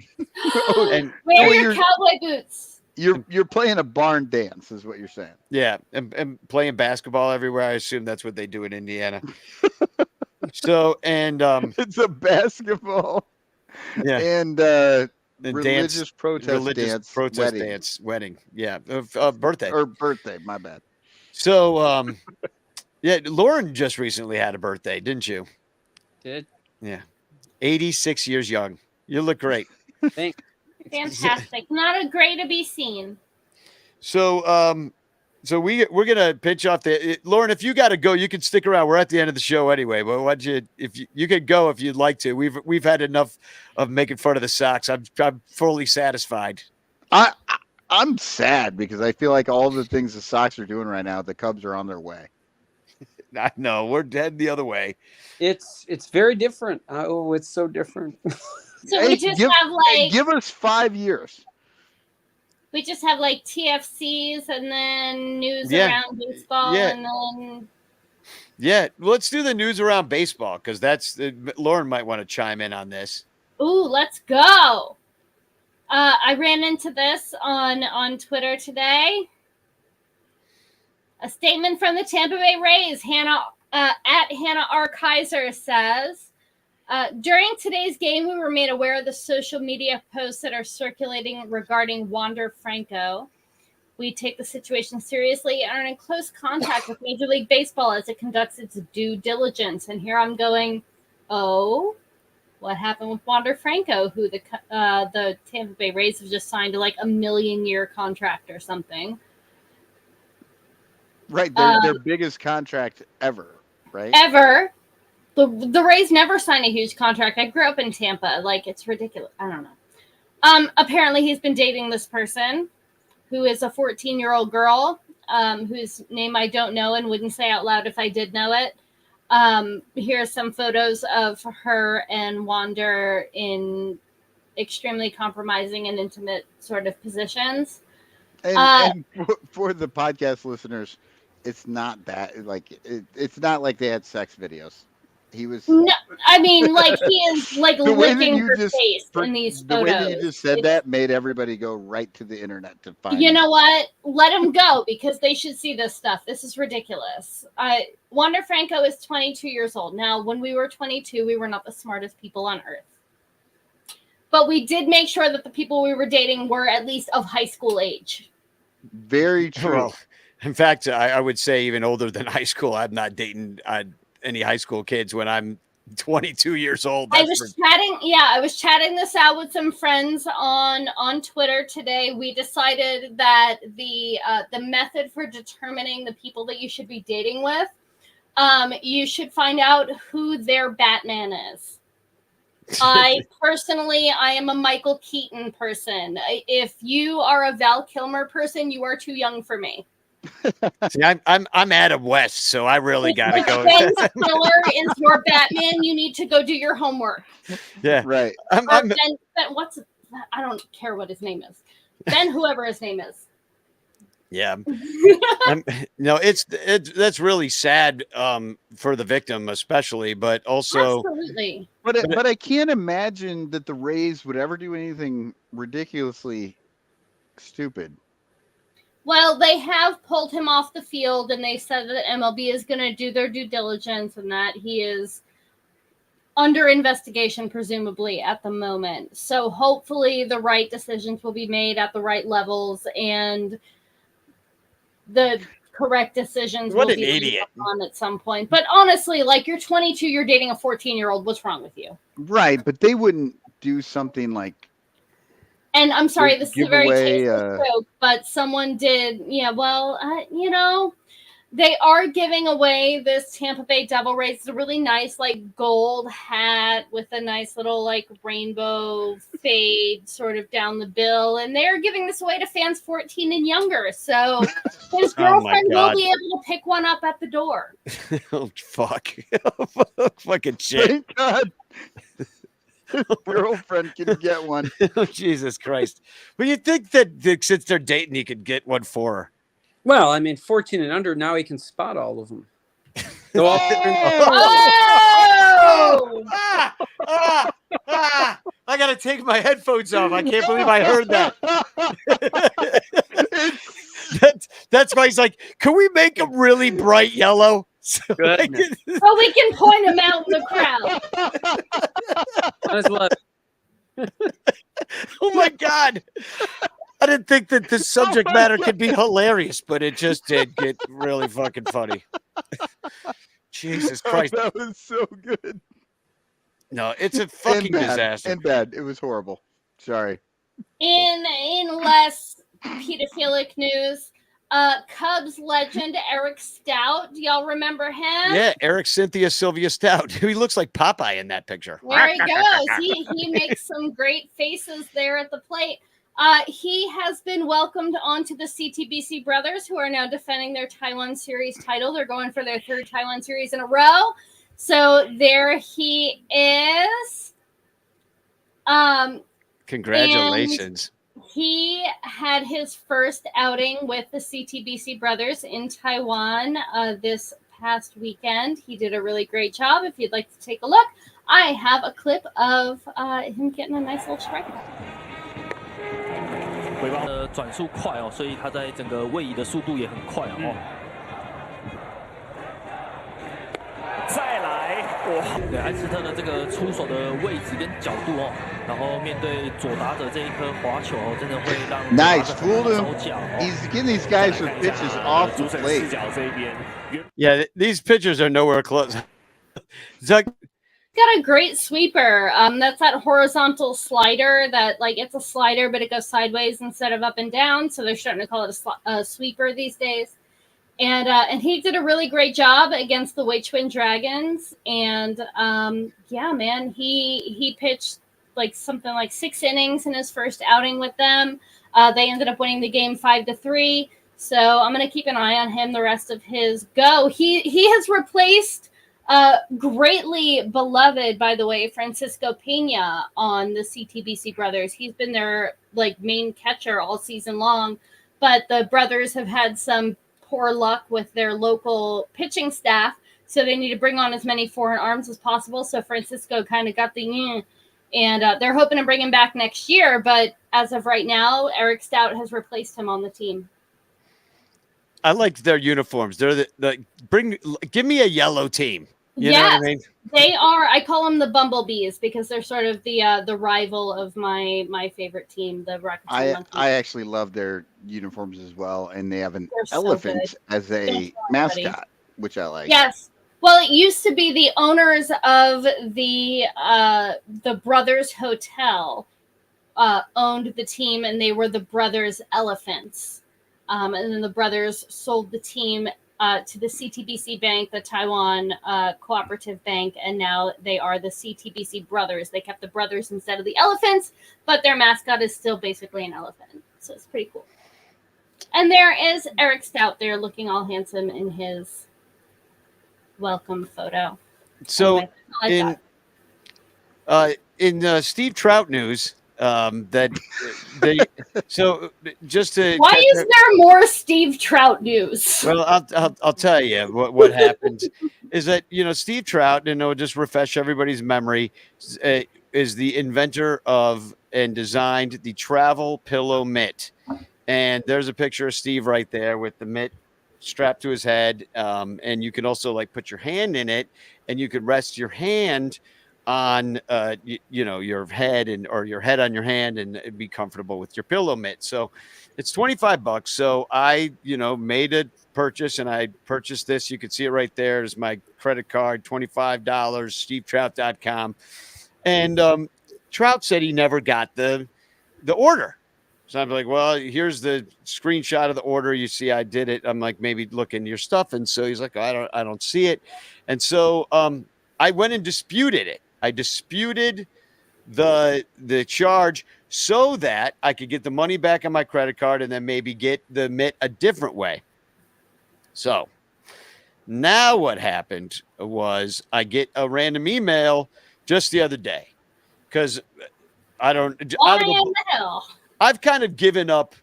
And wear your cowboy boots. You're playing a barn dance, is what you're saying. Yeah, and playing basketball everywhere. I assume that's what they do in Indiana. So, and it's a basketball. Yeah, and religious protest dance wedding. Yeah, birthday or birthday. My bad. So, yeah, Lauren just recently had a birthday, didn't you? Did. Yeah, 86 years young. You look great. Thanks. Fantastic. Not a great to be seen. So, so we're gonna pitch off Lauren. If you got to go, you can stick around. We're at the end of the show anyway. But if you could go if you'd like to. We've had enough of making fun of the Sox. I'm fully satisfied. I'm sad because I feel like all the things the Sox are doing right now, the Cubs are on their way. I know we're heading the other way. It's very different. Oh, it's so different. So we just have give us 5 years. We just have like TFCs and then news around baseball and then Yeah, let's do the news around baseball because Lauren might want to chime in on this. Ooh, let's go. I ran into this on Twitter today. A statement from the Tampa Bay Rays, at Hannah R. Kaiser says, during today's game, we were made aware of the social media posts that are circulating regarding Wander Franco. We take the situation seriously and are in close contact with Major League Baseball as it conducts its due diligence. And here I'm going, oh, what happened with Wander Franco, who the Tampa Bay Rays have just signed to like a 1 million-year contract or something. Right, their biggest contract ever, right? Ever. The Rays never sign a huge contract. I grew up in Tampa. Like, it's ridiculous. I don't know. Apparently, he's been dating this person who is a 14-year-old girl whose name I don't know and wouldn't say out loud if I did know it. Here's some photos of her and Wander in extremely compromising and intimate sort of positions. And for the podcast listeners, it's not that like it's not like they had sex videos. He was no, I mean, like he is like the way that licking you her just face in these the photos. way that you just said that made everybody go right to the internet to find. You know what? Let them go because they should see this stuff. This is ridiculous. Wander Franco is 22 years old. Now, when we were 22, we were not the smartest people on earth. But we did make sure that the people we were dating were at least of high school age. Very true. Well, in fact, I would say even older than high school. I'm not dating any high school kids when I'm 22 years old. I was chatting this out with some friends on Twitter today. We decided that the method for determining the people that you should be dating with, you should find out who their Batman is. I am a Michael Keaton person. If you are a Val Kilmer person, you are too young for me. See, I'm Adam West, so I really gotta go. Ben Stiller is your Batman. You need to go do your homework. Yeah, right. Ben, I don't care what his name is. Ben, whoever his name is. Yeah. No, that's really sad for the victim, especially, but also absolutely. But I can't imagine that the Rays would ever do anything ridiculously stupid. Well, they have pulled him off the field, and they said that MLB is going to do their due diligence and that he is under investigation, presumably, at the moment. So hopefully the right decisions will be made at the right levels and the correct decisions will be made on at some point. But honestly, like, you're 22, you're dating a 14-year-old. What's wrong with you? Right, but they wouldn't do something like. And I'm sorry, this is a very tasteless away, joke, but someone did. Yeah, well, they are giving away this Tampa Bay Devil Rays. It's a really nice, like, gold hat with a nice little, like, rainbow fade sort of down the bill. And they're giving this away to fans 14 and younger. So his girlfriend will be able to pick one up at the door. Oh, fuck. Fucking shit. Thank God. Girlfriend can get one. Oh, Jesus Christ. Well, you'd think that since they're dating, he could get one for her. Well, I mean, 14 and under, now he can spot all of them. So I got to take my headphones off. I can't believe I heard that. That's why he's like, can we make them really bright yellow? So we can point them out in the crowd. That's what. Oh my God. I didn't think that this subject matter could be hilarious, but it just did get really fucking funny. Jesus Christ. That was so good. No, it's a fucking disaster. And bad. It was horrible. Sorry. In less pedophilic news, Cubs legend Eric Stout. Do y'all remember him? Yeah, Eric Cynthia Sylvia Stout. He looks like Popeye in that picture. There he goes. He makes some great faces there at the plate. He has been welcomed onto the CTBC brothers, who are now defending their Taiwan Series title. They're going for their third Taiwan Series in a row. So there he is. Congratulations. He had his first outing with the CTBC brothers in Taiwan this past weekend. He did a really great job. If you'd like to take a look, I have a clip of him getting a nice little strike. 回棒的转速快哦，所以他在整个位移的速度也很快哦。再来，哇！对，艾斯特的这个出手的位置跟角度哦，然后面对左打者这一颗滑球哦，真的会让 Nice, fooled him. 手脚哦。 He's getting these guys with pitches off the 主审 plate. 视角这一边， Yeah, these pitchers are nowhere close. Zuck, Got a great sweeper. That's that horizontal slider that, like, it's a slider, but it goes sideways instead of up and down. So they're starting to call it a sweeper these days. And he did a really great job against the Wei Twin Dragons. And yeah, man, he pitched like something like 6 innings in his first outing with them. They ended up winning the game 5-3. So I'm gonna keep an eye on him the rest of his go. He has replaced greatly beloved, by the way, Francisco Pena on the CTBC Brothers. He's been their like main catcher all season long, but the Brothers have had some poor luck with their local pitching staff, so they need to bring on as many foreign arms as possible. So Francisco kind of got the and they're hoping to bring him back next year, but as of right now, Eric Stout has replaced him on the team. I like their uniforms. They're give me a yellow team. You know what I mean? They are. I call them the Bumblebees because they're sort of the rival of my favorite team, the Raccoon Monkeys. I actually love their uniforms as well, and they have an They're so elephant good. as a mascot, which I like. Yes. Well, it used to be the owners of the Brothers Hotel owned the team, and they were the Brothers Elephants. And then the Brothers sold the team to the CTBC Bank, the Taiwan Cooperative Bank, and now they are the CTBC Brothers. They kept the Brothers instead of the Elephants, but their mascot is still basically an elephant. So it's pretty cool. And there is Eric Stout there looking all handsome in his welcome photo. So Anyway, I like in Steve Trout news, that they so just to why is there more Steve Trout news? Well, I'll tell you what happened is that Steve Trout, and it'll just refresh everybody's memory, is the inventor of and designed the travel pillow mitt, and there's a picture of Steve right there with the mitt strapped to his head, and you can also like put your hand in it, and you could rest your hand on your head or your head on your hand and be comfortable with your pillow mitt. So it's $25. So I made a purchase, and I purchased this. You can see it right there. There's my credit card, $25, stevetrout.com. And Trout said he never got the order. So I'm like, well, here's the screenshot of the order. You see, I did it. I'm like, maybe look in your stuff. And so he's like, I don't see it. And so I went and disputed it. I disputed the charge so that I could get the money back on my credit card and then maybe get the mitt a different way. So now what happened was I get a random email just the other day because I've kind of given up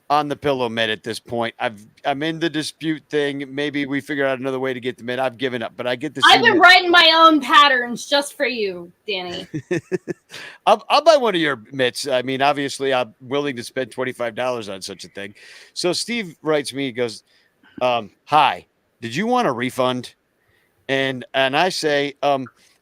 on the pillow mitt at this point. I'm in the dispute thing. Maybe we figure out another way to get the mitt. I've given up, but I get this. I've been writing my own patterns just for you, Danny. I'll buy one of your mitts. I mean, obviously, I'm willing to spend $25 on such a thing. So Steve writes me. He goes, "Hi, did you want a refund?" And I say,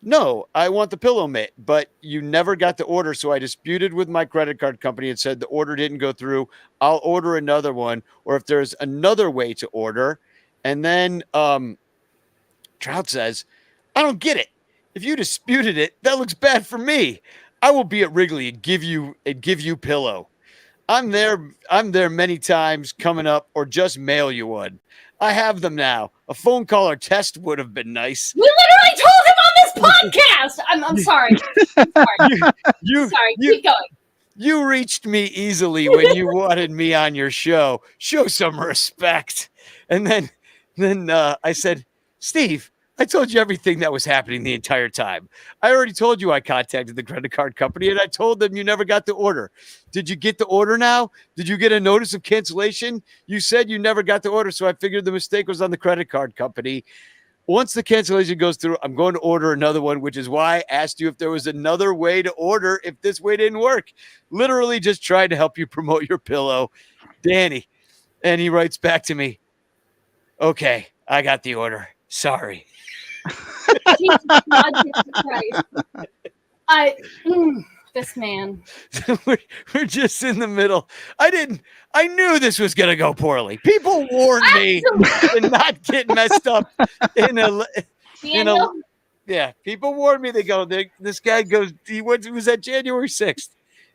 "No, I want the pillow mitt, but you never got the order." So I disputed with my credit card company and said the order didn't go through. I'll order another one, or if there's another way to order. And then Trout says, "I don't get it. If you disputed it, that looks bad for me. I will be at Wrigley and give you pillow. I'm there many times coming up, or just mail you one. I have them now. A phone call or test would have been nice." We literally told him on this podcast. I'm sorry. Sorry. Keep going. You reached me easily when you wanted me on your show. Show some respect. And then I said, "Steve, I told you everything that was happening the entire time. I already told you I contacted the credit card company, and I told them you never got the order. Did you get the order now? Did you get a notice of cancellation? You said you never got the order, so I figured the mistake was on the credit card company. once the cancellation goes through, I'm going to order another one, which is why I asked you if there was another way to order if this way didn't work. Literally just trying to help you promote your pillow, Danny. And he writes back to me, okay, I got the order. Sorry. Jesus God, Jesus Christ. This man. we're just in the middle. I knew this was going to go poorly. People warned me to not get messed up yeah, people warned me. They go, this guy goes, he was at January 6th.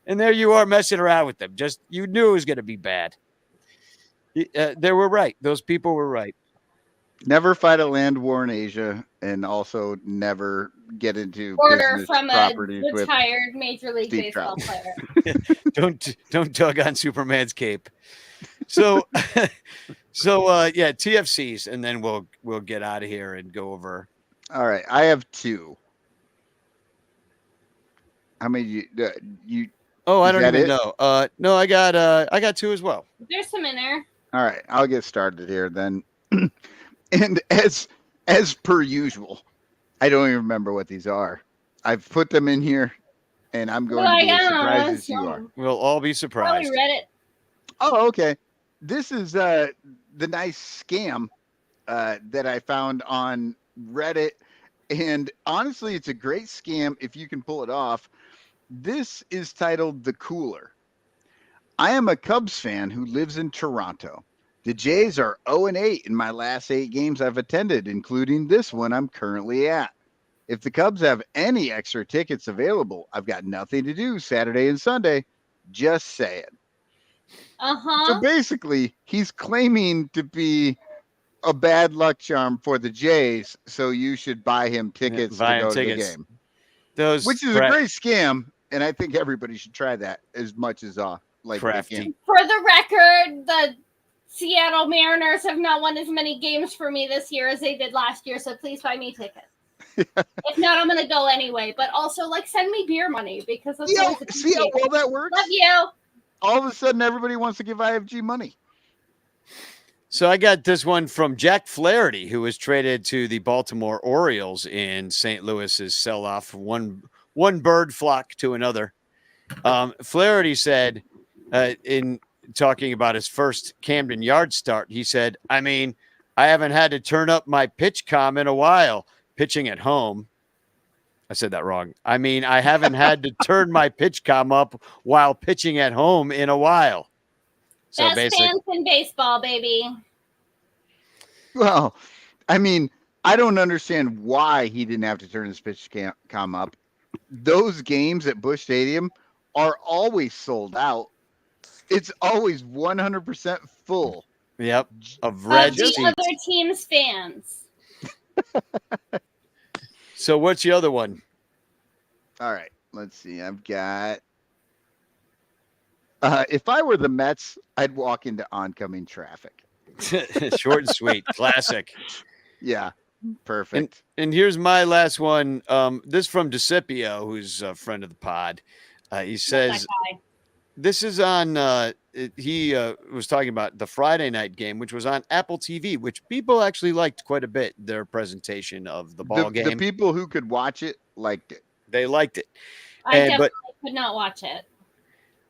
And there you are messing around with them. Just, you knew it was going to be bad. They were right. Those people were right. Never fight a land war in Asia, and also never get into Order business from a properties with retired Major League Steve Baseball Trout. player. Don't tug on Superman's cape. So yeah, TFCs, and then we'll get out of here and go over. All right, I have 2. How many you? Oh, I Is don't that even it? know. No, I got 2 as well. There's some in there. All right, I'll get started here then. And as per usual, I don't even remember what these are. I've put them in here, and I'm going to be as surprised as you are. We'll all be Probably surprised. read it. Oh, okay. This is the nice scam that I found on Reddit, and honestly, it's a great scam if you can pull it off. This is titled The Cooler. I am a Cubs fan who lives in Toronto. The Jays are 0-8 in my last 8 games I've attended, including this one I'm currently at. If the Cubs have any extra tickets available, I've got nothing to do Saturday and Sunday. Just saying. So basically, he's claiming to be a bad luck charm for the Jays, so you should buy him tickets to go to the game. Which is a great scam, and I think everybody should try that as much as they can. For the record, the Seattle Mariners have not won as many games for me this year as they did last year, so please buy me tickets. If not, I'm going to go anyway. But also, send me beer money because that's see how well that works? Love you. All of a sudden, everybody wants to give IFG money. So I got this one from Jack Flaherty, who was traded to the Baltimore Orioles in St. Louis's sell-off. One bird flock to another. Flaherty said in talking about his first Camden Yards start, he said, I mean, I haven't had to turn up my pitch comm in a while, pitching at home. I said that wrong. I mean, I haven't had to turn my pitch comm up while pitching at home in a while. So Best fans in baseball, baby. Well, I mean, I don't understand why he didn't have to turn his pitch comm up. Those games at Busch Stadium are always sold out. It's always 100% full. Yep. Of red seats. The other team's fans. So what's the other one? All right. Let's see. I've got. If I were the Mets, I'd walk into oncoming traffic. Short and sweet. Classic. Yeah. Perfect. And here's my last one. This from DeCipio, who's a friend of the pod. He says, this is on, he was talking about the Friday night game, which was on Apple TV, which people actually liked quite a bit, their presentation of the ball game. The people who could watch it liked it. They liked it. I definitely could not watch it.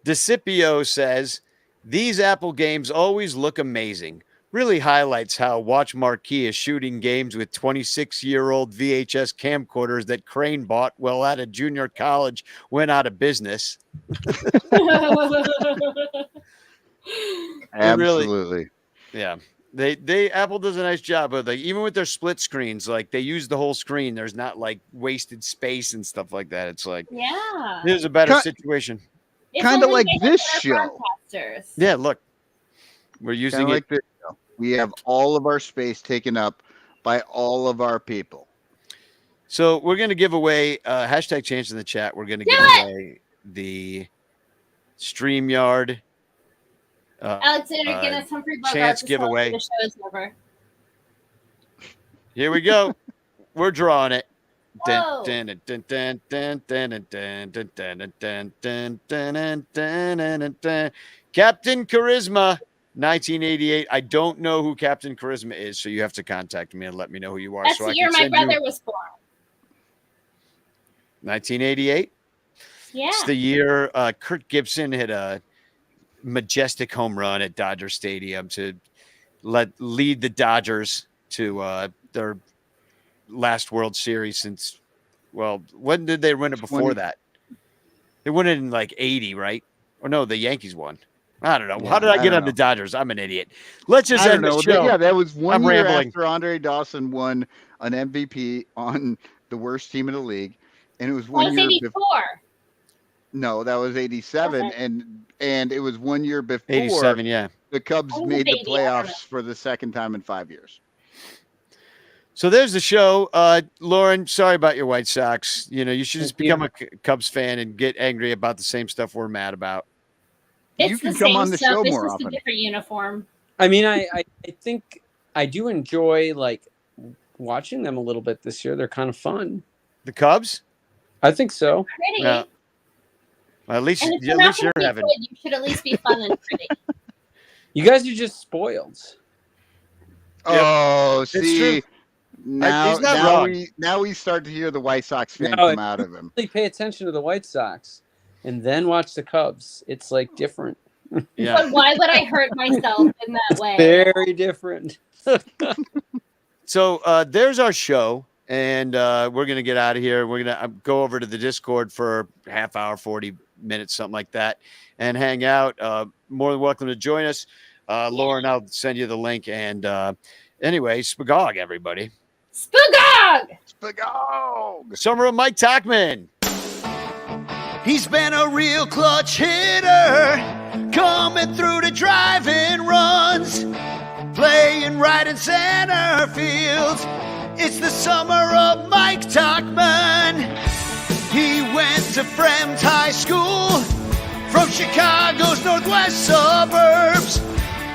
DeCipio says, these Apple games always look amazing. Really highlights how Watch Marquee is shooting games with 26-year-old VHS camcorders that Crane bought while at a junior college went out of business. Absolutely. Yeah. They Apple does a nice job of even with their split screens, they use the whole screen. There's not wasted space and stuff like that. It's here's a better situation. Kind of like this show. Yeah, look. We're using it. Like this show. We have all of our space taken up by all of our people. So we're going to give away hashtag change in the chat. We're going to give away the StreamYard Alexander Guinness, Humphrey Bogart, chance giveaway. The show is over. Here we go. We're drawing it. Captain Charisma 1988. I don't know who Captain Charisma is, so you have to contact me and let me know who you are. That's so the I year can my send you brother was born. 1988. Yeah. It's the year Kurt Gibson hit a majestic home run at Dodger Stadium to lead the Dodgers to their last World Series since. Well, when did they win it before that? They won it in like 80, right? Or no, the Yankees won. I don't know. Yeah, How did I get don't on the know. Dodgers? I'm an idiot. Let's just I don't end the know. show. Yeah, that was one I'm year rambling. after Andre Dawson won an MVP on the worst team in the league, and it was That one was year. 84. No, that was 87, Was and it was 1 year before 87, yeah. the Cubs I was made the 80, I don't know. playoffs for the second time in 5 years. So there's the show. Lauren, sorry about your White Sox. You know, you should just become a Cubs fan and get angry about the same stuff we're mad about. It's You can the come same on the stuff. show It's more just often. a different uniform. I mean, I think I do enjoy like watching them a little bit this year. They're kind of fun. The Cubs? I think so. Pretty. Yeah. Well, at least And if you're you're not having. gonna be good, you should at least be fun and pretty. You guys are just spoiled. Oh, It's see, true. now he's not now wrong. we start to hear the White Sox fan No, come it- out of him. Really pay attention to the White Sox and then watch the Cubs. It's like different. Yeah. But why would I hurt myself in that way? Very different. So there's our show, and we're gonna get out of here. We're gonna go over to the Discord for a half hour, 40 minutes, something like that, and hang out. More than welcome to join us. Lauren, I'll send you the link. And anyway, Spagog, everybody. Spagog! Spagog! Summer of Mike Tachman. He's been a real clutch hitter, coming through to drive-in runs, playing right in center field. It's the summer of Mike Tachman. He went to Fremd High School from Chicago's northwest suburbs.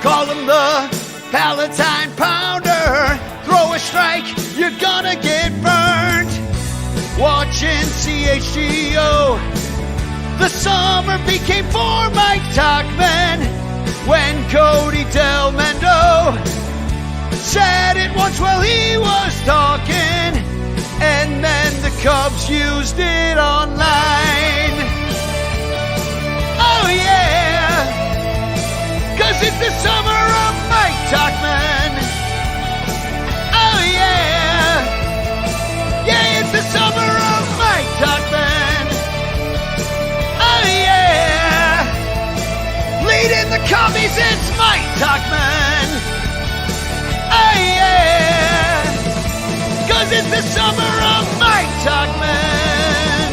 Call him the Palatine Pounder. Throw a strike, you're gonna get burned. Watching CHGO, the summer became for Mike Tachman when Cody Del Mendo said it once while he was talking, and then the Cubs used it online. Oh yeah, 'cause it's the summer of Mike Tachman. Oh yeah, yeah, it's the summer of Mike Tachman. Oh yeah, leading the commies, it's Mike Tachman. Oh yeah, 'cause it's the summer of Mike Tachman.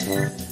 Thank you.